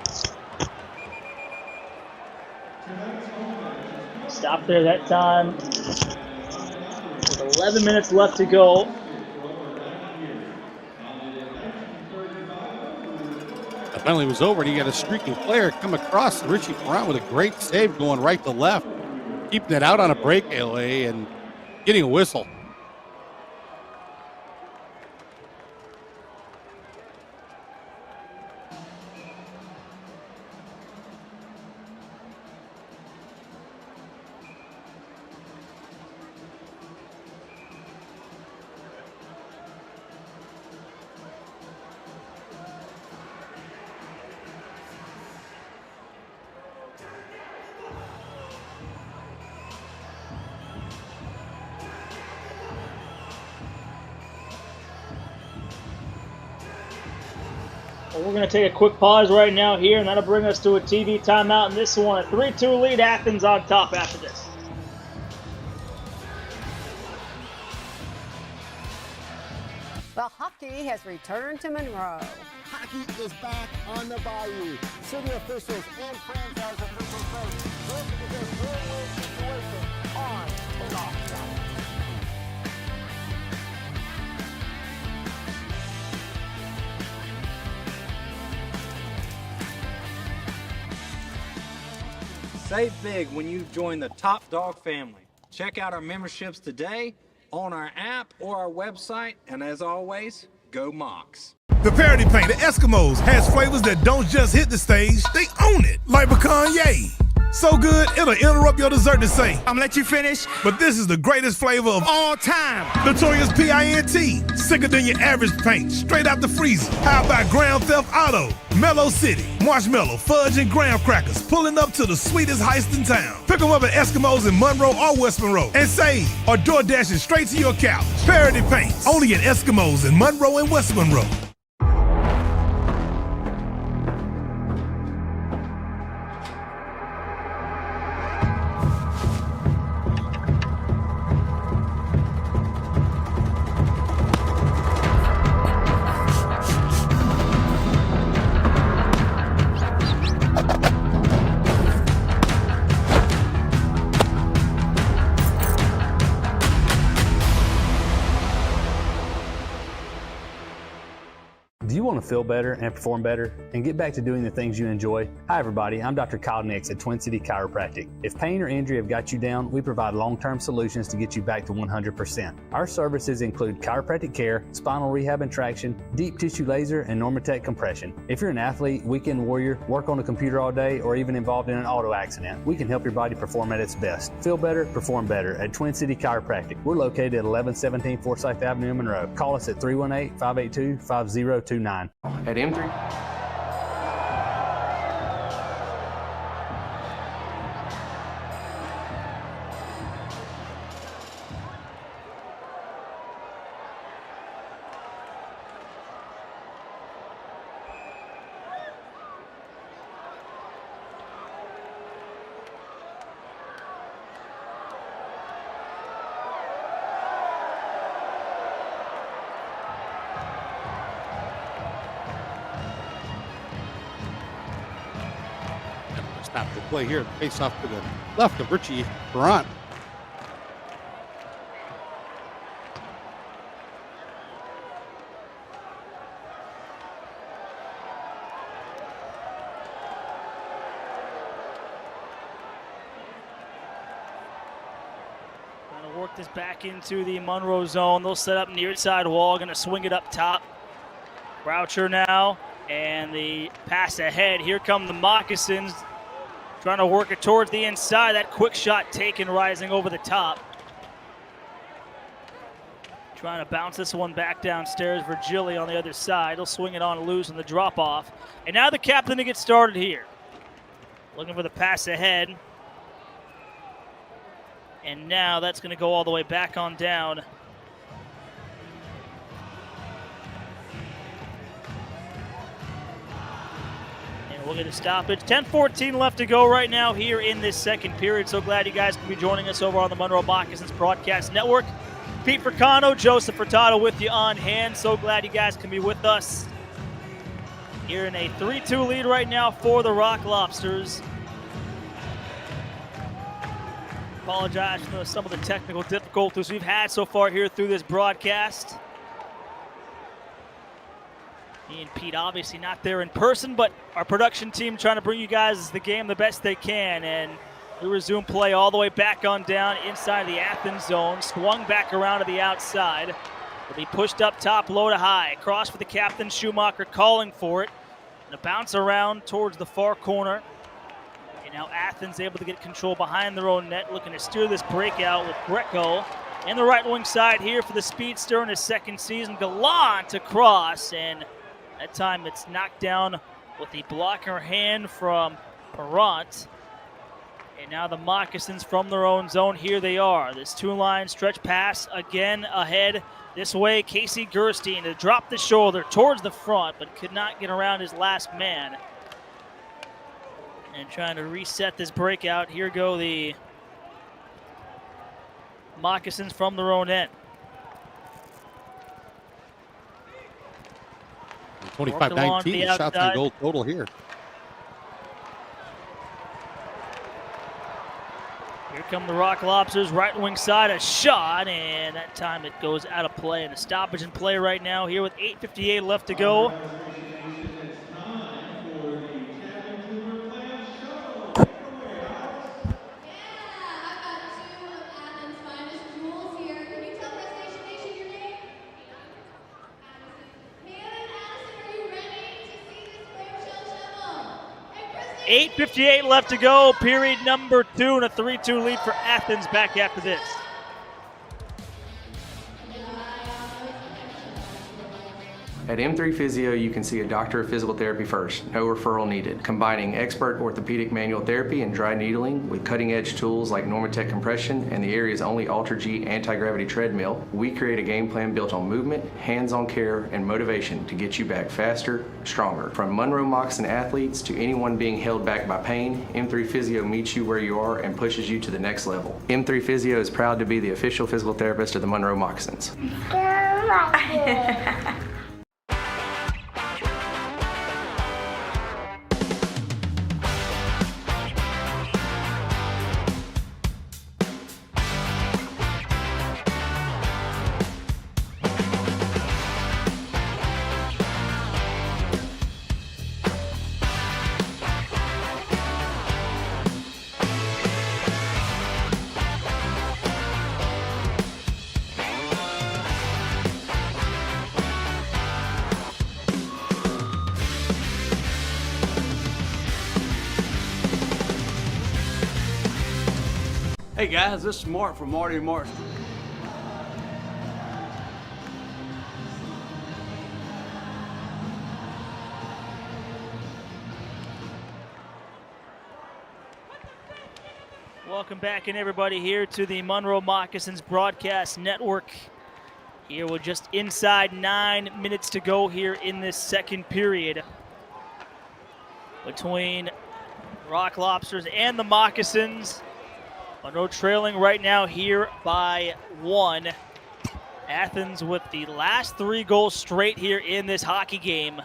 stop there that time. With 11 minutes left to go. The penalty was over, and you got a streaking player come across. Richie Perrant with a great save going right to left, keeping it out on a breakaway and getting a whistle. Well, we're going to take a quick pause right now here, and that'll bring us to a TV timeout in this one. A 3-2 lead, Athens on top after this. Well, hockey has returned to Monroe. Hockey is back on the Bayou. City officials and franchise officials say this is a win-win situation on and off the ice. Save big when you join the Top Dog family. Check out our memberships today on our app or our website, and as always, go Mocs. The Parody Paint, the Eskimos, has flavors that don't just hit the stage, they own it. Like pecan yay. So good, it'll interrupt your dessert to say, I'm gonna let you finish, but this is the greatest flavor of all time. Notorious P-I-N-T, sicker than your average paint, straight out the freezer. How about Grand Theft Auto, Mellow City, Marshmallow, Fudge, and Graham Crackers, pulling up to the sweetest heist in town. Pick them up at Eskimos in Monroe or West Monroe, and save, or door dashing straight to your couch. Parody Paint, only at Eskimos in Monroe and West Monroe. Do you want to feel better and perform better and get back to doing the things you enjoy? Hi everybody, I'm Dr. Kyle Nix at Twin City Chiropractic. If pain or injury have got you down, we provide long-term solutions to get you back to 100%. Our services include chiropractic care, spinal rehab and traction, deep tissue laser, and Normatec compression. If you're an athlete, weekend warrior, work on a computer all day, or even involved in an auto accident, we can help your body perform at its best. Feel better, perform better at Twin City Chiropractic. We're located at 1117 Forsyth Avenue in Monroe. Call us at 318-582-5029. At M3. Stop the play here. Face off to the left of Richie Perrant. this back into the Monroe zone. They'll set up near side wall, going to swing it up top. Croucher now, and the pass ahead. Here come the Moccasins, trying to work it towards the inside. That quick shot taken, rising over the top. Trying to bounce this one back downstairs. Virgili on the other side. He'll swing it on loose on the drop off. And now the captain to get started here. Looking for the pass ahead. And now that's going to go all the way back on down. And we'll get a stoppage. 10:14 left to go right now here in this second period. So glad you guys can be joining us over on the Monroe Moccasins Broadcast Network. Pete Fricano, Joseph Furtado with you on hand. So glad you guys can be with us. Here in a 3-2 lead right now for the Rock Lobsters. Apologize for some of the technical difficulties we've had so far here through this broadcast. Me and Pete obviously not there in person, but our production team trying to bring you guys the game the best they can. And we resume play all the way back on down inside the Athens zone. Swung back around to the outside. Will be pushed up top, low to high. Cross for the captain, Schumacher calling for it. And a bounce around towards the far corner. And now Athens able to get control behind their own net, looking to steer this breakout with Greco. And the right wing side here for the speedster in his second season. Gallant across, and that time it's knocked down with the blocker hand from Perrant. And now the Moccasins from their own zone, here they are. This two-line stretch pass again ahead. This way, Casey Gerstein to drop the shoulder towards the front, but could not get around his last man. And trying to reset this breakout. Here go the Moccasins from their own end. 25-19 shots on goal total here. Here come the Rock Lobsters, right wing side, a shot, and that time it goes out of play. And a stoppage in play right now here with 8:58 left to go. .58 left to go, period number 2, and a 3-2 lead for Athens back after this. At M3 Physio, you can see a doctor of physical therapy first, no referral needed. Combining expert orthopedic manual therapy and dry needling with cutting-edge tools like Normatec compression and the area's only Ultra-G anti-gravity treadmill, we create a game plan built on movement, hands-on care, and motivation to get you back faster, stronger. From Monroe Moccasins athletes to anyone being held back by pain, M3 Physio meets you where you are and pushes you to the next level. M3 Physio is proud to be the official physical therapist of the Monroe Moccasins. Hey guys, this is Mark from Marty and Mark. Welcome back in, everybody, here to the Monroe Moccasins Broadcast Network. Here with just inside 9 minutes to go here in this second period between Rock Lobsters and the Moccasins. Monroe trailing right now here by 1. Athens with the last 3 goals straight here in this hockey game.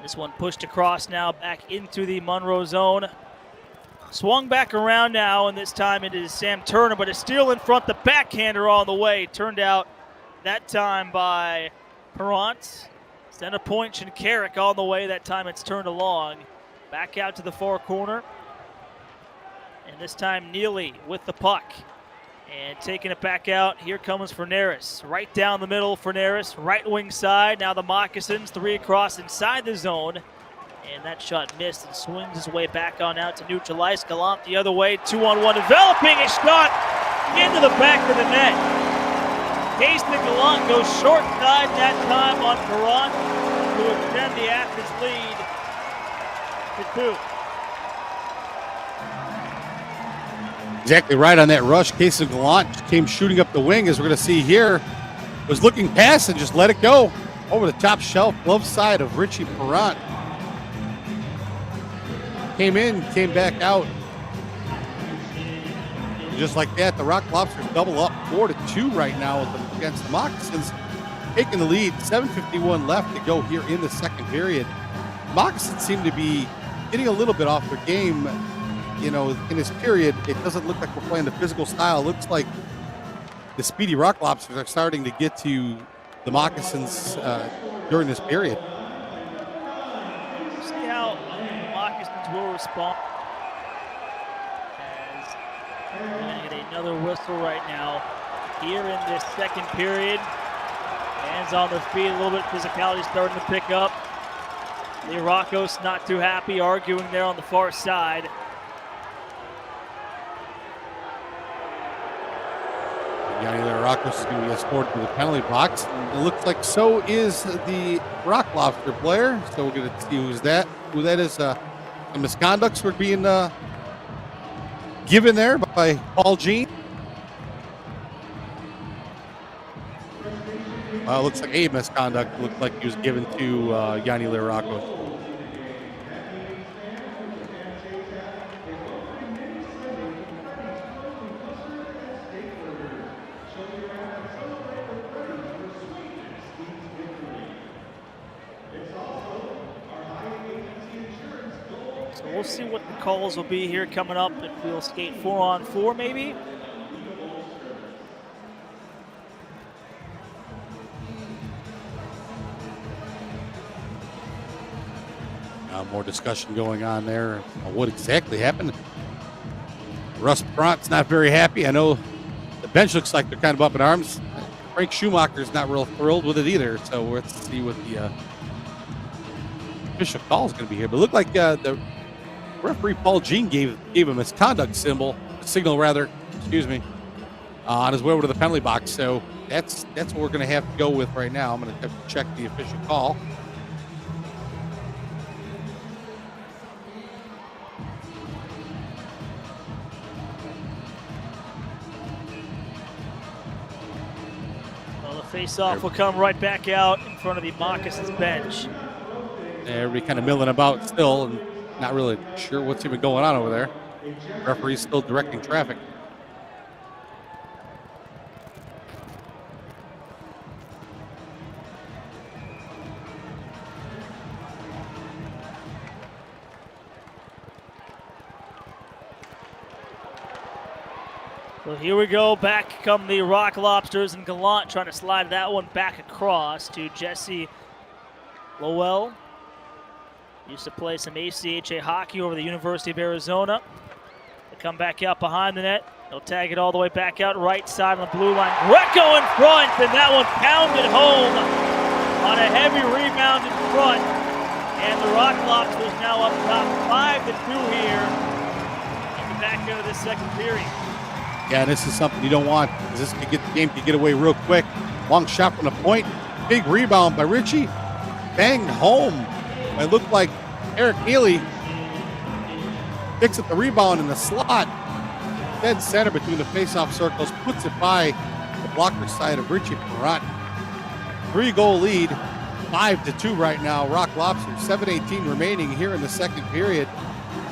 This one pushed across now back into the Monroe zone. Swung back around now, and this time it is Sam Turner, but it's still in front. The backhander on the way. Turned out that time by Perrant. Center point, Shinkarik on the way. That time it's turned along. Back out to the far corner. And this time Neely with the puck. And taking it back out, here comes Ferneris. Right down the middle, Ferneris, right wing side. Now the Moccasins, 3 across inside the zone. And that shot missed and swings his way back on out to neutralize. Gallant the other way, 2-on-1, developing a shot into the back of the net. Casey Gallant goes short side that time on Perron to extend the Athens lead to 2. Exactly right on that rush. Casey Gallant came shooting up the wing, as we're going to see here. Was looking past and just let it go over the top shelf, glove side of Richie Perron. Came in, came back out. And just like that, the Rock Lobsters double up 4-2 right now against the Moccasins, taking the lead. 7:51 left to go here in the second period. Moccasins seem to be getting a little bit off their game. You know, in this period, it doesn't look like we're playing the physical style. It looks like the speedy Rock Lobsters are starting to get to the Moccasins during this period. See how the Moccasins will respond. As we're going to get another whistle right now here in this second period. Hands on their feet, a little bit of physicality starting to pick up. Lirakos not too happy, arguing there on the far side. Yanni Lirakos is going to be escorted to the penalty box. It looks like so is the Rock Lobster player. So we're going to see who that is. The misconducts were being given there by Paul Jean. It looks like a misconduct. Looked like he was given to Yanni Lirakos. So we'll see what the calls will be here coming up. If we'll skate 4-on-4 maybe. More discussion going on there on what exactly happened. Russ Bront's not very happy. I know the bench looks like they're kind of up in arms. Frank Schumacher's not real thrilled with it either. So let's see what the official call is going to be here. But it looked like the referee Paul Jean gave him a misconduct signal, on his way over to the penalty box. So that's what we're going to have to go with right now. I'm going to have to check the official call. Face-off will come right back out in front of the Moccasins bench. Everybody kind of milling about still and not really sure what's even going on over there. Referee's still directing traffic. So here we go, back come the Rock Lobsters, and Gallant trying to slide that one back across to Jesse Lowell. Used to play some ACHA hockey over the University of Arizona. They come back out behind the net. They'll tag it all the way back out right side on the blue line. Greco in front, and that one pounded home on a heavy rebound in front. And the Rock Lobsters now up top 5-2 here in the back end of this second period. Yeah, this is something you don't want, because this could get the game could get away real quick. Long shot from the point. Big rebound by Richie. Banged home. It looked like Eric Neely picks up the rebound in the slot. Dead center between the face-off circles. Puts it by the blocker side of Richie Perron. 3-goal lead. 5-2 right now. Rock Lobsters. 7:18 remaining here in the second period.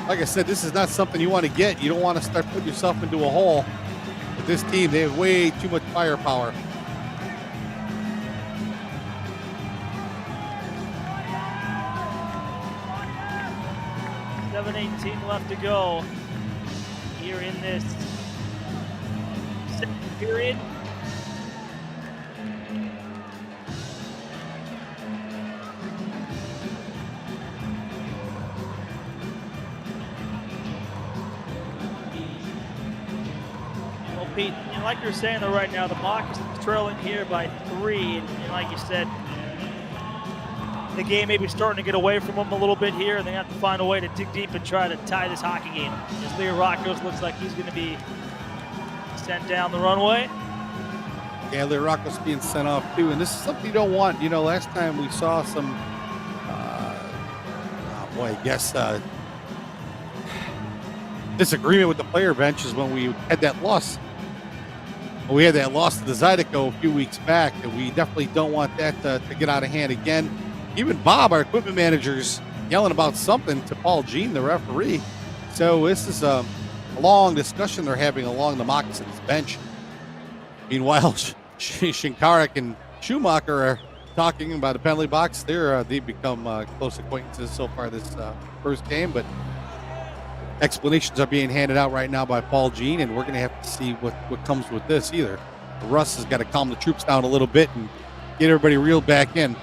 Like I said, this is not something you want to get. You don't want to start putting yourself into a hole. But this team, they have way too much firepower. $7:18 left to go here in this second period. Pete, like you're saying though right now, the Moccasins trailing here by 3, and like you said, the game may be starting to get away from them a little bit here, and they have to find a way to dig deep and try to tie this hockey game. As Leo Rockos looks like he's going to be sent down the runway. Yeah, Leo Rockos being sent off too, and this is something you don't want. Last time we saw some, disagreement with the player bench is when we had that loss. We had that loss to the Zydeco a few weeks back, and we definitely don't want that to get out of hand again. Even Bob, our equipment manager, is yelling about something to Paul Jean, the referee. So this is a long discussion they're having along the Moccasins bench. Meanwhile, Shinkarik and Schumacher are talking about a penalty box. They've become close acquaintances so far this first game, but explanations are being handed out right now by Paul Jean, and we're going to have to see what comes with this either. Russ has got to calm the troops down a little bit and get everybody reeled back in.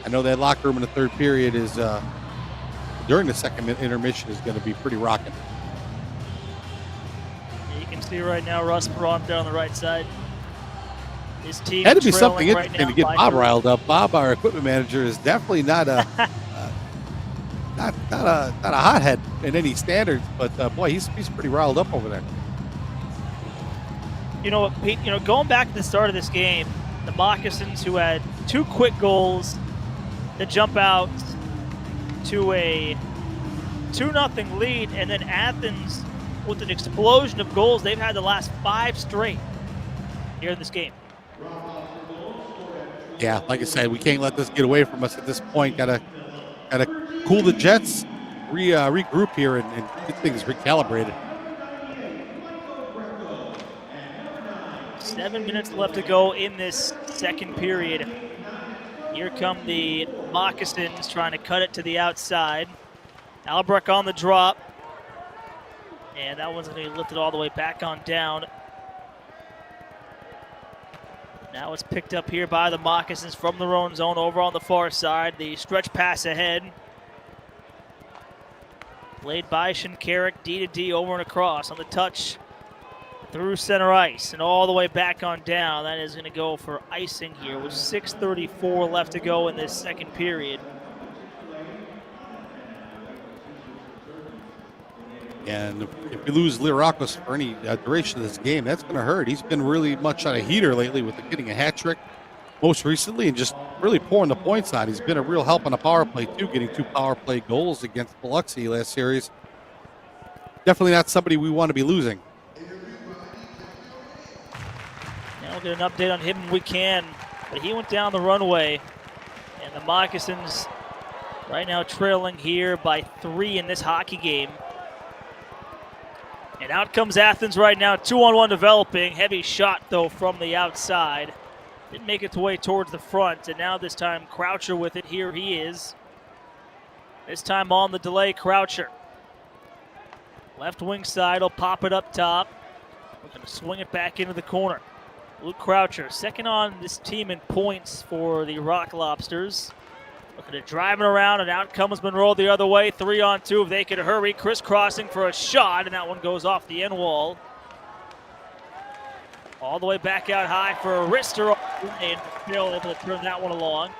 I know that locker room in the third period is, during the second intermission, is going to be pretty rocking. You can see right now Russ Perron there on the right side. His team Had to be something right interesting to get Bob riled up. Bob, our equipment manager, is definitely not a not a hothead in any standards, but boy, he's pretty riled up over there. Pete, going back to the start of this game, the Moccasins, who had 2 quick goals to jump out to a 2-0 lead, and then Athens with an explosion of goals. They've had the last 5 straight here in this game. Yeah, like I said, we can't let this get away from us at this point. Gotta cool the jets, regroup here, and get things recalibrated. 7 minutes left to go in this second period. Here come the Moccasins trying to cut it to the outside. Albrecht on the drop. And that one's going to be lifted all the way back on down. Now it's picked up here by the Moccasins from their own zone over on the far side. The stretch pass ahead. Played by Shinkarik, D to D over and across on the touch through center ice and all the way back on down. That is going to go for icing here with 6:34 left to go in this second period. And if we lose Lirakos for any duration of this game, that's going to hurt. He's been really much on a heater lately with getting a hat trick most recently and just really pouring the points on. He's been a real help on the power play too, getting 2 power play goals against Biloxi last series. Definitely not somebody we want to be losing. Now we'll get an update on him when we can, but he went down the runway, and the Moccasins right now trailing here by 3 in this hockey game. And out comes Athens right now, 2-on-1 developing. Heavy shot, though, from the outside. Didn't make its way towards the front, and now this time Croucher with it. Here he is. This time on the delay, Croucher. Left wing side will pop it up top. We're going to swing it back into the corner. Luke Croucher, second on this team in points for the Rock Lobsters. Looking to drive it around, and out comes Monroe the other way. 3-on-2 if they could hurry. Crisscrossing for a shot, and that one goes off the end wall. All the way back out high for a wrister, and Bill able to turn that one along.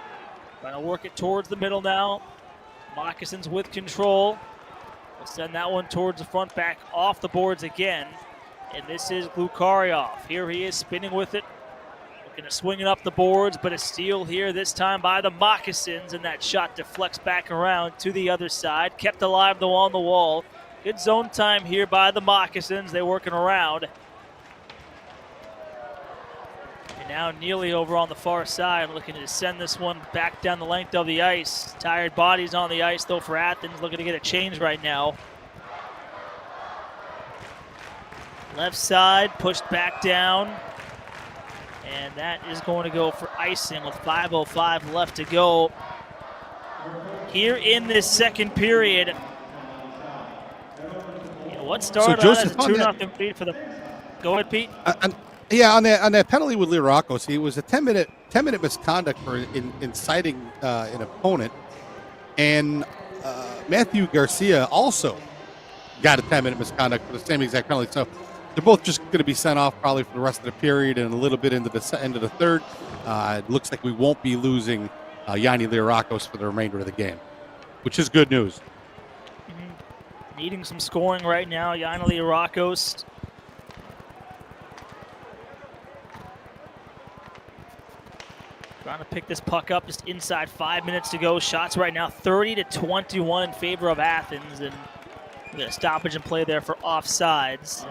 Trying to work it towards the middle now. Moccasins with control. We'll send that one towards the front, back off the boards again. And this is Glukaryov. Here he is spinning with it. Looking to swing it up the boards, but a steal here this time by the Moccasins, and that shot deflects back around to the other side. Kept alive though on the wall. Good zone time here by the Moccasins. They're working around. And now Neely over on the far side looking to send this one back down the length of the ice. Tired bodies on the ice though for Athens, looking to get a change right now. Left side pushed back down. And that is going to go for icing with 5:05 left to go here in this second period. What started out as a 2-0 lead for the... Go ahead, Pete. On that penalty with Lirakos, it was a 10-minute misconduct for inciting an opponent. And Matthew Garcia also got a 10-minute misconduct for the same exact penalty. So they're both just going to be sent off probably for the rest of the period and a little bit into the end of the third. It looks like we won't be losing Yanni Lirakos for the remainder of the game, which is good news. Needing some scoring right now, Yanni Lirakos. Trying to pick this puck up just inside 5 minutes to go. Shots right now 30-21 in favor of Athens, and we got a stoppage and play there for offsides.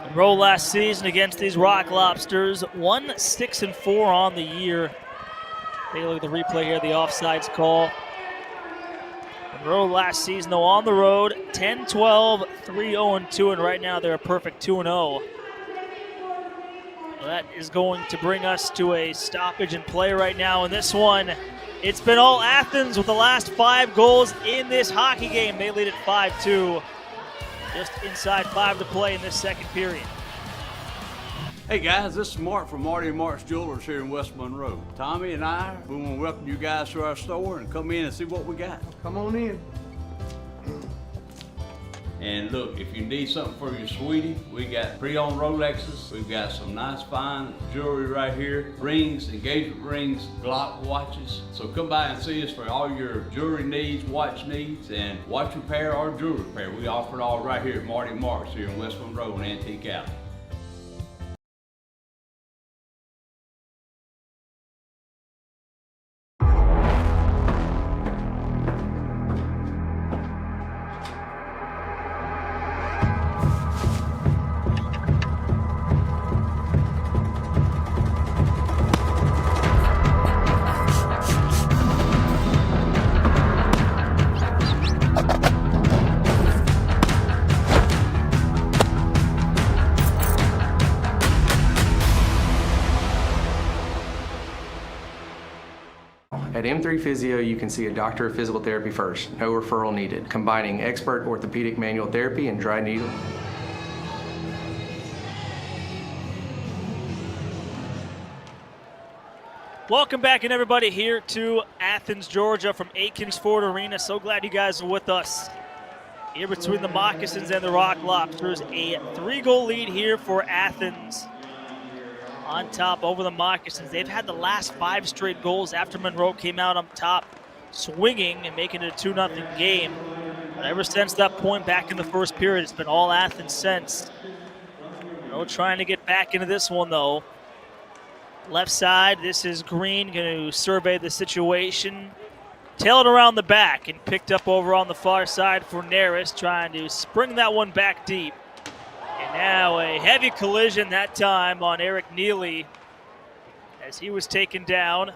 Monroe last season against these Rock Lobsters, 1-6-4 on the year. Take a look at the replay here, the offsides call. Monroe last season, though, on the road, 10-12, 3-0-2, and right now they're a perfect 2-0. That is going to bring us to a stoppage and play right now in this one. It's been all Athens with the last 5 goals in this hockey game. They lead at 5-2. Just inside 5 to play in this second period. Hey guys, this is Mark from Marty and Mark's Jewelers here in West Monroe. Tommy and I, we want to welcome you guys to our store and come in and see what we got. Come on in. And look, if you need something for your sweetie, we got pre-owned Rolexes. We've got some nice fine jewelry right here. Rings, engagement rings, Glock watches. So come by and see us for all your jewelry needs, watch needs, and watch repair or jewelry repair. We offer it all right here at Marty and Mark's here in West Monroe and Antique Alley. At M3 Physio, you can see a doctor of physical therapy first, no referral needed, combining expert orthopedic manual therapy and dry needle. Welcome back, and everybody, here to Athens, Georgia from Aikens Ford Arena. So glad you guys are with us. Here between the Moccasins and the Rock Lobsters, a 3-goal lead here for Athens. On top over the Moccasins. They've had the last 5 straight goals after Monroe came out on top, swinging and making it a 2-0 game. But ever since that point back in the first period, it's been all Athens since. Monroe trying to get back into this one, though. Left side, this is Green going to survey the situation. Tailed around the back and picked up over on the far side for Neris, trying to spring that one back deep. And now a heavy collision that time on Eric Neely as he was taken down.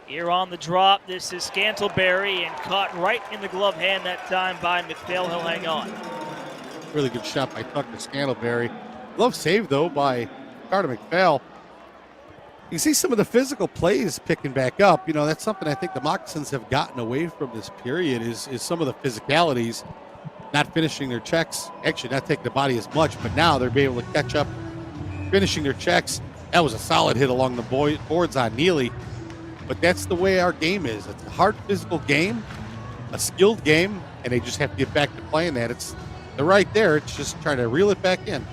Here on the drop, this is Scantleberry and caught right in the glove hand that time by McPhail. He'll hang on. Really good shot by Tucker Scantleberry. Glove save, though, by Carter McPhail. You see some of the physical plays picking back up. You know, that's something I think the Moccasins have gotten away from this period is some of the physicalities. Not finishing their checks, actually not taking the body as much, but now they're being able to catch up, finishing their checks. That was a solid hit along the boards on Neely, but that's the way our game is. It's a hard physical game, a skilled game, and they just have to get back to playing that. They're right there. It's just trying to reel it back in.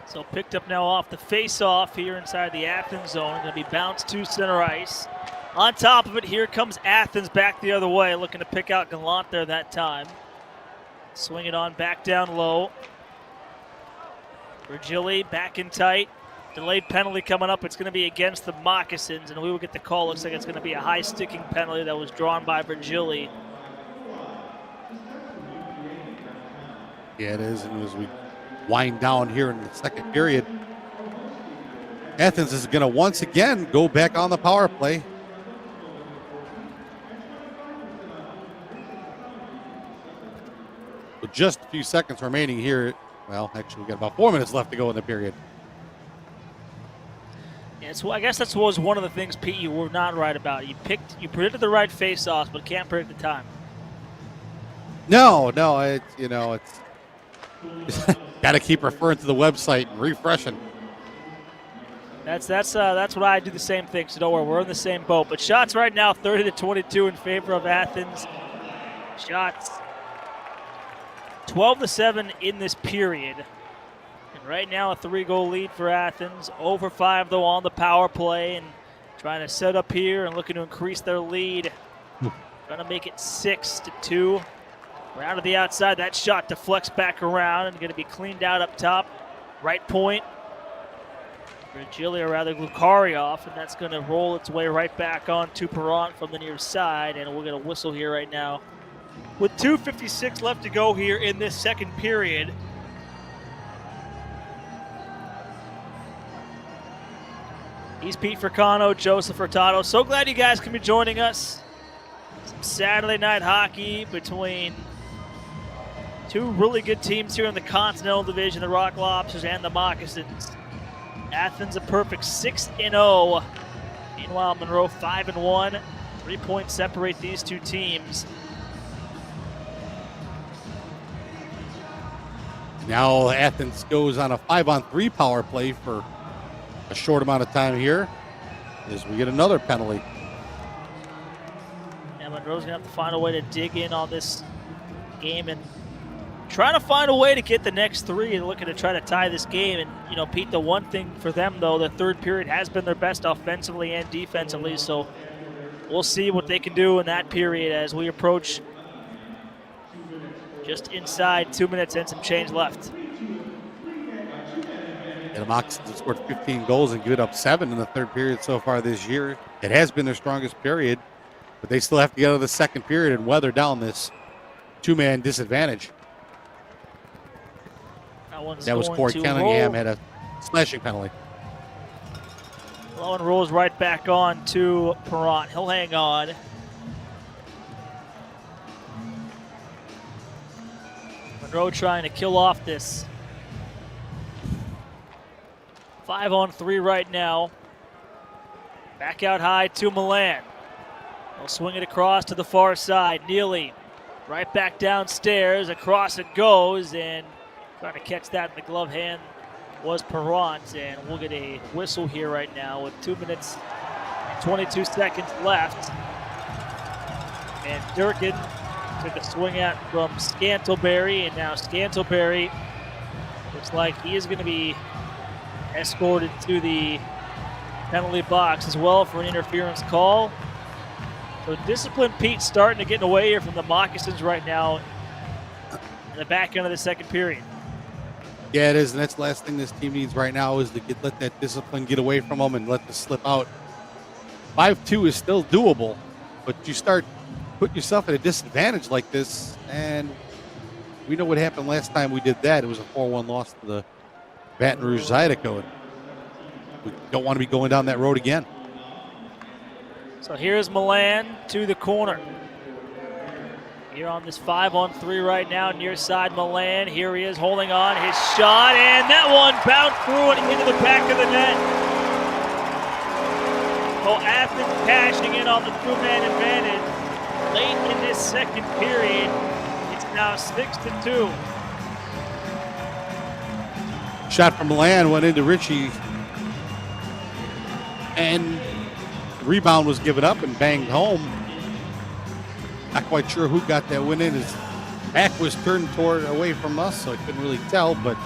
So picked up now off the face-off here inside the Athens zone. Going to be bounced to center ice. On top of it, here comes Athens back the other way, looking to pick out Gallant there that time. Swing it on back down low. Virgili back in tight. Delayed penalty coming up. It's going to be against the Moccasins, and we will get the call. Looks like it's going to be a high-sticking penalty that was drawn by Virgili. Yeah, it is, and as we wind down here in the second period, Athens is going to once again go back on the power play. With just a few seconds remaining here. Well, actually, we got about 4 minutes left to go in the period. Yeah, so I guess that was one of the things, Pete, you were not right about. You predicted the right face-offs, but can't predict the time. No, it's got to keep referring to the website and refreshing. That's what I do, the same thing, so don't worry, we're in the same boat. But shots right now, 30-22 in favor of Athens. Shots 12-7 in this period. And right now a 3-goal lead for Athens. Over 5 though on the power play, and trying to set up here and looking to increase their lead. Trying to make it 6-2. Round to the outside, that shot deflects back around and going to be cleaned out up top. Right point. Virgilia, rather, Glukarioff, and that's going to roll its way right back on to Perrant from the near side, and we're going to whistle here right now. With 2:56 left to go here in this second period. He's Pete Fricano, Joseph Furtado. So glad you guys can be joining us. Some Saturday night hockey between two really good teams here in the Continental Division, the Rock Lobsters and the Moccasins. Athens a perfect 6-0. Meanwhile, Monroe 5-1. 3 points separate these two teams. Now Athens goes on a 5-on-3 power play for a short amount of time here as we get another penalty. And Monroe's going to have to find a way to dig in on this game and trying to find a way to get the next 3 and looking to try to tie this game. And, you know, Pete, the one thing for them, though, the third period has been their best offensively and defensively. So we'll see what they can do in that period as we approach just inside 2 minutes and some change left. And the Moccasins have scored 15 goals and given up 7 in the third period so far this year. It has been their strongest period, but they still have to get out of the second period and weather down this 2-man disadvantage. That was Corey Cunningham had a slashing penalty. Lowen rolls right back on to Perrant. He'll hang on. Monroe trying to kill off this 5-on-3 right now. Back out high to Milan. He'll swing it across to the far side. Neely right back downstairs. Across it goes, and trying to catch that in the glove hand was Perrant, and we'll get a whistle here right now with 2 minutes and 22 seconds left. And Durkin took a swing at from Scantlebury, and now Scantlebury looks like he is going to be escorted to the penalty box as well for an interference call. So discipline, Pete, starting to get away here from the Moccasins right now in the back end of the second period. Yeah, it is, and that's the last thing this team needs right now is to let that discipline get away from them and let this slip out. 5-2 is still doable, but you start putting yourself at a disadvantage like this, and we know what happened last time we did that. It was a 4-1 loss to the Baton Rouge Zydeco. We don't want to be going down that road again. So here's Milan to the corner. Here on this 5-on-3 right now, near side Milan. Here he is holding on his shot, and that one bounced through and into the back of the net. So Athens cashing in on the 2-man advantage late in this second period. It's now 6-2. Shot from Milan went into Ritchie, and the rebound was given up and banged home. Not quite sure who got that win in. His back was turned away from us, so I couldn't really tell, but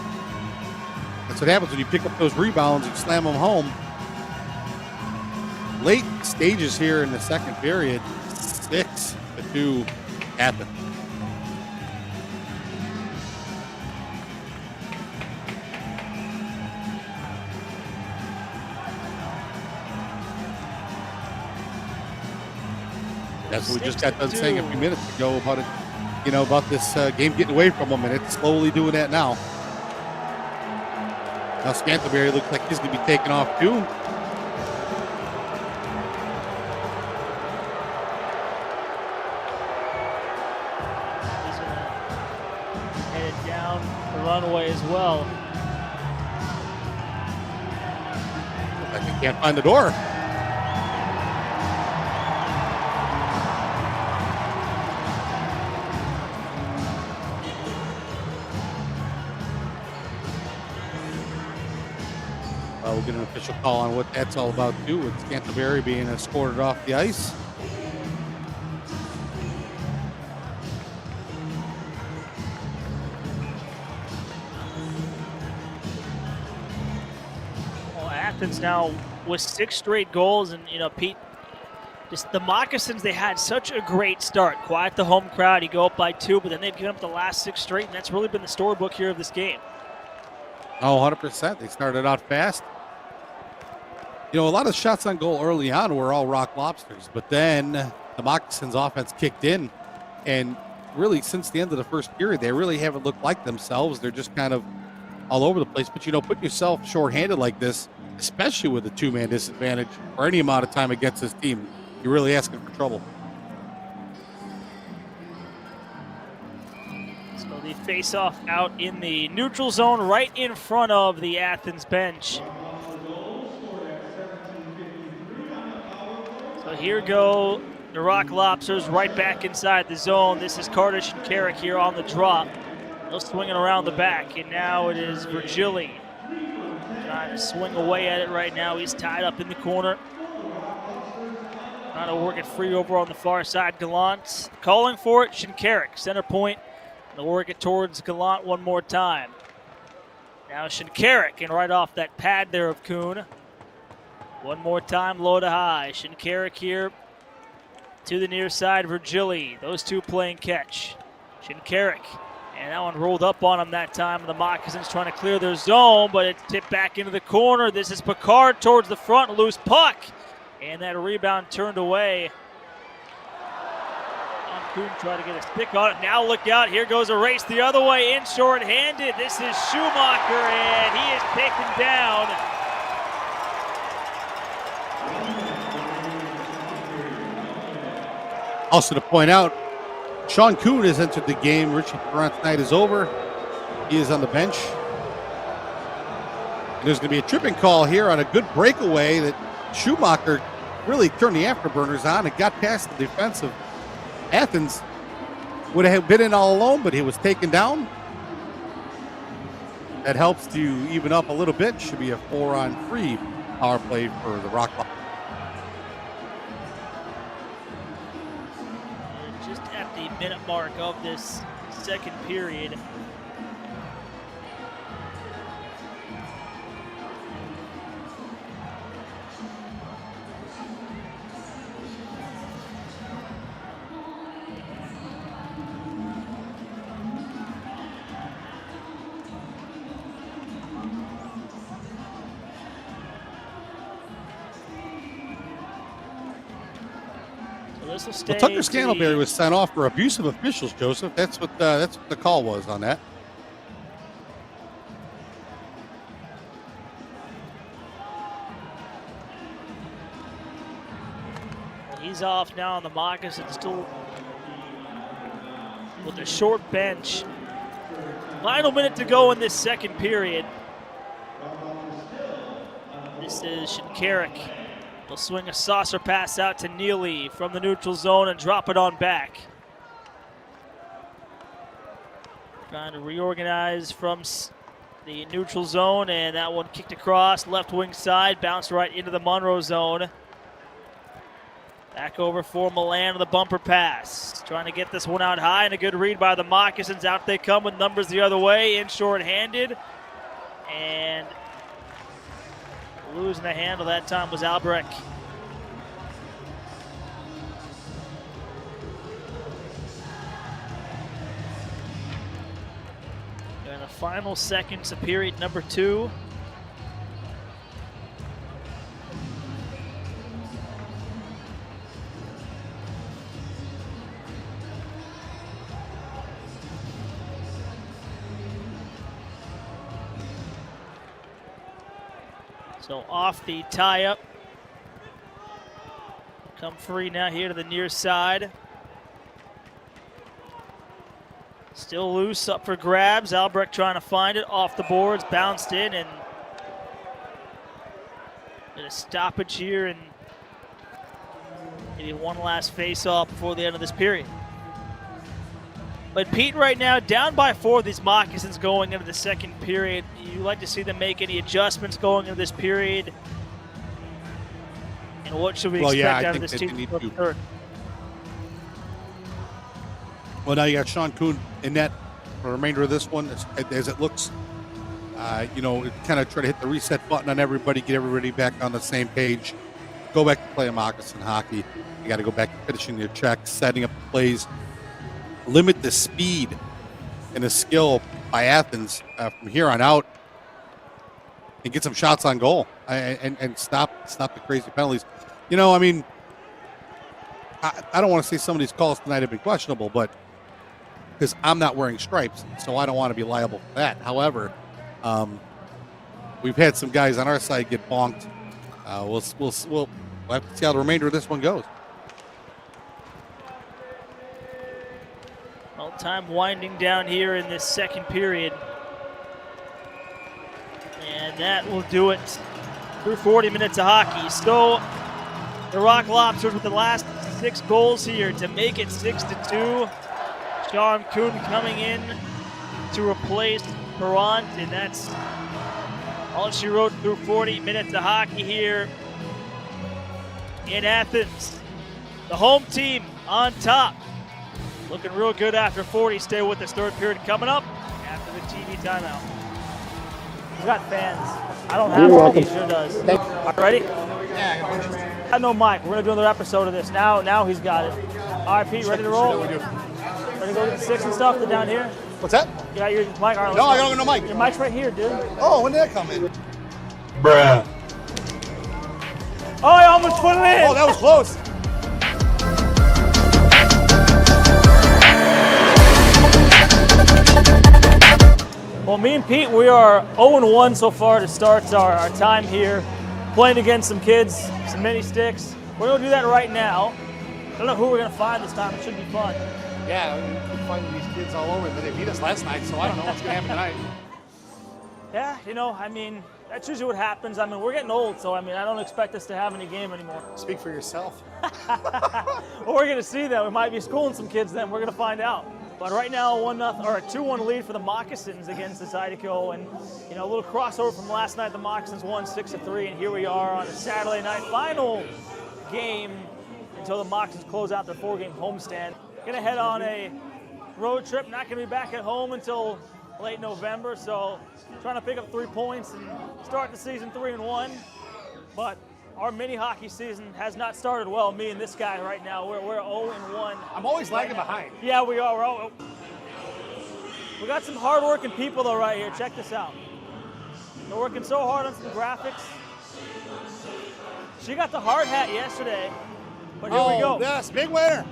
that's what happens when you pick up those rebounds and slam them home. Late stages here in the second period, 6-2 Athens. That's what we just got done saying a few minutes ago about it, about this game getting away from them, and it's slowly doing that now. Now Scantlebury looks like he's going to be taken off too. He's going to head it down the runway as well. Looks like he can't find the door. get an official call on what that's all about, too, with Scantlebury being escorted off the ice. Well, Athens now with 6 straight goals, and Pete, just the Moccasins, they had such a great start. Quiet the home crowd, you go up by 2, but then they've given up the last 6 straight, and that's really been the storybook here of this game. Oh, 100%. They started out fast. A lot of shots on goal early on were all Rock Lobsters, but then the Moccasins offense kicked in, and really since the end of the first period, they really haven't looked like themselves. They're just kind of all over the place. But, putting yourself shorthanded like this, especially with a 2-man disadvantage for any amount of time against this team, you're really asking for trouble. So the face-off out in the neutral zone right in front of the Athens bench. So here go the Rock Lobsters right back inside the zone. This is Carter Shinkarik here on the drop. They'll swing it around the back, and now it is Virgili trying to swing away at it right now. He's tied up in the corner. Trying to work it free over on the far side. Gallant calling for it. Shinkarik, center point. They'll work it towards Gallant one more time. Now Shinkarik, and right off that pad there of Kuhn. One more time, low to high. Shinkarik here to the near side. Virgili, those two playing catch. Shinkarik, and that one rolled up on him that time. The Moccasins trying to clear their zone, but it's tipped back into the corner. This is Picard towards the front, loose puck. And that rebound turned away. Kuhn tried to get a stick on it. Now look out. Here goes a race the other way in short-handed. This is Schumacher, and he is taken down. Also to point out, Sean Kuhn has entered the game. Richie Perrant's night is over. He is on the bench. And there's going to be a tripping call here on a good breakaway that Schumacher really turned the afterburners on and got past the defense of Athens. Would have been in all alone, but he was taken down. That helps to even up a little bit. Should be a 4-on-3 power play for the Rock. Just at the minute mark of this second period. Well, Tucker Scantlebury was sent off for abuse of officials, Joseph. That's what the call was on that. Well, he's off now on the Moccasins, still with a short bench. Final minute to go in this second period. This is Shinkarik. They'll swing a saucer pass out to Neely from the neutral zone and drop it on back. Trying to reorganize from the neutral zone, and that one kicked across, left wing side, bounced right into the Monroe zone. Back over for Milan with a bumper pass. Trying to get this one out high, and a good read by the Moccasins. Out they come with numbers the other way, in short-handed. And losing the handle that time was Albrecht. In the final seconds of period number 2. So off the tie-up. Come free now here to the near side. Still loose, up for grabs. Albrecht trying to find it, off the boards, bounced in, and did a stoppage here, and maybe one last face-off before the end of this period. But Pete, right now, down by 4 of these Moccasins going into the second period. You like to see them make any adjustments going into this period? And what should we expect out of this team for the third? Well, now you got Sean Kuhn in net for the remainder of this one, as it looks. You know, kind of try to hit the reset button on everybody, get everybody back on the same page, go back to playing moccasin hockey. You got to go back to finishing your checks, setting up the plays, limit the speed and the skill by Athens from here on out, and get some shots on goal and stop the crazy penalties. You know, I mean, I don't want to say some of these calls tonight have been questionable, but because I'm not wearing stripes, so I don't want to be liable for that. However, we've had some guys on our side get bonked. We'll have to see how the remainder of this one goes. Well, time winding down here in this second period. And that will do it through 40 minutes of hockey. So the Rock Lobsters with the last 6 goals here to make it 6-2. Sean Kuhn coming in to replace Perrant, and that's all she wrote through 40 minutes of hockey here in Athens. The home team on top. Looking real good after 40. Stay with us. Third period coming up after the TV timeout. He's got fans. I don't have one. He sure does. Are you ready? Yeah, I got pictures. I know Mike. We're going to do another episode of this. Now he's got it. All right, Pete, ready to roll? Ready to go get the sticks and stuff down here? What's that? You got your mic? All right, No, I don't have no mic. Your mic's right here, dude. Oh, when did that come in? Bruh. Oh, I almost put it in. Oh, that was close. Well, me and Pete, we are 0-1 so far to start our time here, playing against some kids, some mini sticks. We're going to do that right now. I don't know who we're going to find this time. It should be fun. Yeah, we find these kids all over, but they beat us last night, so I don't know what's going to happen tonight. Yeah, you know, I mean, that's usually what happens. I mean, we're getting old, so I mean, I don't expect us to have any game anymore. Speak for yourself. Well, we're going to see that. We might be schooling some kids then. We're going to find out. But right now, a 2-1 lead for the Moccasins against the Zydeco, and you know, a little crossover from last night. The Moccasins won 6-3, and here we are on a Saturday night final game until the Moccasins close out their 4-game homestand. Gonna head on a road trip. Not gonna be back at home until late November, so trying to pick up 3 points and start the season 3-1. But our mini hockey season has not started well. Me and this guy right now, we're 0-1. I'm always lagging behind. Yeah, we are. We got some hard-working people though right here. Check this out. They're working so hard on some graphics. She got the hard hat yesterday, but here we go. Yes, big winner.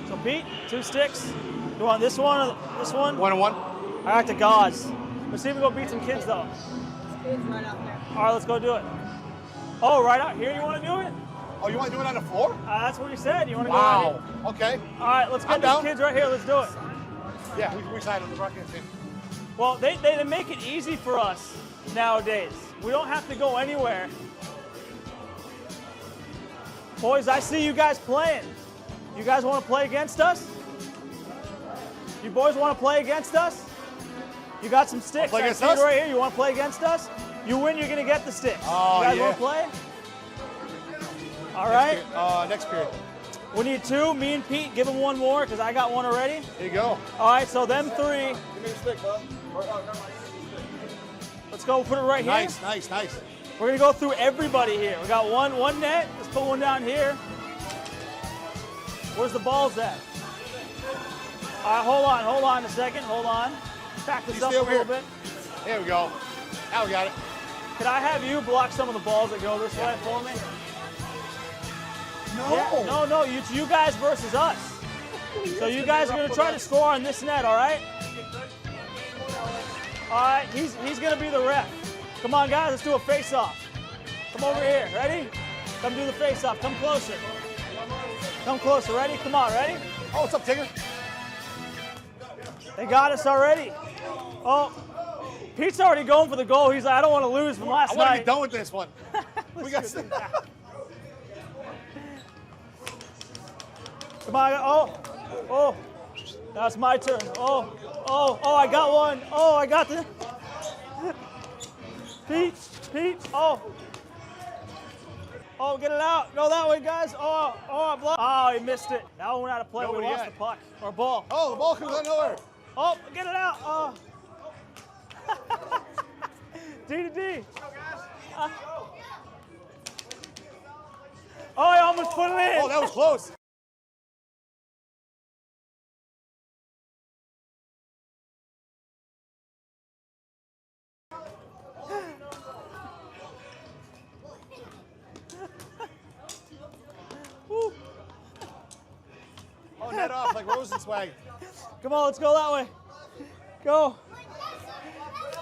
So Pete, 2 sticks. You want this one or this one? 1-1. I like the gauze. Let's see if we go beat some kids though. Right out there. All right, let's go do it. Oh, right out here, you want to do it? Oh, you want to do it on the floor? That's what you said. You want to go right here? Wow. Okay. All right, let's get these kids right here. Let's do it. Yeah, we signed on the Rock team. Well, they make it easy for us nowadays. We don't have to go anywhere. Boys, I see you guys playing. You guys want to play against us? You boys want to play against us? You got some sticks. Play against I see us? it right here. You want to play against us? You win, you're going to get the sticks. Oh, you guys yeah. want to play? All right. Next period. We need 2. Me and Pete, give them 1 more because I got 1 already. Here you go. All right, so them 3. Give me your stick, bud. Let's go put it right here. Nice. We're going to go through everybody here. We got one net. Let's put 1 down here. Where's the balls at? All right, hold on a second. Hold on. Back this up a little bit. There we go. Now we got it. Could I have you block some of the balls that go this way for me? No. Yeah, no, you guys versus us. So you guys are going to try to score on this net, all right? All right, he's going to be the ref. Come on, guys, let's do a face-off. Come over here, ready? Come do the face-off. Come closer. Come closer, ready? Come on, ready? Oh, what's up, Tigger? They got us already. Oh, Pete's already going for the goal. He's like, I don't want to lose from last night. I want to be done with this one. We got. Come on. Oh. Now it's my turn. Oh, I got one. Oh, I got the. Pete, oh, get it out. Go that way, guys. I blocked. Oh, he missed it. Now we're out of play. We lost the puck or ball. Oh, the ball comes out of nowhere. Oh, get it out. Oh. D to D. Oh, I almost put it in. Oh, that was close. Oh, net off like Rosenzweig. Come on, let's go that way. Go.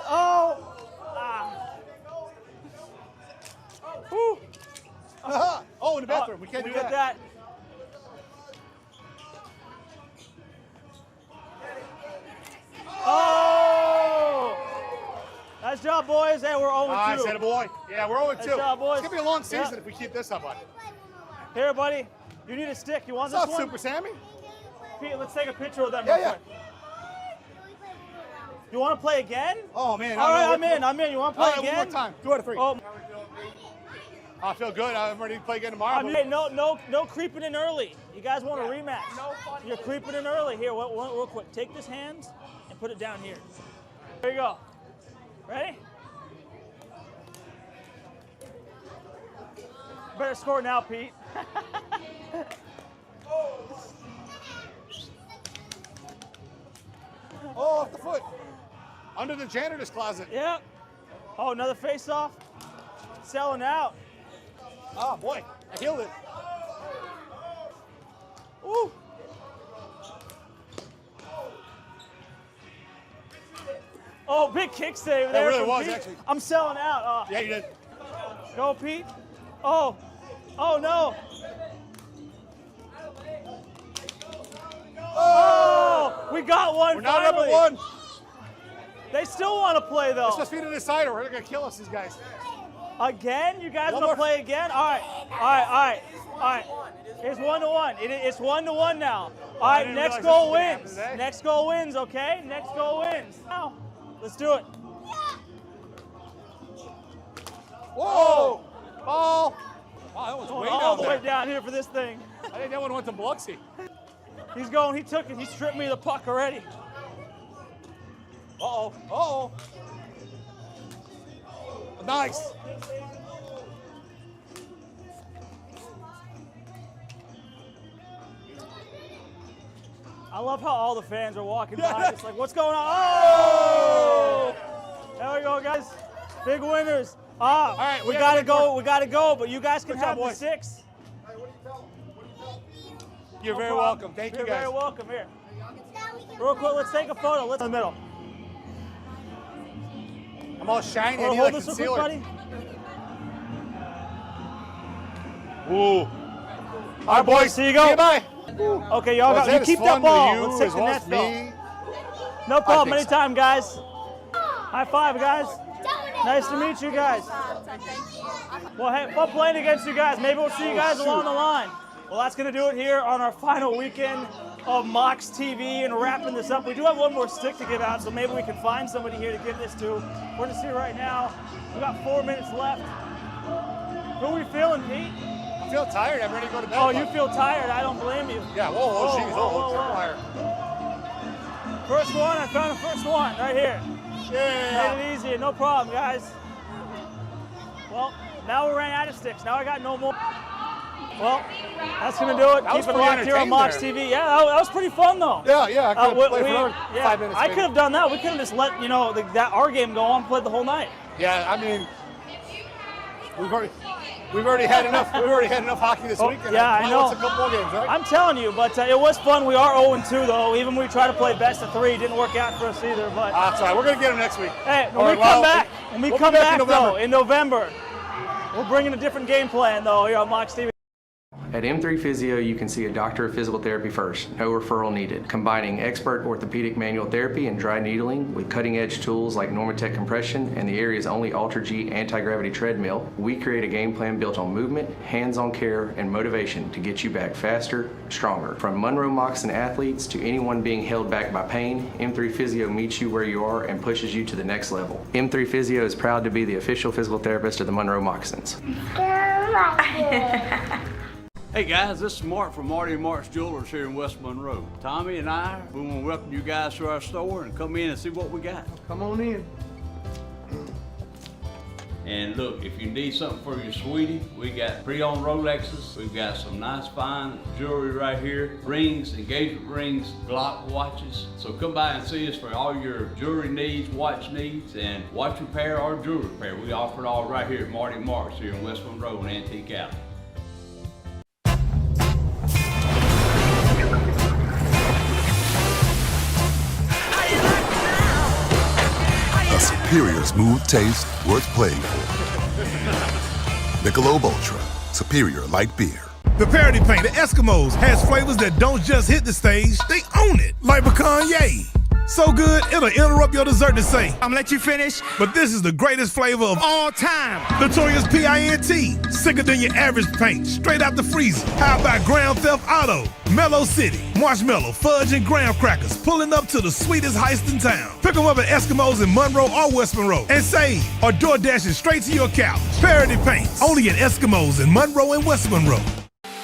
Oh. Woo. Oh, in the bathroom. We can't do get that. Oh! Nice job, boys. Hey, we're 0-2. I said it, boy. Yeah, we're 0-2. Nice job, boys. It's going to be a long season if we keep this up, buddy. Here, buddy. You need a stick. You want What's this up, one? Super Sammy? Pete, let's take a picture of them real quick. You want to play again? Oh, man. All right, I'm in. You want to play again? One more time. 2 out of 3. Oh. I feel good. I'm ready to play again tomorrow. No creeping in early. You guys want a rematch? You're creeping in early. Here, real quick. Take this hand and put it down here. There you go. Ready? Better score now, Pete. Oh, off the foot. Under the janitor's closet. Yep. Oh, another face-off. Selling out. Oh, boy. I healed it. Woo. Oh, big kick save there. That really was, Pete. actually. I'm selling out. Oh. Yeah, you did. Go, Pete. Oh, no. Oh, we got one. We're not up at 1. They still want to play, though. Let's just feed it aside or they're going to kill us, these guys. Again? You guys want to play again? All right. It's 1-1. It's 1-1 now. All right, next goal wins. Next goal wins, okay? Next goal wins. Now, let's do it. Whoa! Ball! Wow, that was way down all the there. way down here for this thing. I think that one went to Biloxi. He's going, he took it. He stripped me of the puck already. Uh-oh. Nice. I love how all the fans are walking by. It's like, what's going on? Oh! There we go, guys. Big winners. All right, we gotta go. But you guys can have the 6. You're very welcome. Thank you, guys. You're very welcome. Here. Real quick, let's take a photo. Let's in the middle. I'm all shiny. Hold this real quick, buddy. Ooh. All right, boys. See you go. Bye. Okay, y'all got. You keep that ball. Let's take the net, me. No problem. Anytime, guys. High five, guys. Nice to meet you guys. Well, hey, fun playing against you guys. Maybe we'll see you guys along the line. Well, that's going to do it here on our final weekend of Mocs TV and wrapping this up. We do have one more stick to give out, so maybe we can find somebody here to give this to. We're going to see right now. We've got 4 minutes left. Who are we feeling, Pete? I feel tired. I'm ready to go to bed. Oh, you feel tired. I don't blame you. Yeah, whoa, jeez. Whoa. Tired. First one. I found the first one right here. Yeah. Made it easy. No problem, guys. Well, now we ran out of sticks. Now I got no more. Well, that's going to do it. Keep it locked here on Mocs TV. Yeah, that was pretty fun, though. Yeah. I could have played for another 5 minutes. I could have done that. We could have just let, that our game go on, played the whole night. Yeah, I mean, we've already had enough. We've already had enough hockey this weekend. Yeah, I know. It's a couple more games, right? I'm telling you, but it was fun. We are 0-2, though. Even when we try to play best of 3, it didn't work out for us either. But that's all right. We're going to get them next week. Hey, when we come back, though, in November, we're bringing a different game plan, though, here on Mocs TV. At M3 Physio, you can see a doctor of physical therapy first, no referral needed, combining expert orthopedic manual therapy and dry needling with cutting-edge tools like NormaTec compression and the area's only Ultra-G anti-gravity treadmill. We create a game plan built on movement, hands-on care, and motivation to get you back faster, stronger. From Monroe Moccasins Athletes to anyone being held back by pain, M3 Physio meets you where you are and pushes you to the next level. M3 Physio is proud to be the official physical therapist of the Monroe Moccasins. Hey guys, this is Mark from Marty and Mark's Jewelers here in West Monroe. Tommy and I, we want to welcome you guys to our store and come in and see what we got. Come on in. And look, if you need something for your sweetie, we got pre-owned Rolexes. We've got some nice fine jewelry right here. Rings, engagement rings, Glock watches. So come by and see us for all your jewelry needs, watch needs, and watch repair or jewelry repair. We offer it all right here at Marty and Mark's here in West Monroe and Antique Alley. A superior smooth taste worth playing for. Michelob Ultra, superior light beer. The Parody Paint, the Eskimos, has flavors that don't just hit the stage, they own it. Like pecan yay. So good, it'll interrupt your dessert to say, I'm gonna let you finish, but this is the greatest flavor of all time. Notorious P.I.N.T. Sicker than your average paint, straight out the freezer. How about Grand Theft Auto? Mellow City, marshmallow, fudge, and graham crackers, pulling up to the sweetest heist in town. Pick them up at Eskimos in Monroe or West Monroe and save, or door dashing straight to your couch. Parody Paints, only at Eskimos in Monroe and West Monroe.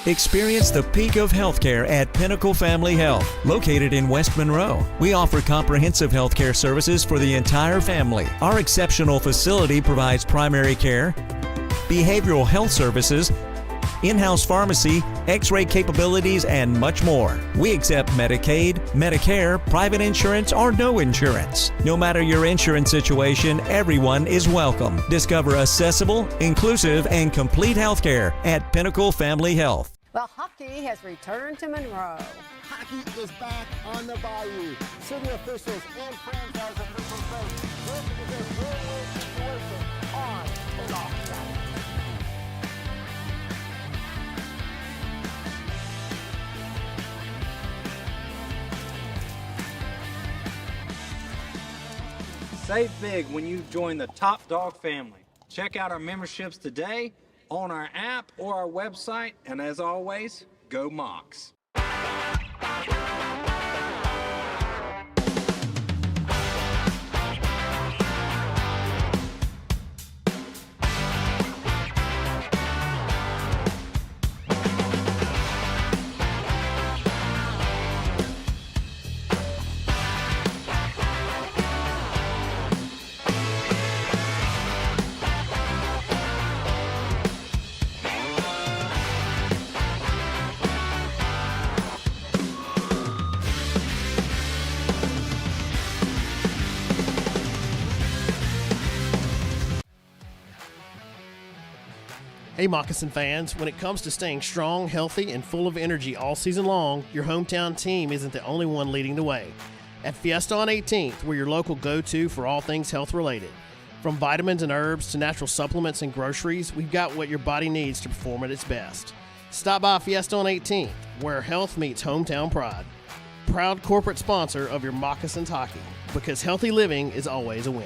Experience the peak of healthcare at Pinnacle Family Health, located in West Monroe. We offer comprehensive healthcare services for the entire family. Our exceptional facility provides primary care, behavioral health services, in-house pharmacy, x-ray capabilities, and much more. We accept Medicaid, Medicare, private insurance, or no insurance. No matter your insurance situation, everyone is welcome. Discover accessible, inclusive, and complete healthcare at Pinnacle Family Health. Well, hockey has returned to Monroe. Hockey is back on the Bayou. City officials and franchise officials say this is a win-win situation on and off the ice. Save big when you join the Top Dog family. Check out our memberships today on our app or our website, and as always, go Mocs. Hey Moccasin fans, when it comes to staying strong, healthy, and full of energy all season long, your hometown team isn't the only one leading the way. At Fiesta on 18th, we're your local go-to for all things health-related. From vitamins and herbs to natural supplements and groceries, we've got what your body needs to perform at its best. Stop by Fiesta on 18th, where health meets hometown pride. Proud corporate sponsor of your Moccasins hockey, because healthy living is always a win.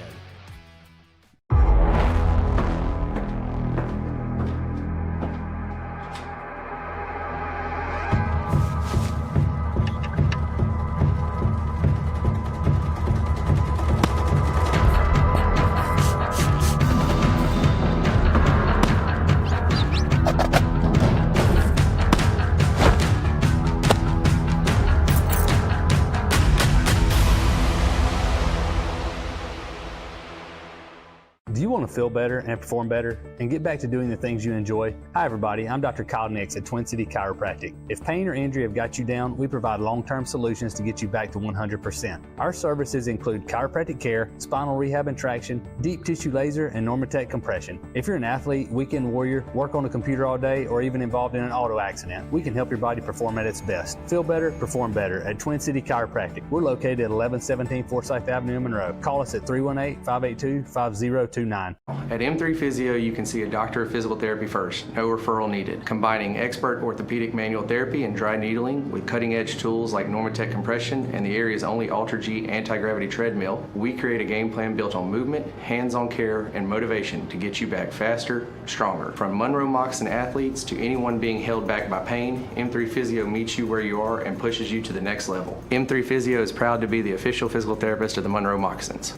Do you want to feel better and perform better and get back to doing the things you enjoy? Hi everybody, I'm Dr. Kyle Nix at Twin City Chiropractic. If pain or injury have got you down, we provide long-term solutions to get you back to 100%. Our services include chiropractic care, spinal rehab and traction, deep tissue laser, and NormaTec compression. If you're an athlete, weekend warrior, work on a computer all day, or even involved in an auto accident, we can help your body perform at its best. Feel better, perform better at Twin City Chiropractic. We're located at 1117 Forsyth Avenue in Monroe. Call us at 318-582-5029. At M3 Physio, you can see a doctor of physical therapy first, no referral needed, combining expert orthopedic manual therapy and dry needling with cutting-edge tools like NormaTec compression and the area's only Ultra-G anti-gravity treadmill. We create a game plan built on movement, hands-on care, and motivation to get you back faster, stronger. From Monroe Moccasins Athletes to anyone being held back by pain, M3 Physio meets you where you are and pushes you to the next level. M3 Physio is proud to be the official physical therapist of the Monroe Moccasins.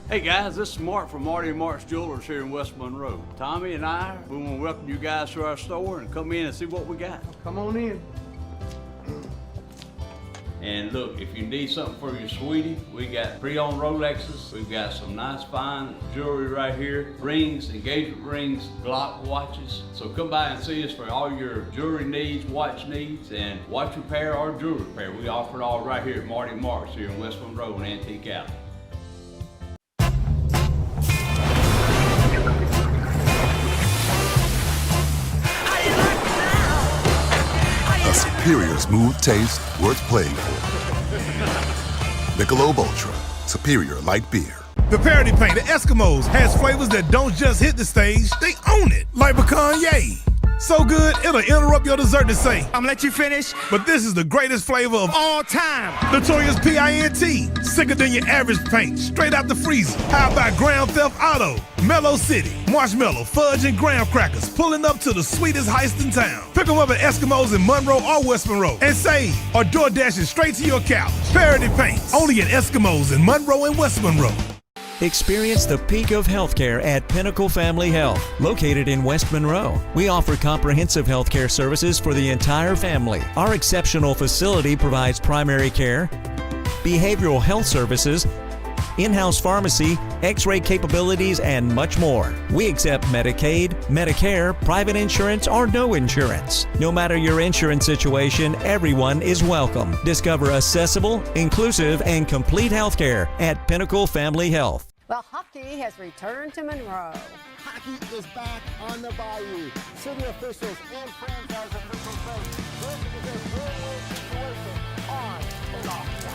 Hey guys, this is Mark from Marty and Mark's Jewelers here in West Monroe. Tommy and I, we want to welcome you guys to our store and come in and see what we got. Come on in. And look, if you need something for your sweetie, we got pre-owned Rolexes. We've got some nice fine jewelry right here. Rings, engagement rings, Glock watches. So come by and see us for all your jewelry needs, watch needs, and watch repair or jewelry repair. We offer it all right here at Marty and Mark's here in West Monroe and Antique Alley. A superior smooth taste worth playing for. Michelob Ultra, superior light beer. The Parody Paint, the Eskimos, has flavors that don't just hit the stage, they own it. Like pecan yay. So good, it'll interrupt your dessert to say, I'm gonna let you finish, but this is the greatest flavor of all time. Notorious P.I.N.T. Sicker than your average paint, straight out the freezer. How about Grand Theft Auto? Mellow City, marshmallow, fudge, and graham crackers, pulling up to the sweetest heist in town. Pick them up at Eskimos in Monroe or West Monroe and save, or door dashing straight to your couch. Parody Paints, only at Eskimos in Monroe and West Monroe. Experience the peak of healthcare at Pinnacle Family Health, located in West Monroe. We offer comprehensive healthcare services for the entire family. Our exceptional facility provides primary care, behavioral health services, in-house pharmacy, x-ray capabilities, and much more. We accept Medicaid, Medicare, private insurance, or no insurance. No matter your insurance situation, everyone is welcome. Discover accessible, inclusive, and complete healthcare at Pinnacle Family Health. Well, hockey has returned to Monroe. Hockey is back on the Bayou. City officials and franchise officials say this is a win-win situation on and off the ice.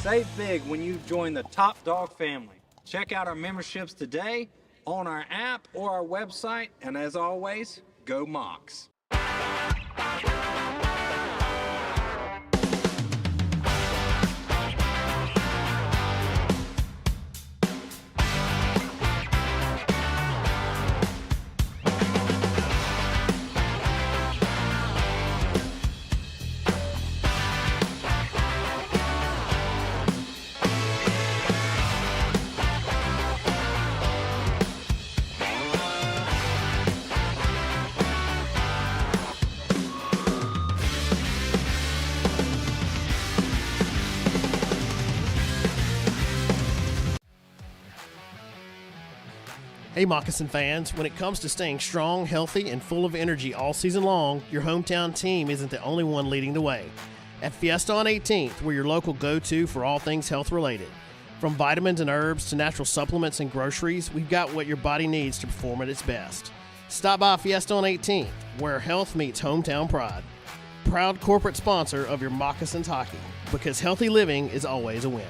Save big when you join the Top Dog family. Check out our memberships today on our app or our website, and as always, go Mocs. Hey Moccasin fans, when it comes to staying strong, healthy, and full of energy all season long, your hometown team isn't the only one leading the way. At Fiesta on 18th, we're your local go-to for all things health-related. From vitamins and herbs to natural supplements and groceries, we've got what your body needs to perform at its best. Stop by Fiesta on 18th, where health meets hometown pride. Proud corporate sponsor of your Moccasins hockey, because healthy living is always a win.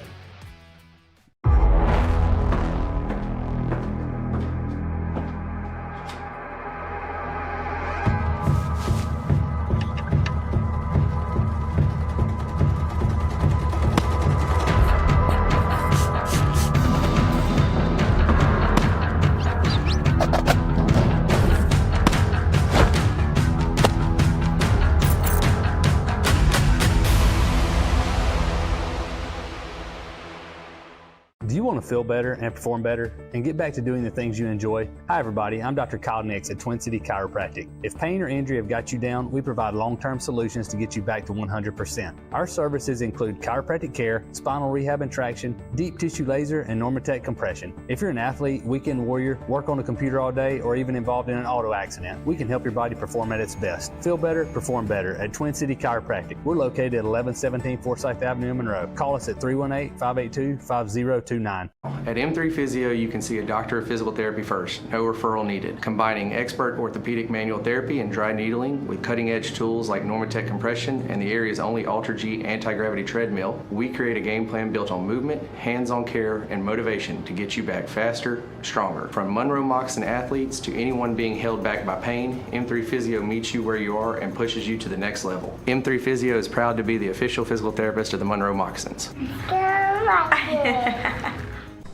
Do you want to feel better and perform better and get back to doing the things you enjoy? Hi everybody, I'm Dr. Kyle Nix at Twin City Chiropractic. If pain or injury have got you down, we provide long-term solutions to get you back to 100%. Our services include chiropractic care, spinal rehab and traction, deep tissue laser, and NormaTec compression. If you're an athlete, weekend warrior, work on a computer all day, or even involved in an auto accident, we can help your body perform at its best. Feel better, perform better at Twin City Chiropractic. We're located at 1117 Forsyth Avenue in Monroe. Call us at 318-582-5029. design. At M3 Physio, you can see a doctor of physical therapy first, no referral needed. Combining expert orthopedic manual therapy and dry needling with cutting-edge tools like NormaTec compression and the area's only Ultra-G anti-gravity treadmill, we create a game plan built on movement, hands-on care, and motivation to get you back faster, stronger. From Monroe Moccasins Athletes to anyone being held back by pain, M3 Physio meets you where you are and pushes you to the next level. M3 Physio is proud to be the official physical therapist of the Monroe Moccasins.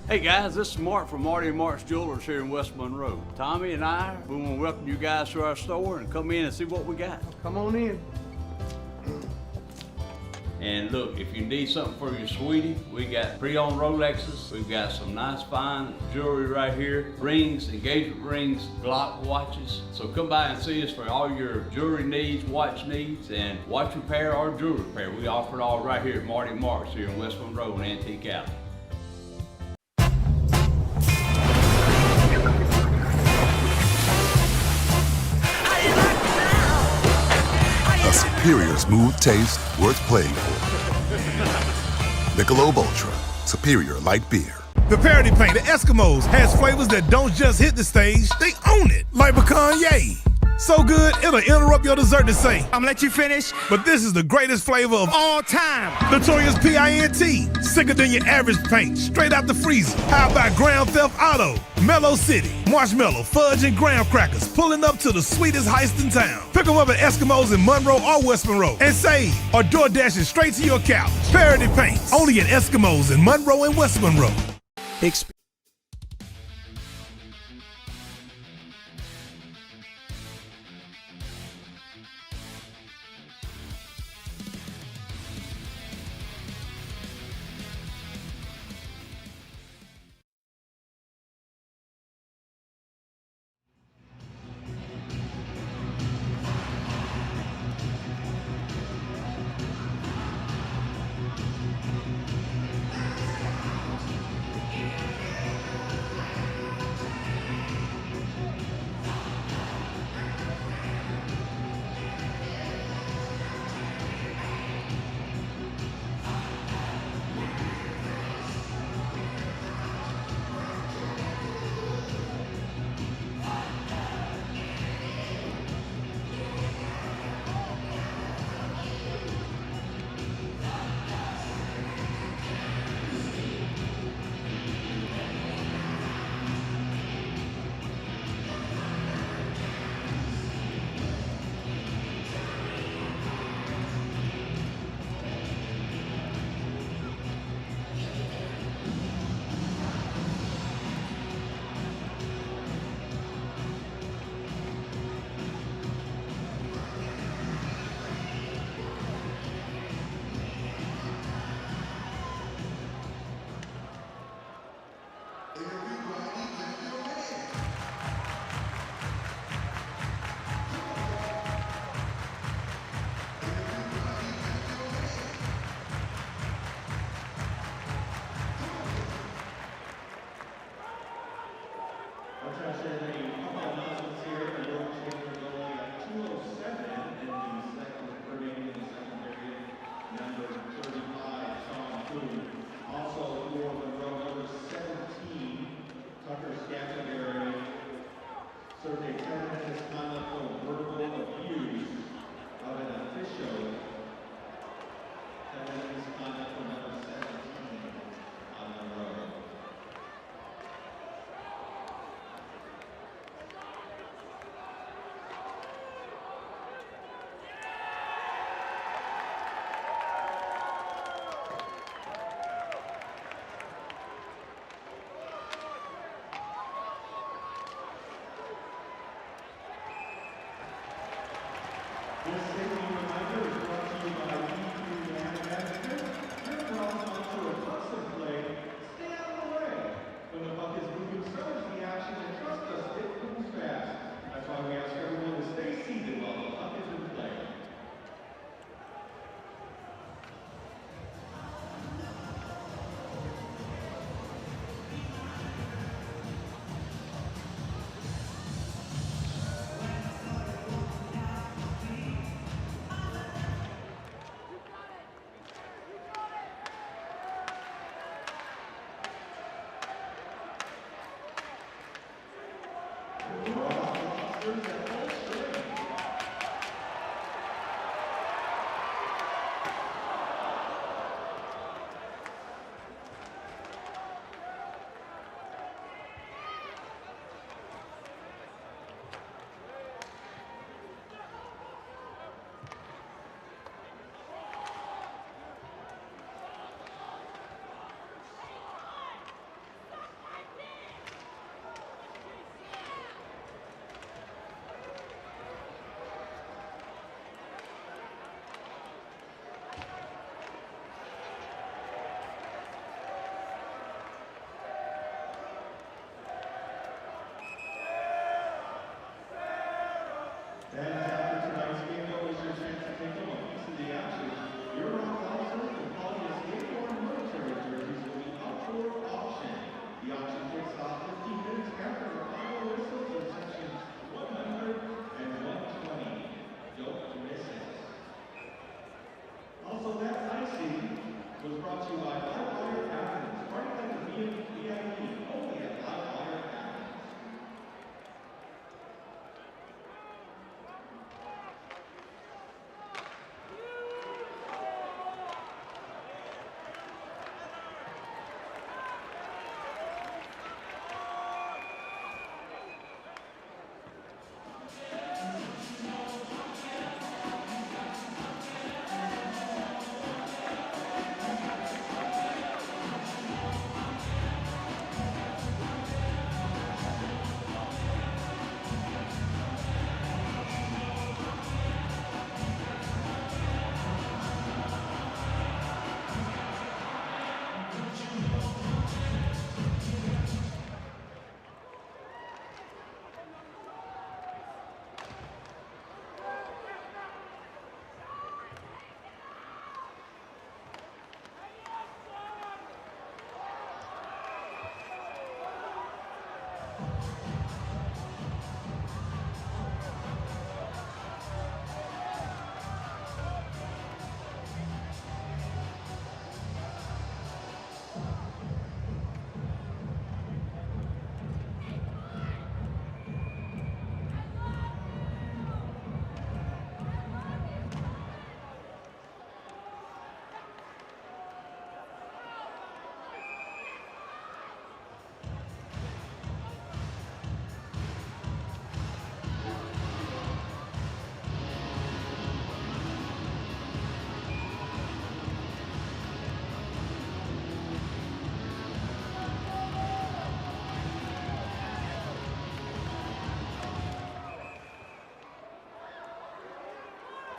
Hey guys, this is Mark from Marty and Mark's Jewelers here in West Monroe. Tommy and I, we want to welcome you guys to our store and come in and see what we got. Come on in. And look, if you need something for your sweetie, we got pre-owned Rolexes. We've got some nice fine jewelry right here. Rings, engagement rings, Glock watches. So come by and see us for all your jewelry needs, watch needs, and watch repair or jewelry repair. We offer it all right here at Marty Marks here in West Monroe and Antique Alley. A superior smooth taste worth playing for. Michelob Ultra, superior light beer. The Parody Paint, the Eskimos, has flavors that don't just hit the stage, they own it. Like pecan yay. So good, it'll interrupt your dessert to say, I'm gonna let you finish, but this is the greatest flavor of all time. Notorious P.I.N.T. Sicker than your average paint, straight out the freezer. How about Grand Theft Auto? Mellow City, marshmallow, fudge, and graham crackers, pulling up to the sweetest heist in town. Pick them up at Eskimos in Monroe or West Monroe and save, or door dashing straight to your couch. Parody Paints, only at Eskimos in Monroe and West Monroe.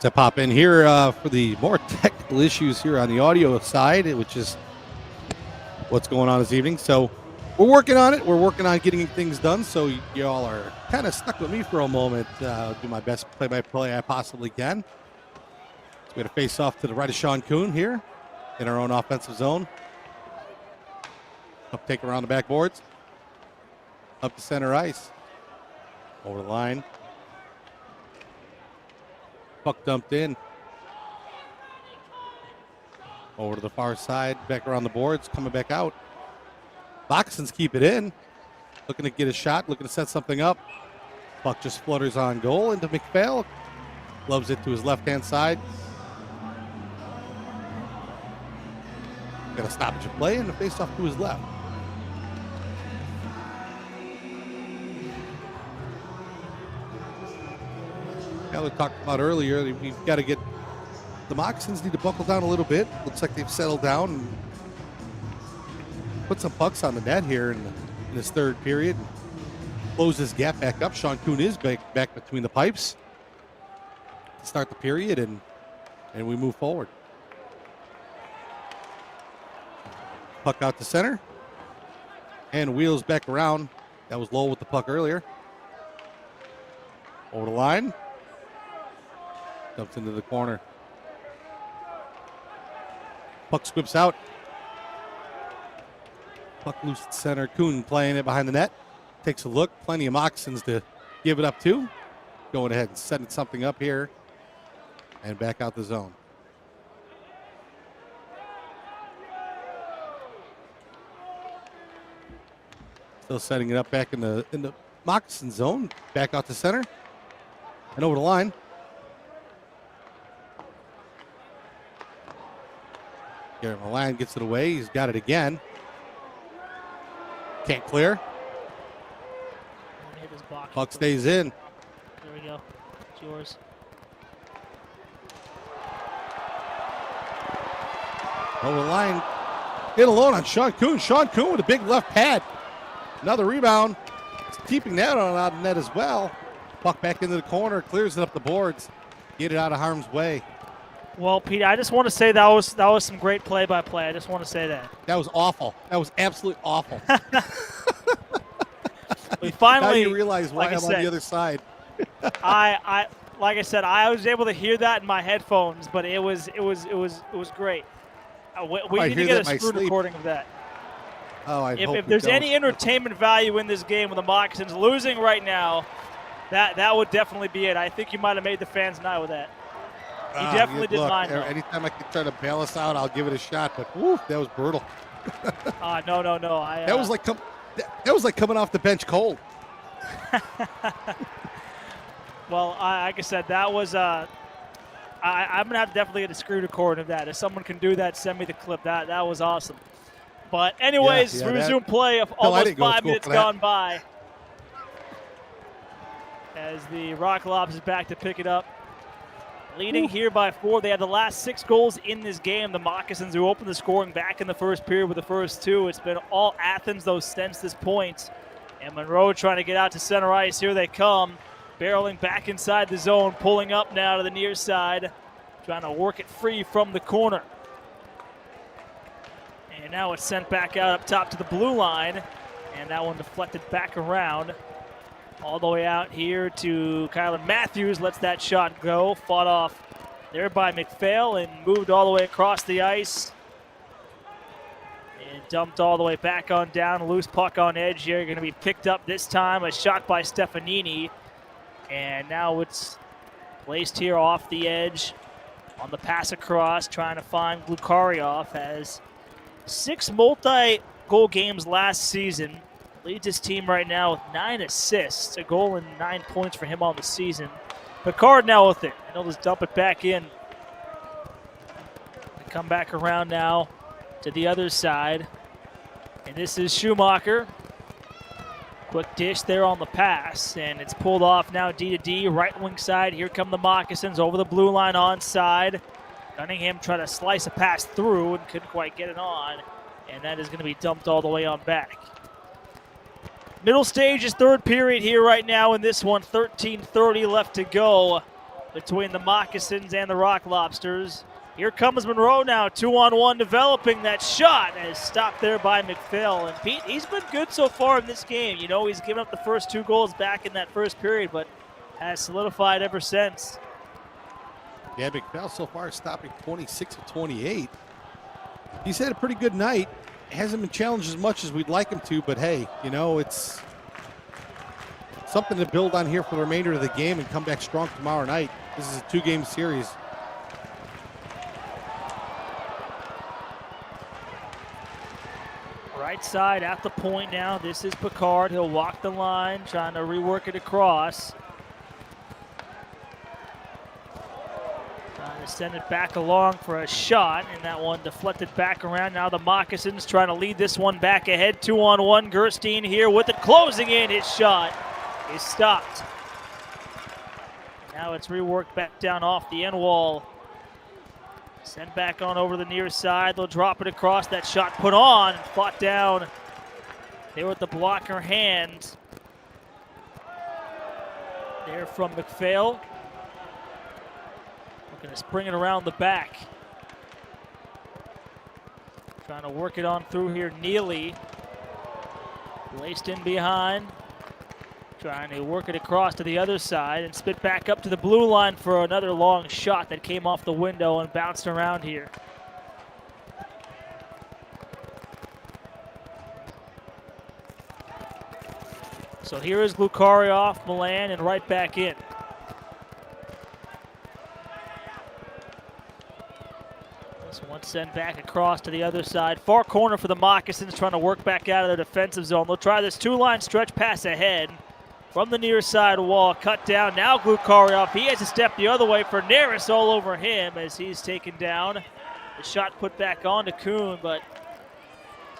To pop in here for the more technical issues here on the audio side, which is what's going on this evening. So we're working on it. We're working on getting things done. So y'all are kind of stuck with me for a moment. I'll do my best play-by-play I possibly can. So we got to face off to the right of Sean Kuhn here in our own offensive zone. Up, take around the backboards. Up to center ice. Over the line. Puck dumped in. Over to the far side, back around the boards, coming back out. Moccasins keep it in. Looking to get a shot, looking to set something up. Puck just flutters on goal into McPhail. Loves it to his left-hand side. Got a stoppage of play and a face-off to his left. We talked about earlier, we've got to get the Moccasins need to buckle down a little bit. Looks like they've settled down and put some pucks on the net here in this third period. Close this gap back up. Sean Kuhn is back between the pipes to start the period, and we move forward. Puck out to center and wheels back around. That was low with the puck earlier. Over the line. Dumps into the corner. Puck squips out. Puck loose at center. Kuhn playing it behind the net. Takes a look. Plenty of Moccasins to give it up to. Going ahead and setting something up here. And back out the zone. Still setting it up back in the Moccasin zone. Back out to center. And over the line. Garrett Milan gets it away. He's got it again. Can't clear. Puck stays in. There we go. It's yours. Over the line. Hit alone on Sean Kuhn. Sean Kuhn with a big left pad. Another rebound. Keeping that on out of net as well. Puck back into the corner. Clears it up the boards. Get it out of harm's way. Well, Pete, I just want to say that was some great play-by-play. I just want to say that. That was awful. That was absolutely awful. We finally. Now you realize why I'm on the other side. I like I said, I was able to hear that in my headphones, but it was great. We need to get a screen recording of that. Oh, I hope if there's any entertainment value in this game with the Moccasins losing right now, that would definitely be it. I think you might have made the fans night with that. He definitely did mine. Anytime I can try to bail us out, I'll give it a shot. But woo, that was brutal. No. That was like coming off the bench cold. Well, like I said, that was. I'm gonna have to definitely get a screen recording of that. If someone can do that, send me the clip. That was awesome. But anyways, we resume play. Of almost 5 minutes gone by. As the Rock Lobs is back to pick it up. Leading here by 4. They had the last 6 goals in this game. The Moccasins who opened the scoring back in the first period with the first 2. It's been all Athens, though, since this point. And Monroe trying to get out to center ice. Here they come. Barreling back inside the zone. Pulling up now to the near side. Trying to work it free from the corner. And now it's sent back out up top to the blue line. And that one deflected back around. All the way out here to Kylan Matthews. Lets that shot go. Fought off there by McPhail and moved all the way across the ice. And dumped all the way back on down. Loose puck on edge here. Going to be picked up this time. A shot by Stefanini. And now it's placed here off the edge on the pass across. Trying to find Glukaryov. Has 6 multi-goal games last season. Leads his team right now with 9 assists, a goal and 9 points for him on the season. Picard now with it, and he'll just dump it back in. They come back around now to the other side, and this is Schumacher. Quick dish there on the pass, and it's pulled off now D to D, right wing side. Here come the Moccasins over the blue line onside. Cunningham trying to slice a pass through and couldn't quite get it on, and that is going to be dumped all the way on back. Middle stage is third period here right now in this one. 13:30 left to go. between the Moccasins and the Rock Lobsters. Here comes Monroe now, 2-on-1 developing that shot, and is stopped there by McPhail. And Pete, he's been good so far in this game. You know, he's given up the first 2 goals back in that first period, but has solidified ever since. Yeah, McPhail so far stopping 26 of 28. He's had a pretty good night. Hasn't been challenged as much as we'd like him to, but hey, you know, it's something to build on here for the remainder of the game and come back strong tomorrow night. This is a 2-game series. Right side at the point now. This is Picard. He'll walk the line, trying to rework it across. Trying to send it back along for a shot, and that one deflected back around. Now the Moccasins trying to lead this one back ahead. 2-on-1. Gerstein here with it, closing in. His shot is stopped. Now it's reworked back down off the end wall. Sent back on over the near side. They'll drop it across. That shot put on and fought down there with the blocker hand. There from McPhail. Looking to spring it around the back. Trying to work it on through here. Neely placed in behind. Trying to work it across to the other side and spit back up to the blue line for another long shot that came off the window and bounced around here. So here is Lukarioff, Milan, and right back in. This one sent back across to the other side. Far corner for the Moccasins, trying to work back out of their defensive zone. They'll try this 2-line stretch pass ahead. From the near side wall, cut down. Now Glukarioff, he has to step the other way for Neris all over him as he's taken down. The shot put back on to Kuhn, but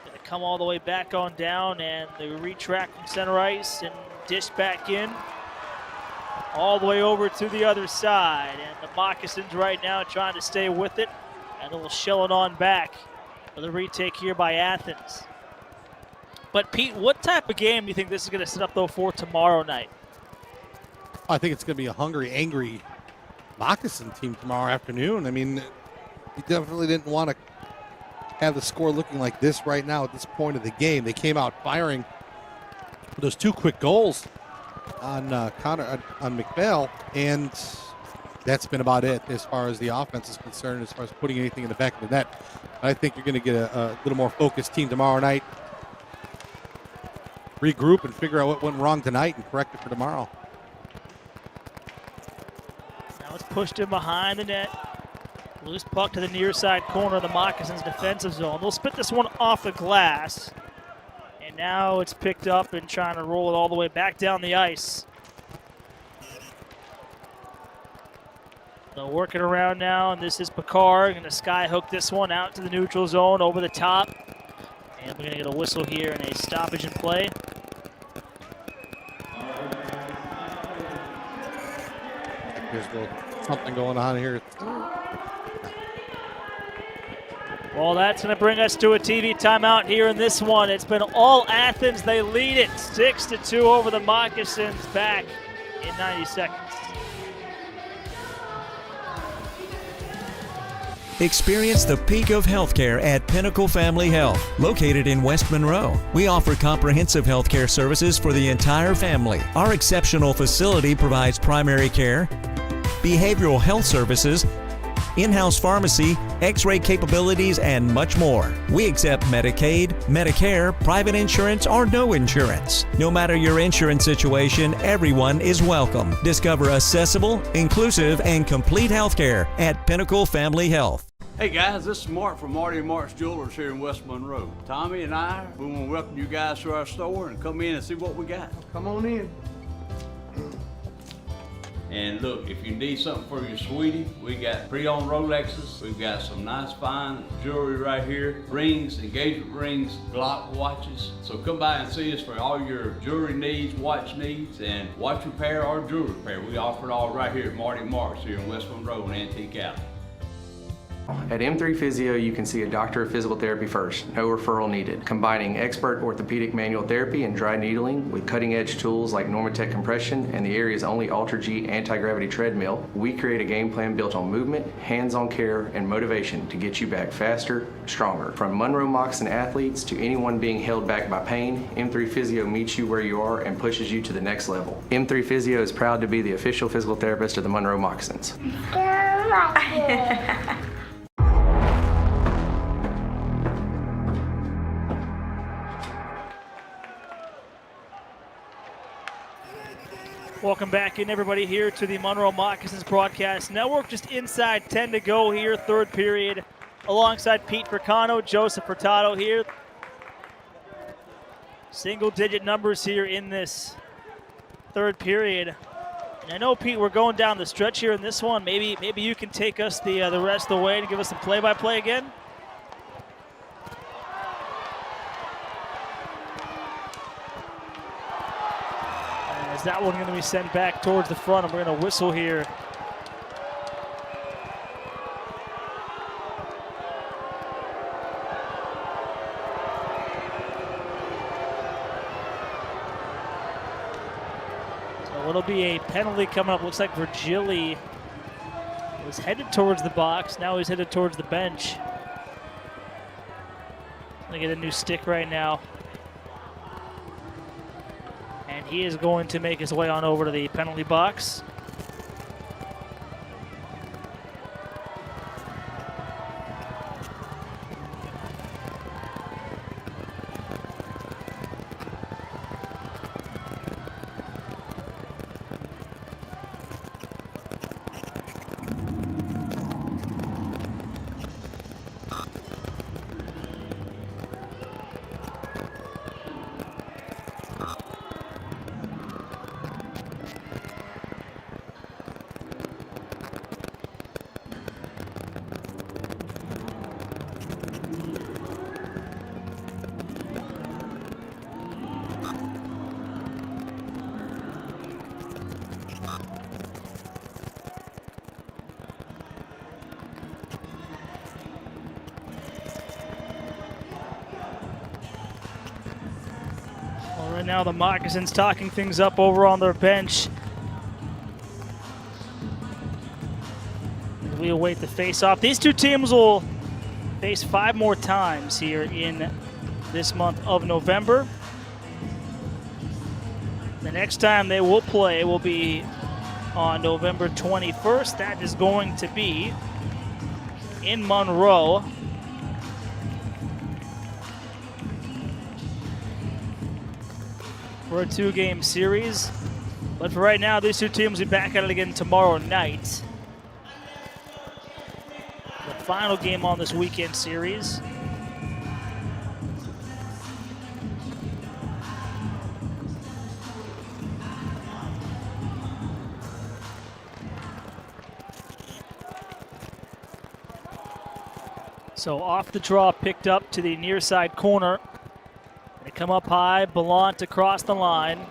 going to come all the way back on down, and the retract from center ice and dish back in. All the way over to the other side, and the Moccasins right now trying to stay with it, and they'll shell it on back for the retake here by Athens. But Pete, what type of game do you think this is going to set up, though, for tomorrow night? I think it's going to be a hungry, angry Moccasin team tomorrow afternoon. I mean, you definitely didn't want to have the score looking like this right now at this point of the game. They came out firing those 2 quick goals on McPhail, and that's been about it as far as the offense is concerned, as far as putting anything in the back of the net. I think you're going to get a little more focused team tomorrow night. Regroup and figure out what went wrong tonight and correct it for tomorrow. Now it's pushed in behind the net. Loose puck to the near side corner of the Moccasins' defensive zone. They'll spit this one off the glass. And now it's picked up and trying to roll it all the way back down the ice. They'll work it around now, and this is Picard. Going to sky hook this one out to the neutral zone over the top. And we're going to get a whistle here and a stoppage in play. There's a little something going on here. Well, that's going to bring us to a TV timeout here in this one. It's been all Athens. They lead it 6-2 over the Moccasins back in 90 seconds. Experience the peak of healthcare at Pinnacle Family Health, located in West Monroe. We offer comprehensive healthcare services for the entire family. Our exceptional facility provides primary care, behavioral health services, in-house pharmacy, x-ray capabilities, and much more. We accept Medicaid, Medicare, private insurance, or no insurance. No matter your insurance situation, everyone is welcome. Discover accessible, inclusive, and complete healthcare at Pinnacle Family Health. Hey guys, this is Mark from Marty and Mark's Jewelers here in West Monroe. Tommy and I, we want to welcome you guys to our store and come in and see what we got. Come on in. And look, if you need something for your sweetie, we got pre-owned Rolexes. We've got some nice fine jewelry right here. Rings, engagement rings, Glock watches. So come by and see us for all your jewelry needs, watch needs, and watch repair or jewelry repair. We offer it all right here at Marty and Mark's here in West Monroe and Antique Alley. At M3 Physio, you can see a doctor of physical therapy first, no referral needed. Combining expert orthopedic manual therapy and dry needling with cutting-edge tools like Normatec compression and the area's only Ultra-G anti-gravity treadmill, we create a game plan built on movement, hands-on care, and motivation to get you back faster, stronger. From Monroe Moccasins athletes to anyone being held back by pain, M3 Physio meets you where you are and pushes you to the next level. M3 Physio is proud to be the official physical therapist of the Monroe Moccasins. Welcome back in, everybody, here to the Monroe Moccasins Broadcast Network. Just inside 10 to go here, third period. Alongside Pete Fricano, Joseph Furtado here. Single-digit numbers here in this third period. And I know, Pete, we're going down the stretch here in this one. Maybe you can take us the rest of the way and give us some play-by-play again. Is that one going to be sent back towards the front, and we're going to whistle here. So it'll be a penalty coming up. Looks like Virgili was headed towards the box. Now he's headed towards the bench. Gonna get a new stick right now. And he is going to make his way on over to the penalty box. Right now the Moccasins talking things up over on their bench. We await the face-off. These two teams will face 5 more times here in this month of November. The next time they will play will be on November 21st. That is going to be in Monroe. For a 2-game series. But for right now, these two teams will be back at it again tomorrow night. The final game on this weekend series. So off the draw, picked up to the near side corner. They come up high, Ballant across the line.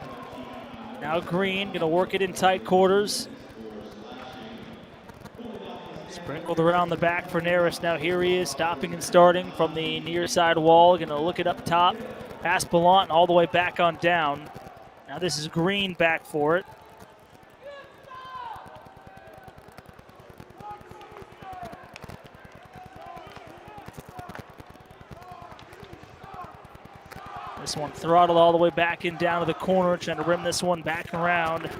Now Green gonna work it in tight quarters. Sprinkled around the back for Neris. Now here he is, stopping and starting from the near side wall. Gonna look it up top, past Ballant and all the way back on down. Now this is Green back for it. This one throttled all the way back in down to the corner, trying to rim this one back around.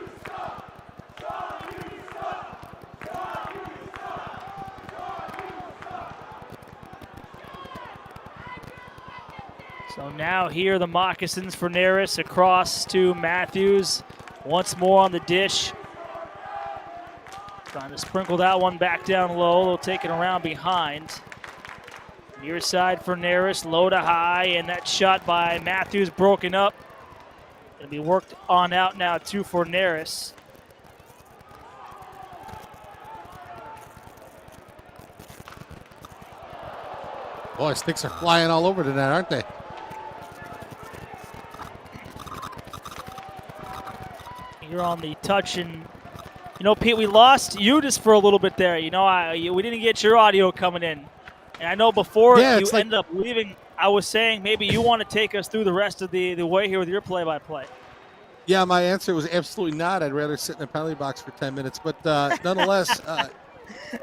So now here the Moccasins for Neris, across to Matthews. Once more on the dish. Trying to sprinkle that one back down low. They'll take it around behind. Near side for Neris, low to high, and that shot by Matthews broken up. Gonna be worked on out now too for Neris. Boy, sticks are flying all over tonight, aren't they? Here on the touch and You know, Pete, we lost you just for a little bit there. You know, we didn't get your audio coming in. And I know before you ended up leaving, I was saying maybe you want to take us through the rest of the way here with your play-by-play. Yeah, my answer was absolutely not. I'd rather sit in a penalty box for 10 minutes. But nonetheless,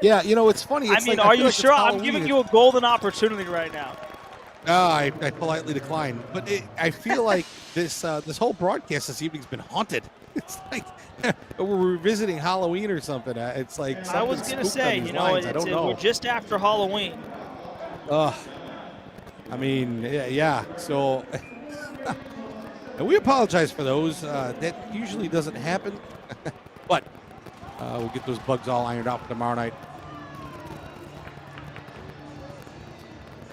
yeah, you know, it's funny. It's are you sure? I'm giving you a golden opportunity right now. No, I politely decline. But I feel like this whole broadcast this evening's been haunted. It's like we're revisiting Halloween or something. It's like I was going to say, you know, we're just after Halloween. I mean, yeah. So, and we apologize for those. That usually doesn't happen. But we'll get those bugs all ironed out for tomorrow night.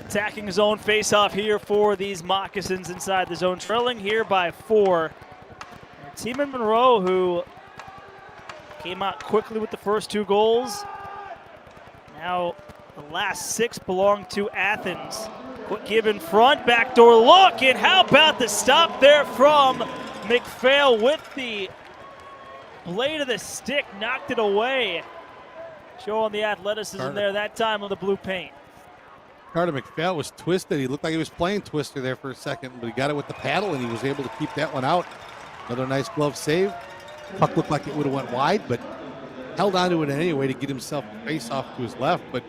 Attacking zone face-off here for these Moccasins inside the zone, trailing here by 4. And team in Monroe, who came out quickly with the first 2 goals. Now the last 6 belong to Athens. Quick give in front, backdoor look, and how about the stop there from McPhail with the blade of the stick, knocked it away. Showing the athleticism there that time on the blue paint. Carter McPhail was twisted. He looked like he was playing twister there for a second, but he got it with the paddle, and he was able to keep that one out. Another nice glove save. Puck looked like it would have went wide, but held onto it anyway to get himself face off to his left. But,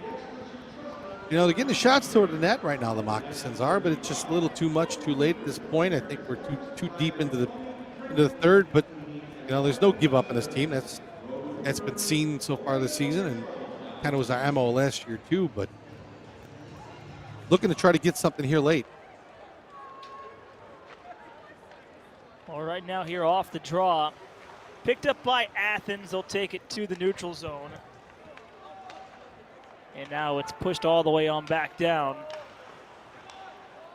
you know, they're getting the shots toward the net right now, the Moccasins are, but it's just a little too much too late at this point. I think we're too deep into the third, but, you know, there's no give up in this team. That's been seen so far this season, and kind of was our MO last year too, but looking to try to get something here late. Well, right now here off the draw. Picked up by Athens. They'll take it to the neutral zone. And now it's pushed all the way on back down.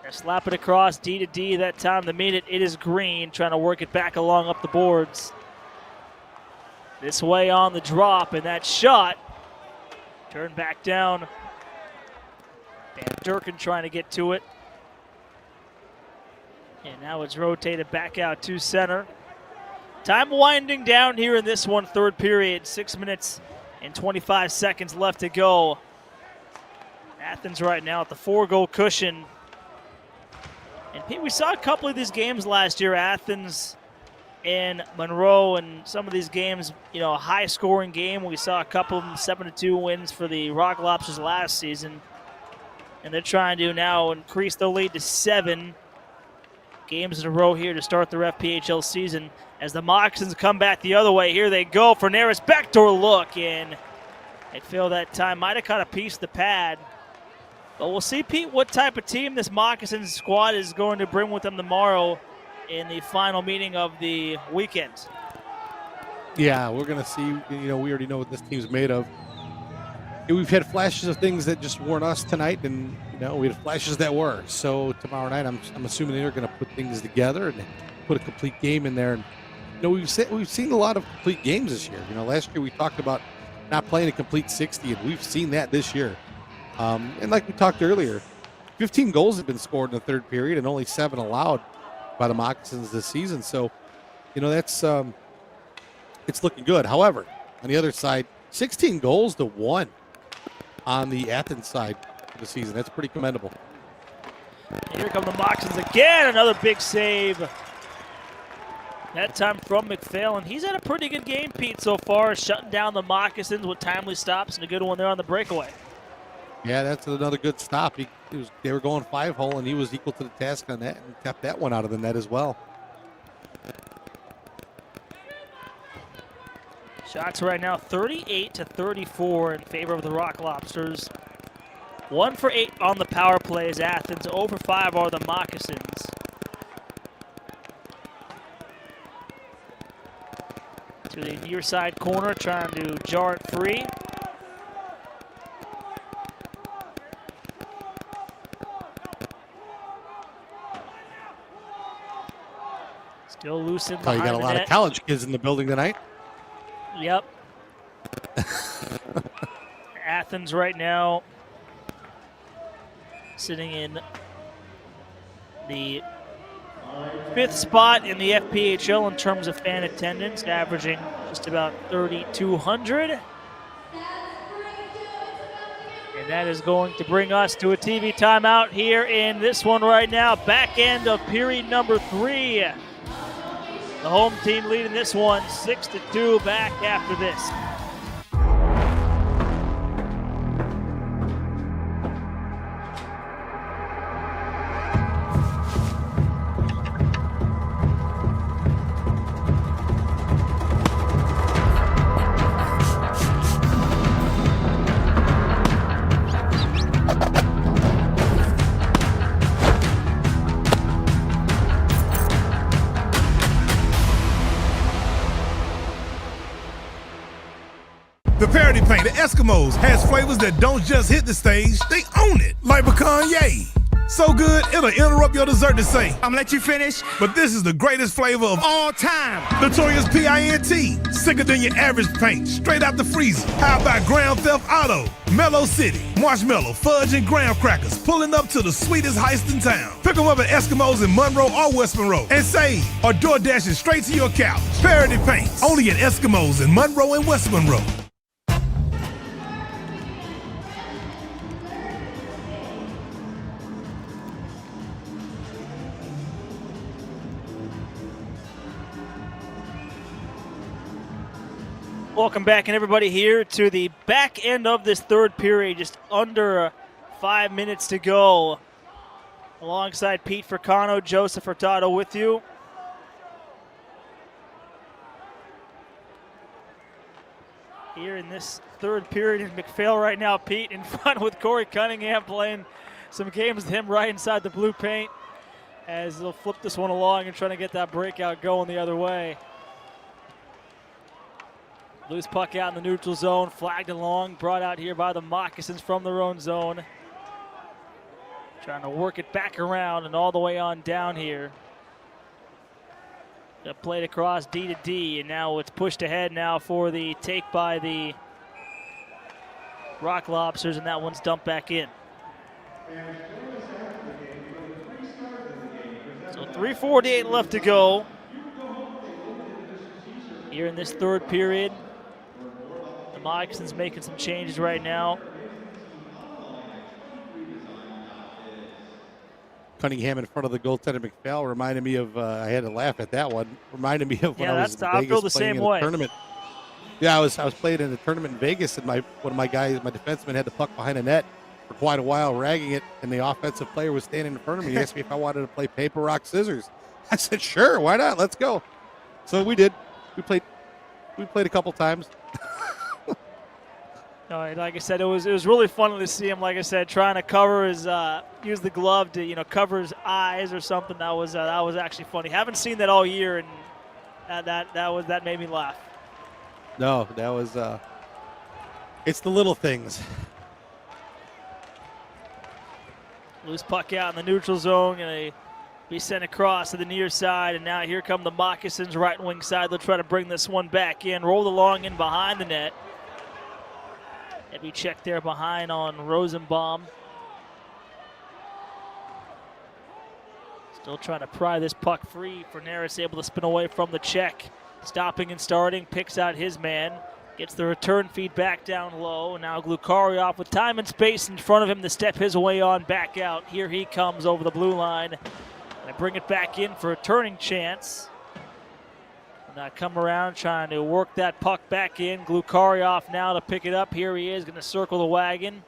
They're slap it across D to D. That time to meet it. It is Green trying to work it back along up the boards. This way on the drop, and that shot turned back down. Van Durkin trying to get to it. And now it's rotated back out to center. Time winding down here in this one, third period. 6 minutes and 25 seconds left to go. Athens right now at the 4-goal cushion. And Pete, we saw a couple of these games last year, Athens and Monroe, and some of these games, you know, a high-scoring game. We saw a couple of them 7-2 wins for the Rock Lobsters last season. And they're trying to now increase their lead to 7 games in a row here to start their FPHL season. As the Moccasins come back the other way, here they go. Ferneris backdoor look, and they feel that time might have caught a piece of the pad. But we'll see, Pete, what type of team this Moccasins squad is going to bring with them tomorrow in the final meeting of the weekend. Yeah, we're going to see. You know, we already know what this team's made of. We've had flashes of things that just weren't us tonight, and, you know, we had flashes that were. So tomorrow night, I'm assuming they're going to put things together and put a complete game in there. And, you know, we've seen a lot of complete games this year. You know, last year we talked about not playing a complete 60, and we've seen that this year. And like we talked earlier, 15 goals have been scored in the third period and only 7 allowed by the Moccasins this season. So, you know, that's it's looking good. However, on the other side, 16 goals to 1 on the Athens side of the season. That's pretty commendable. Here come the Moccasins again. Another big save. That time from McPhail, and he's had a pretty good game, Pete, so far, shutting down the Moccasins with timely stops and a good one there on the breakaway. Yeah, that's another good stop. They were going 5-hole, and he was equal to the task on that and kept that one out of the net as well. Shots right now 38-34 in favor of the Rock Lobsters. 1 for 8 on the power play as Athens. 0 for 5 are the Moccasins. To the near side corner, trying to jar it free. Still loose in behind you got a lot of college kids in the building tonight. Yep. Athens right now sitting in the 5th spot in the FPHL in terms of fan attendance, averaging just about 3,200. And that is going to bring us to a TV timeout here in this one right now. Back end of period number 3. The home team leading this one 6-2 back after this. The Parody Paint, the Eskimos, has flavors that don't just hit the stage, they own it. Like pecan yay. So good, it'll interrupt your dessert to say, I'm gonna let you finish, but this is the greatest flavor of all time. Notorious P-I-N-T, sicker than your average paint, straight out the freezer. How about Grand Theft Auto, Mellow City, Marshmallow, Fudge, and Graham Crackers, pulling up to the sweetest heist in town. Pick them up at Eskimos in Monroe or West Monroe, and save, or door dashing straight to your couch. Parody Paints, only at Eskimos in Monroe and West Monroe. Welcome back, and everybody here to the back end of this third period, just under 5 minutes to go. Alongside Pete Fricano, Joseph Hurtado with you. Here in this third period in McPhail right now, Pete in front with Corey Cunningham playing some games with him right inside the blue paint as they'll flip this one along and trying to get that breakout going the other way. Loose puck out in the neutral zone, flagged along, brought out here by the Moccasins from their own zone. Trying to work it back around and all the way on down here. Got played across D to D, and now it's pushed ahead now for the take by the Rock Lobsters, and that one's dumped back in. So 3:48 left to go here in this third period. The Moccasins making some changes right now. Cunningham in front of the goaltender McPhail reminded me of, I had to laugh at that one, reminded me of when I was in I feel Vegas the playing same in way. a tournament. Yeah, I was playing in a tournament in Vegas, and one of my guys, my defenseman, had the puck behind the net for quite a while, ragging it, and the offensive player was standing in front of me. He asked me if I wanted to play paper, rock, scissors. I said, sure, why not? Let's go. So we did. We played a couple times. No, like I said, it was really fun to see him. Like I said, trying to cover his, use the glove to cover his eyes or something. That was actually funny. Haven't seen that all year, and that made me laugh. No, that was. It's the little things. Loose puck out in the neutral zone, going to be sent across to the near side, and now here come the Moccasins right wing side. They'll try to bring this one back in, roll along in behind the net. Heavy check there behind on Rosenbaum. Still trying to pry this puck free. Fernaris able to spin away from the check. Stopping and starting, picks out his man. Gets the return feed back down low. Now Glukarioff with time and space in front of him to step his way on back out. Here he comes over the blue line. And bring it back in for a turning chance. Now come around trying to work that puck back in. Glukarioff now to pick it up. Here he is going to circle the wagon.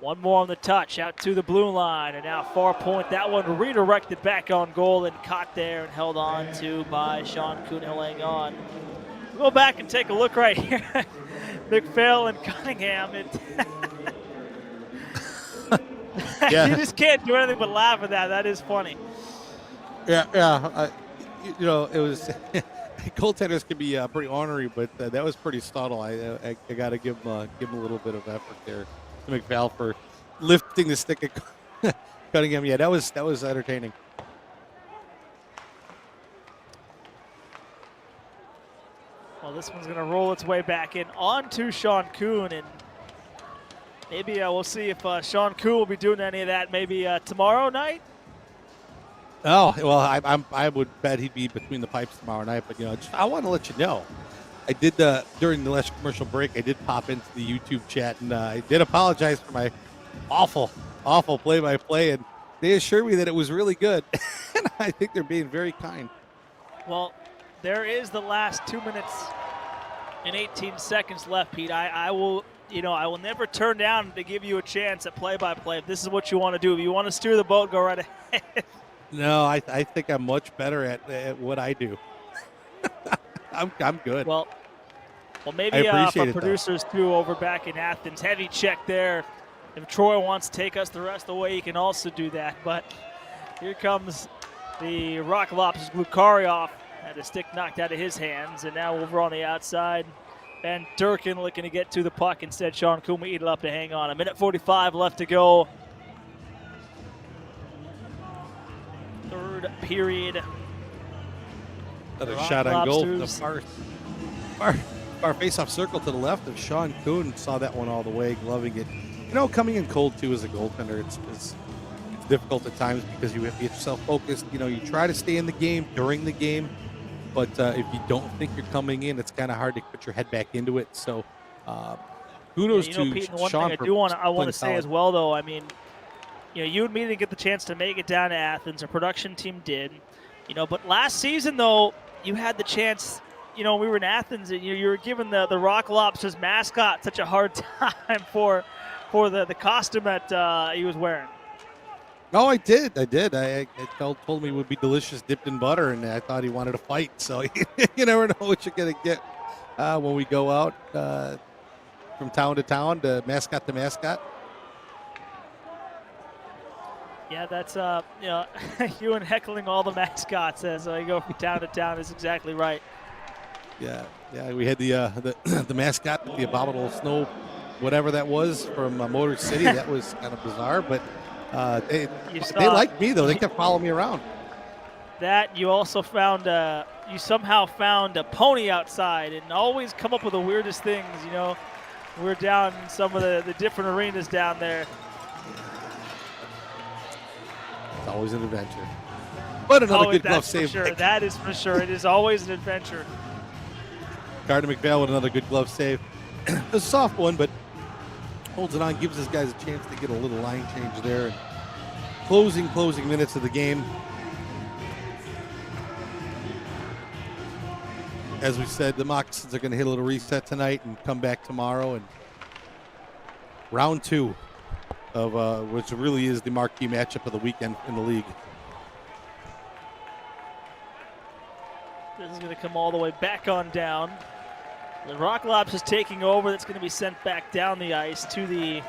One more on the touch out to the blue line. And now far point. That one redirected back on goal and caught there and held on to by Sean Kuhn. He'll hang on. We'll go back and take a look right here. McPhail and Cunningham. Yeah. You just can't do anything but laugh at that. That is funny. Yeah. It was goaltenders can be pretty ornery, but that was pretty subtle. I got to give him a little bit of effort there to McPhail for lifting the stick at Cunningham. Yeah, that was entertaining. Well, this one's going to roll its way back in onto Sean Kuhn, and maybe we'll see if Sean Kuhn will be doing any of that maybe tomorrow night. Oh, well, I would bet he'd be between the pipes tomorrow night. But, I want to let you know. I did, during the last commercial break, I did pop into the YouTube chat, and I did apologize for my awful play-by-play, and they assured me that it was really good. And I think they're being very kind. Well, there is the last 2 minutes and 18 seconds left, Pete. I will never turn down to give you a chance at play-by-play. If this is what you want to do, if you want to steer the boat, go right ahead. No, I think I'm much better at what I do. I'm good. Well, maybe appreciate for producers too over back in Athens, heavy check there. If Troy wants to take us the rest of the way, he can also do that. But here comes the Rock Lobsters. Glukarioff had a stick knocked out of his hands, and now over on the outside, Van Durkin looking to get to the puck. Instead, Sean Kuma eat it up to hang on. 1:45 left to go. Third period. Another shot on goal. The far face-off circle to the left of Sean Kuhn. Saw that one all the way, gloving it. Coming in cold, too, as a goaltender, it's difficult at times because you have to get yourself focused. You try to stay in the game during the game, but if you don't think you're coming in, it's kind of hard to put your head back into it. So kudos to Pete, and one Sean. thing I want to say as well, though, I mean, you and me didn't get the chance to make it down to Athens. Our production team did. But last season, though, you had the chance. We were in Athens, and you were giving the Rock Lobsters mascot such a hard time for the costume that he was wearing. Oh, I did. I told him he would be delicious dipped in butter, and I thought he wanted to fight. So you never know what you're going to get when we go out from town to town, to mascot. Yeah, that's you and heckling all the mascots as I go from town to town is exactly right. Yeah. We had the mascot with the abominable snow, whatever that was, from Motor City. That was kind of bizarre, but they liked me though. They kept following me around. That you also found you somehow found a pony outside, and always come up with the weirdest things. We're down in some of the different arenas down there. It's always an adventure. But another good glove save. Sure. That is for sure. It is always an adventure. Carter McPhail with another good glove save. A soft one, but holds it on, gives his guys a chance to get a little line change there. And closing minutes of the game. As we said, the Moccasins are going to hit a little reset tonight and come back tomorrow. And round 2 of which really is the marquee matchup of the weekend in the league. This is going to come all the way back on down. The Rock Lobsters taking over. That's going to be sent back down the ice to the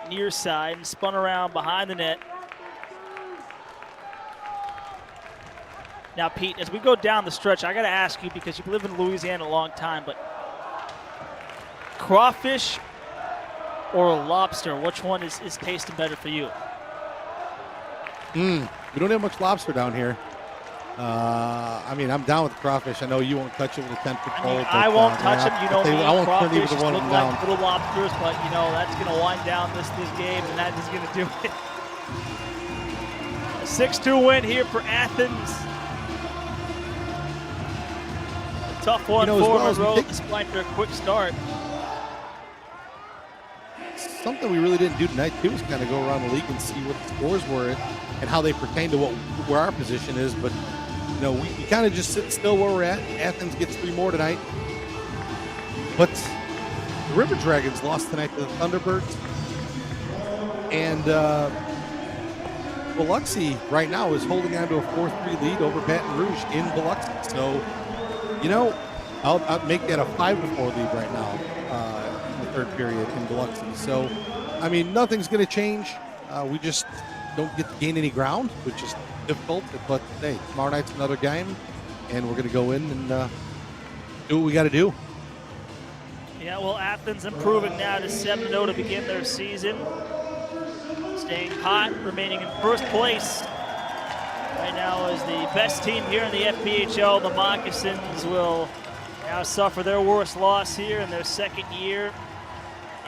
near side and spun around behind the net. Now, Pete, as we go down the stretch, I got to ask you, because you've lived in Louisiana a long time, but crawfish or lobster, which one is tasting better for you? We don't have much lobster down here. I'm down with crawfish. I know you won't touch it with a 10-foot pole. I won't touch them. You know me. I won't turn Crawfish either one of them down. like little lobsters, but that's going to wind down this game, and that is going to do it. A 6-2 win here for Athens. A tough one for Monroe, despite their quick start. Something we really didn't do tonight, too, is kind of go around the league and see what the scores were and how they pertain to where our position is. But, we kind of just sit still where we're at. Athens gets 3 more tonight. But the River Dragons lost tonight to the Thunderbirds. And Biloxi right now is holding on to a 4-3 lead over Baton Rouge in Biloxi. So, I'll make that a 5-4 lead right now. Third period in Biloxi. So, nothing's going to change. We just don't get to gain any ground, which is difficult. But, hey, tomorrow night's another game, and we're going to go in and do what we got to do. Yeah, well, Athens improving now to 7-0 to begin their season. Staying hot, remaining in first place. Right now is the best team here in the FPHL. The Moccasins will now suffer their worst loss here in their second year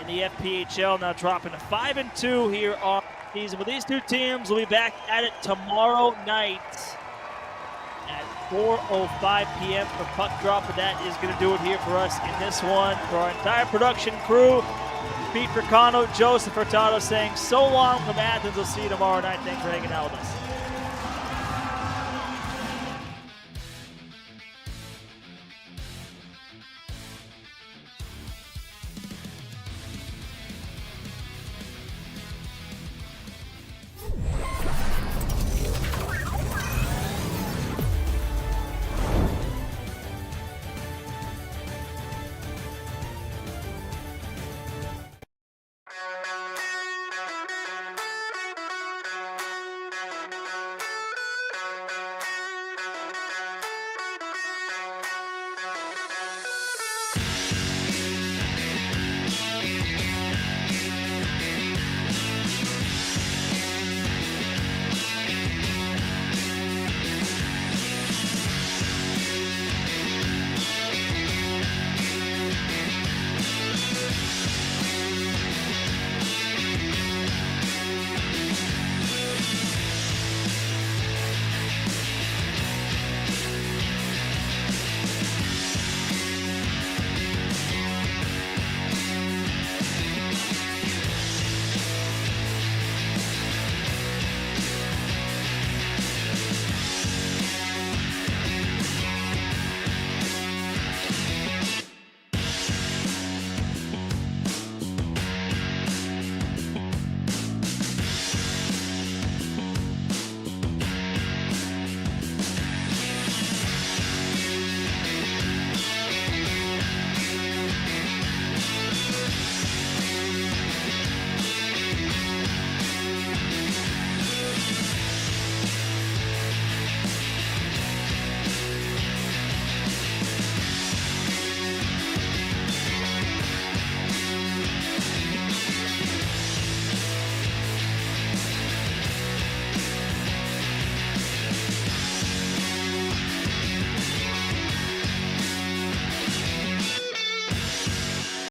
in the FPHL, now dropping to 5-2 here on season. But these two teams will be back at it tomorrow night at 4:05 p.m. for puck drop, and that is going to do it here for us in this one. For our entire production crew, Pete Fricano, Joseph Furtado saying so long from Athens. We'll see you tomorrow night. Thanks for hanging out with us.